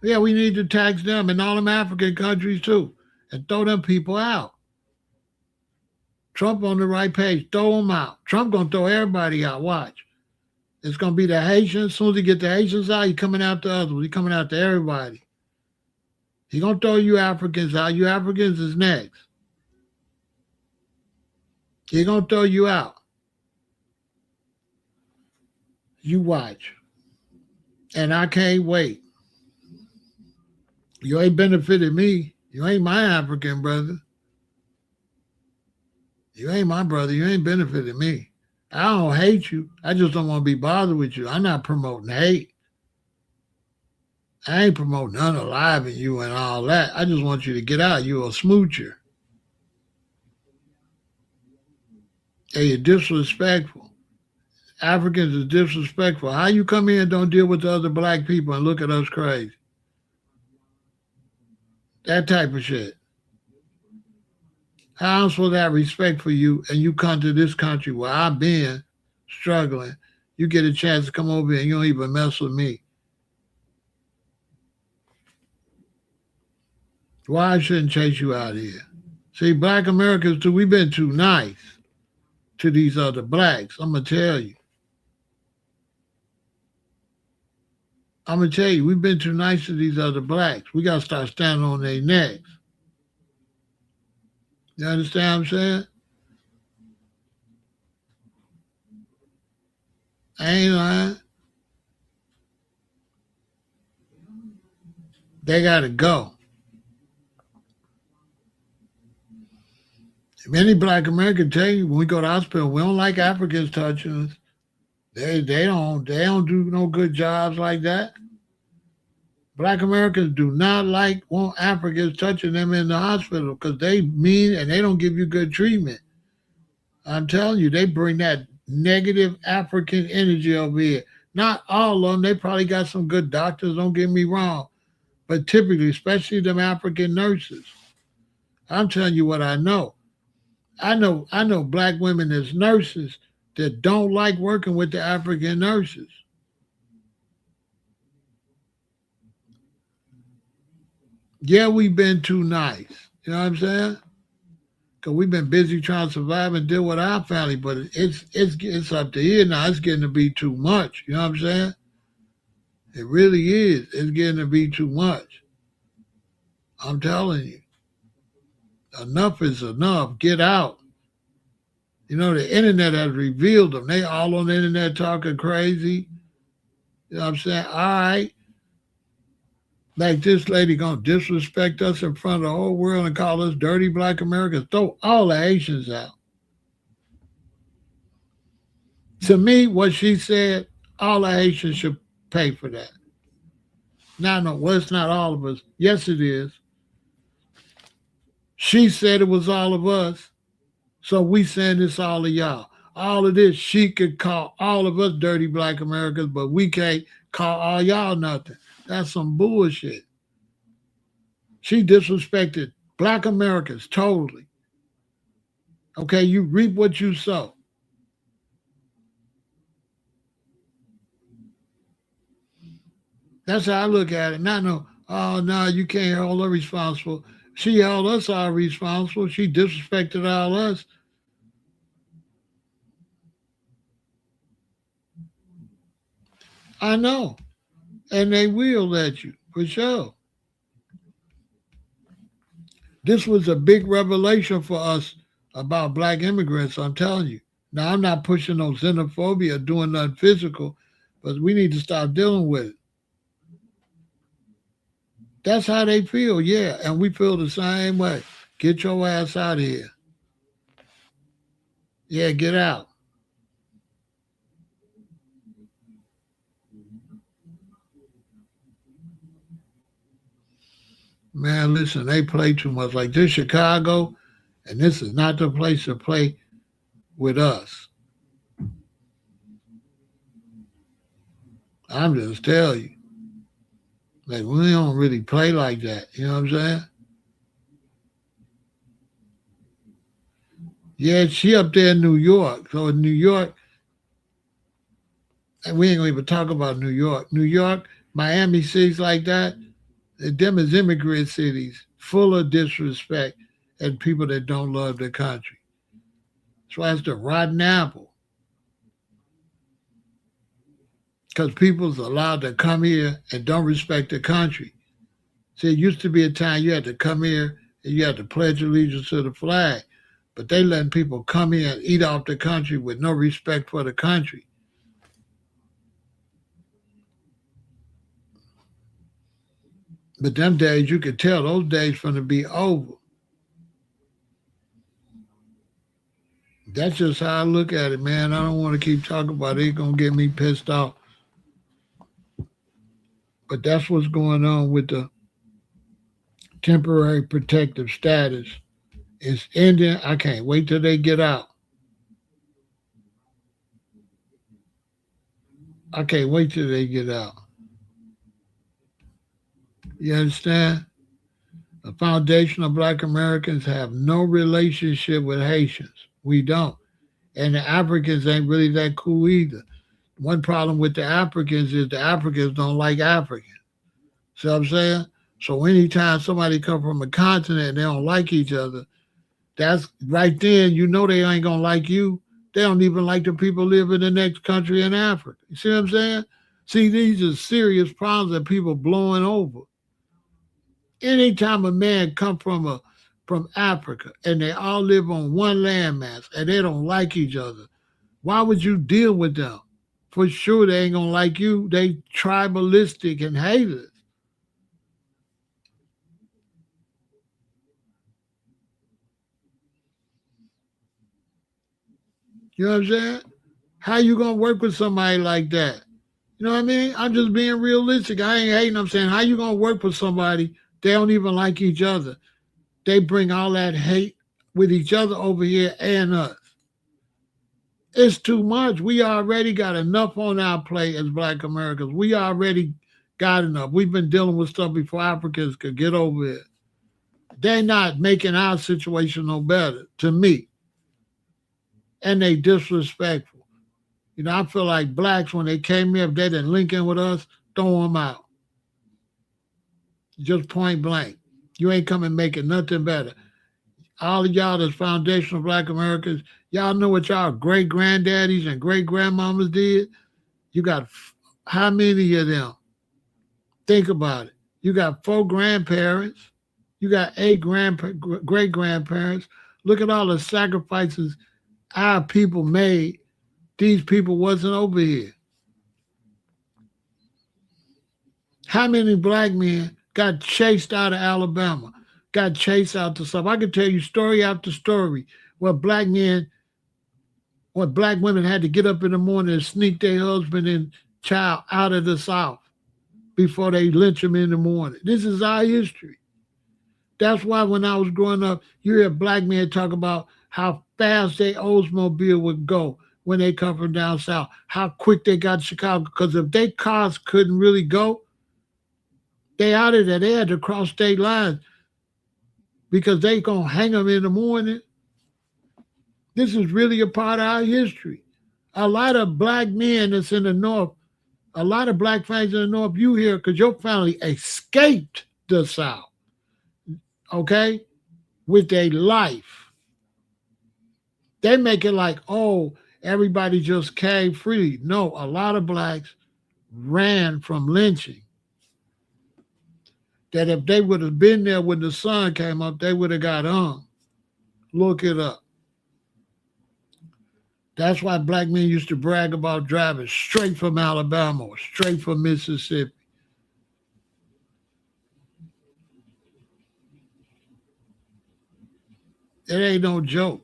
Yeah, we need to tax them and all them African countries too and throw them people out. Trump on the right page, throw them out. Trump going to throw everybody out. Watch. It's going to be the Haitians. As soon as he get the Haitians out, he coming after others. He coming after everybody. He going to throw you Africans out. You Africans is next. He going to throw you out. You watch. And I can't wait. You ain't benefited me. You ain't my African brother. You ain't my brother. You ain't benefited me. I don't hate you. I just don't want to be bothered with you. I'm not promoting hate. I ain't promoting unaliving you and all that. I just want you to get out. You're a smoocher. Hey, you're disrespectful. Africans are disrespectful. How you come here and don't deal with the other black people and look at us crazy? That type of shit. How I'm supposed to have respect for you and you come to this country where I've been struggling, you get a chance to come over here and you don't even mess with me. Why I shouldn't chase you out of here? See, black Americans too, we've been too nice to these other blacks. I'm going to tell you. We've been too nice to these other blacks. We got to start standing on their necks. You understand what I'm saying? I ain't lying. They got to go. Many black Americans tell you when we go to the hospital, we don't like Africans touching us. They don't do no good jobs like that. Black Americans do not want Africans touching them in the hospital because they mean and they don't give you good treatment. I'm telling you, they bring that negative African energy over here. Not all of them. They probably got some good doctors, don't get me wrong. But typically, especially them African nurses, I'm telling you what I know. I know black women as nurses that don't like working with the African nurses. Yeah, we've been too nice. You know what I'm saying? Because we've been busy trying to survive and deal with our family, but it's up to here now. It's getting to be too much. You know what I'm saying? It really is. It's getting to be too much. I'm telling you, enough is enough. Get out. You know, the internet has revealed them. They all on the internet talking crazy. You know what I'm saying? All right. Like this lady gonna disrespect us in front of the whole world and call us dirty black Americans. Throw all the Haitians out. To me, what she said, all the Haitians should pay for that. Now, no, well, it's not all of us. Yes, it is. She said it was all of us. So we saying this all of y'all. All of this, she could call all of us dirty black Americans, but we can't call all y'all nothing. That's some bullshit. She disrespected black Americans totally. Okay, you reap what you sow. That's how I look at it. Not no, oh no, you can't hold her responsible. She held us all responsible. She disrespected all us. I know. And they will let you, for sure. This was a big revelation for us about black immigrants, I'm telling you. Now, I'm not pushing no xenophobia or doing nothing physical, but we need to stop dealing with it. That's how they feel, yeah. And we feel the same way. Get your ass out of here. Yeah, get out. Man, listen, they play too much. Like this Chicago, and this is not the place to play with us. I'm just telling you. Like, we don't really play like that. You know what I'm saying? Yeah, she up there in New York. So in New York, and we ain't gonna even talk about New York. New York, Miami, cities like that, them is immigrant cities, full of disrespect and people that don't love their country. That's why it's the rotten apple. Because people's allowed to come here and don't respect the country. See, it used to be a time you had to come here and you had to pledge allegiance to the flag. But they letting people come here and eat off the country with no respect for the country. But them days, you could tell those days going to be over. That's just how I look at it, man. I don't want to keep talking about it. It's going to get me pissed off. But that's what's going on with the temporary protective status. It's ending. I can't wait till they get out. I can't wait till they get out. You understand? The foundation of black Americans have no relationship with Haitians. We don't. And the Africans ain't really that cool either. One problem with the Africans is the Africans don't like Africans. See what I'm saying? So anytime somebody come from a continent and they don't like each other, that's right then you know they ain't gonna like you. They don't even like the people live in the next country in Africa. You see what I'm saying? See, these are serious problems that people blowing over. Anytime a man come from Africa and they all live on one landmass and they don't like each other, why would you deal with them? For sure they ain't gonna like you. They tribalistic and haters. You know what I'm saying? How you gonna work with somebody like that? You know what I mean? I'm just being realistic. I ain't hating. I'm saying how you gonna work with somebody they don't even like each other? They bring all that hate with each other over here and us. It's too much. We already got enough on our plate as Black Americans. We already got enough. We've been dealing with stuff before Africans could get over it. They're not making our situation no better, to me. And they disrespectful. You know, I feel like blacks, when they came here, if they didn't link in with us, throw them out. Just point blank. You ain't coming making nothing better. All of y'all that's foundational Black Americans, y'all know what y'all great granddaddies and great grandmamas did? You got how many of them? Think about it. You got 4 grandparents. You got 8 great grandparents. Look at all the sacrifices our people made. These people wasn't over here. How many black men got chased out of Alabama, got chased out to South? I can tell you story after story where black men, where black women had to get up in the morning and sneak their husband and child out of the South before they lynch them in the morning. This is our history. That's why when I was growing up, you hear black men talk about how fast their Oldsmobile would go when they come from down south, how quick they got to Chicago. Because if their cars couldn't really go, they out of there. They had to cross state lines because they going to hang them in the morning. This is really a part of our history. A lot of black men that's in the North, a lot of black families in the North, you hear because your family escaped the South, okay, with their life. They make it like, oh, everybody just came free. No, a lot of blacks ran from lynching. That if they would have been there when the sun came up, they would have got hung. Look it up. That's why black men used to brag about driving straight from Alabama or straight from Mississippi. It ain't no joke.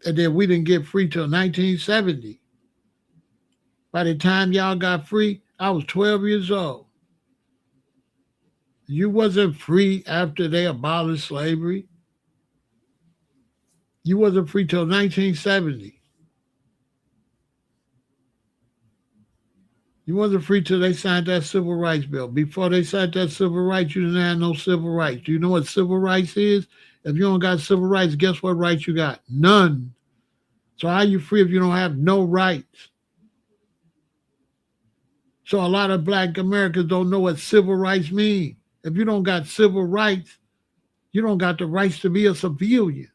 And then we didn't get free till 1970. By the time y'all got free, I was 12 years old. You wasn't free after they abolished slavery. You wasn't free till 1970. You wasn't free till they signed that civil rights bill. Before they signed that civil rights, you didn't have no civil rights. Do you know what civil rights is? If you don't got civil rights, guess what rights you got? None. So how you free if you don't have no rights? So a lot of black Americans don't know what civil rights mean. If you don't got civil rights, you don't got the rights to be a civilian.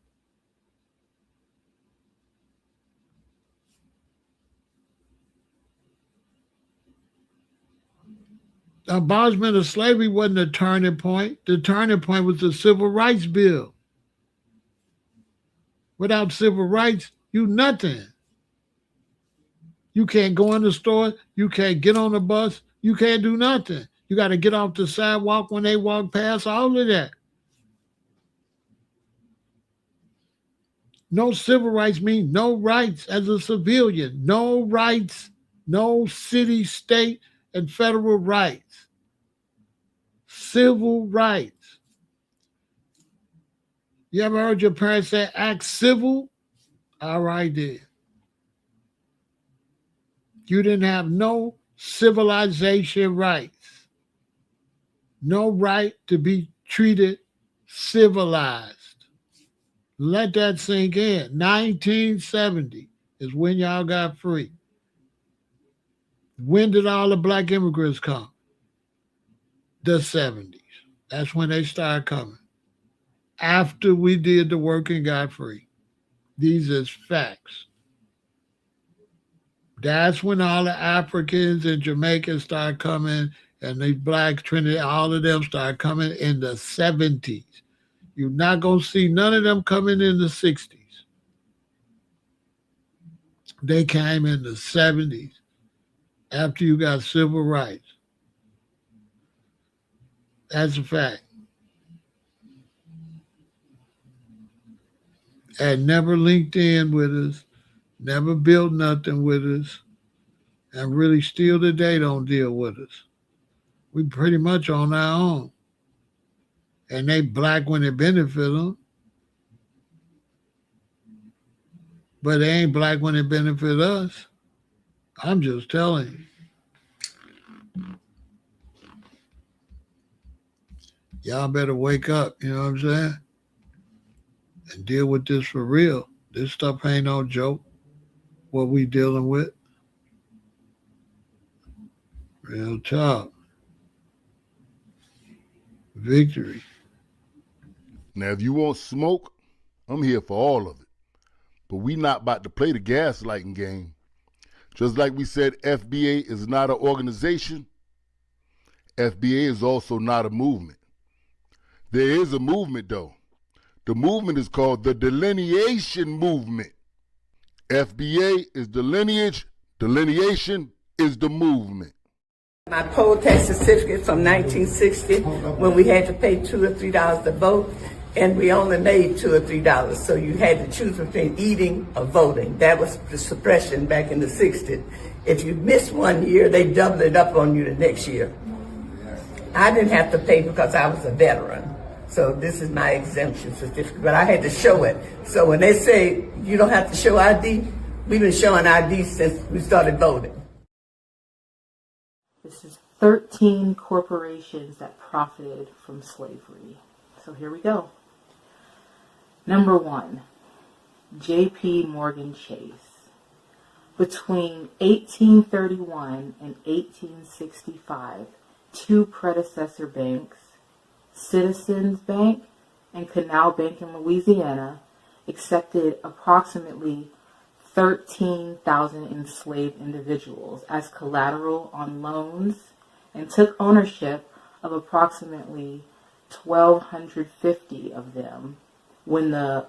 The abolishment of slavery wasn't a turning point. The turning point was the Civil Rights Bill. Without civil rights, you nothing. You can't go in the store. You can't get on the bus. You can't do nothing. You got to get off the sidewalk when they walk past, all of that. No civil rights mean no rights as a civilian. No rights, no city, state, and federal rights. Civil rights. You ever heard your parents say, act civil? All right, then. You didn't have no civilization rights. No right to be treated civilized. Let that sink in. 1970 is when y'all got free. When did all the black immigrants come? The 70s. That's when they started coming. After we did the work and got free. These is facts. That's when all the Africans and Jamaicans started coming, and the black Trinity, all of them started coming in the 70s. You're not going to see none of them coming in the 60s. They came in the 70s after you got civil rights. That's a fact. And never linked in with us, never built nothing with us, and really still today don't deal with us. We pretty much on our own. And they black when it benefit them. But they ain't black when it benefit us. I'm just telling you. Y'all better wake up, you know what I'm saying? And deal with this for real. This stuff ain't no joke. What we dealing with. Real talk. Victory. Now, if you want smoke, I'm here for all of it. But we not about to play the gaslighting game. Just like we said, FBA is not an organization, FBA is also not a movement. There is a movement, though. The movement is called the Delineation Movement. FBA is the lineage, delineation is the movement. My poll tax certificate from 1960 when we had to pay $2 or $3 to vote, and we only made $2 or $3. So you had to choose between eating or voting. That was the suppression back in the 60s. If you missed 1 year, they doubled it up on you the next year. I didn't have to pay because I was a veteran. So this is my exemption certificate, but I had to show it. So when they say you don't have to show ID, we've been showing ID since we started voting. This is 13 corporations that profited from slavery. So here we go. Number 1, J.P. Morgan Chase. Between 1831 and 1865, 2 predecessor banks, Citizens Bank and Canal Bank in Louisiana, accepted approximately 13,000 enslaved individuals as collateral on loans and took ownership of approximately 1,250 of them when the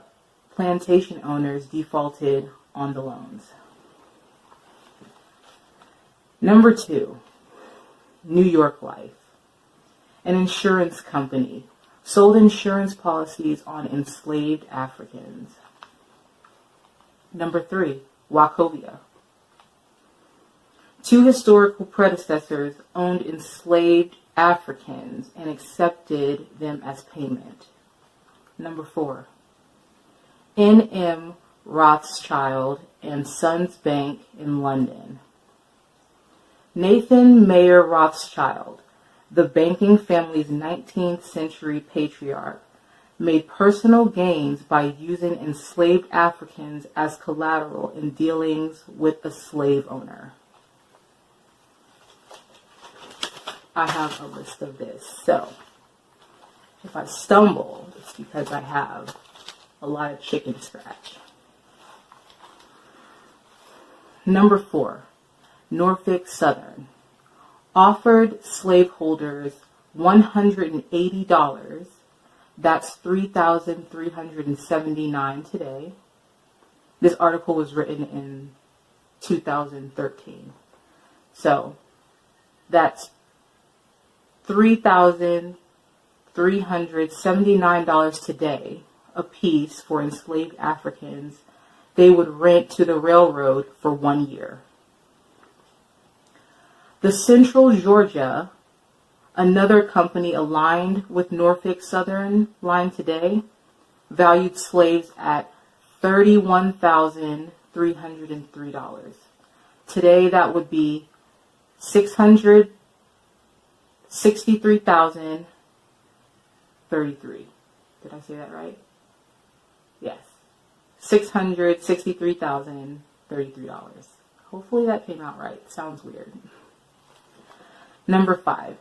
plantation owners defaulted on the loans. Number 2, New York Life. An insurance company sold insurance policies on enslaved Africans. Number 3, Wachovia. 2 historical predecessors owned enslaved Africans and accepted them as payment. Number 4, N.M. Rothschild and Sons Bank in London. Nathan Mayer Rothschild, the banking family's 19th century patriarch, made personal gains by using enslaved Africans as collateral in dealings with a slave owner. I have a list of this, so if I stumble, it's because I have a lot of chicken scratch. Number 4, Norfolk Southern offered slaveholders $180, that's $3,379 today. This article was written in 2013. So that's $3,379 today a piece for enslaved Africans they would rent to the railroad for 1 year. The Central Georgia, another company aligned with Norfolk Southern Line today, valued slaves at $31,303. Today that would be $663,033. Did I say that right? Yes. $663,033. Hopefully that came out right. Sounds weird. Number 5,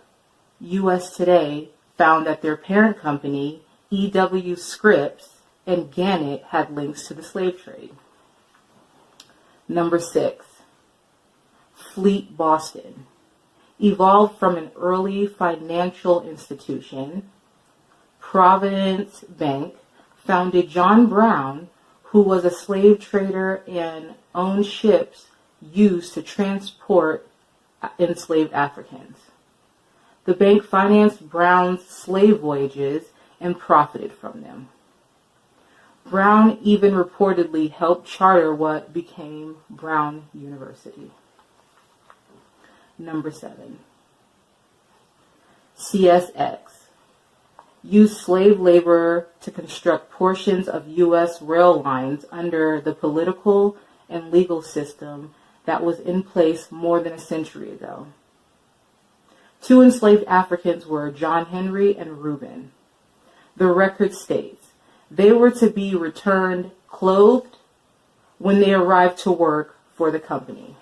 U.S. Today found that their parent company, E.W. Scripps and Gannett, had links to the slave trade. Number 6, Fleet Boston evolved from an early financial institution. Providence Bank founded John Brown, who was a slave trader and owned ships used to transport enslaved Africans. The bank financed Brown's slave voyages and profited from them. Brown even reportedly helped charter what became Brown University. Number 7, CSX. used slave labor to construct portions of U.S. rail lines under the political and legal system that was in place more than a century ago. Two enslaved Africans were John Henry and Reuben. The record states they were to be returned clothed when they arrived to work for the company.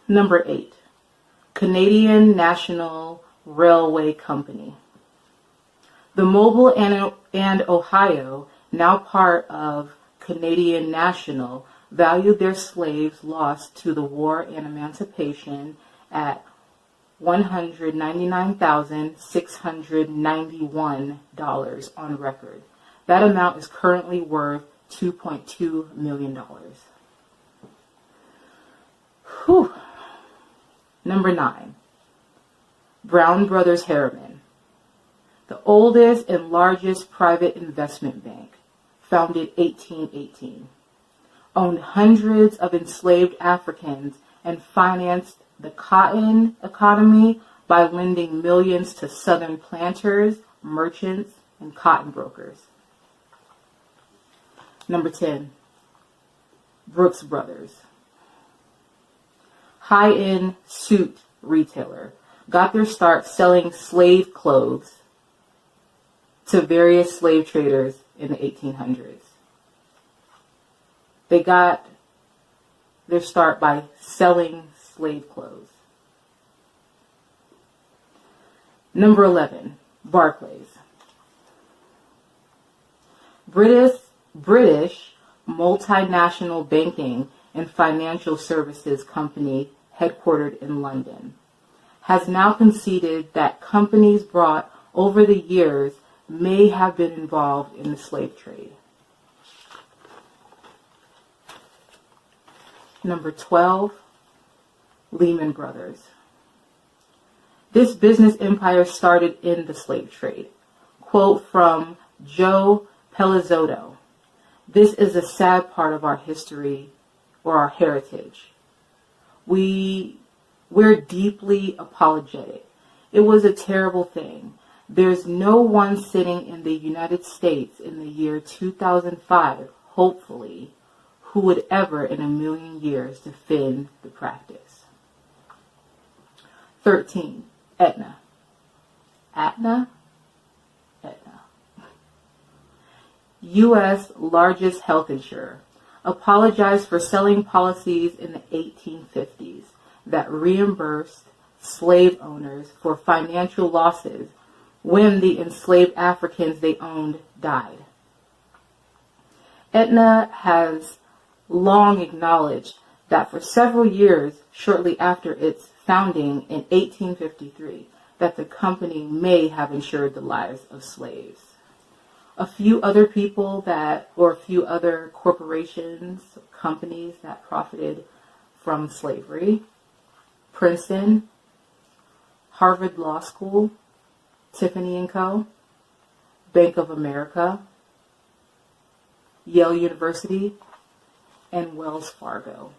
Number 8, Canadian National Railway Company. The Mobile and Ohio, now part of Canadian National, valued their slaves lost to the war and emancipation at $199,691 on record. That amount is currently worth $2.2 million. Whew. Number 9, Brown Brothers Harriman, the oldest and largest private investment bank, founded 1818, owned hundreds of enslaved Africans and financed the cotton economy by lending millions to Southern planters, merchants, and cotton brokers. Number 10, Brooks Brothers, high-end suit retailer, got their start selling slave clothes to various slave traders in the 1800s. They got their start by selling slave clothes. Number 11, Barclays. British multinational banking and financial services company headquartered in London, has now conceded that companies brought over the years may have been involved in the slave trade. Number 12, Lehman Brothers. This business empire started in the slave trade. Quote from Joe Pelizzotto: "This is a sad part of our history or our heritage. We're deeply apologetic. It was a terrible thing. There's no one sitting in the United States in the year 2005, hopefully, who would ever in a million years defend the practice." 13, Aetna. Aetna? Aetna. U.S. largest health insurer, apologized for selling policies in the 1850s that reimbursed slave owners for financial losses when the enslaved Africans they owned died. Aetna has long acknowledged that for several years shortly after its founding in 1853, that the company may have insured the lives of slaves. A few other corporations, companies that profited from slavery: Princeton, Harvard Law School, Tiffany & Co., Bank of America, Yale University, and Wells Fargo.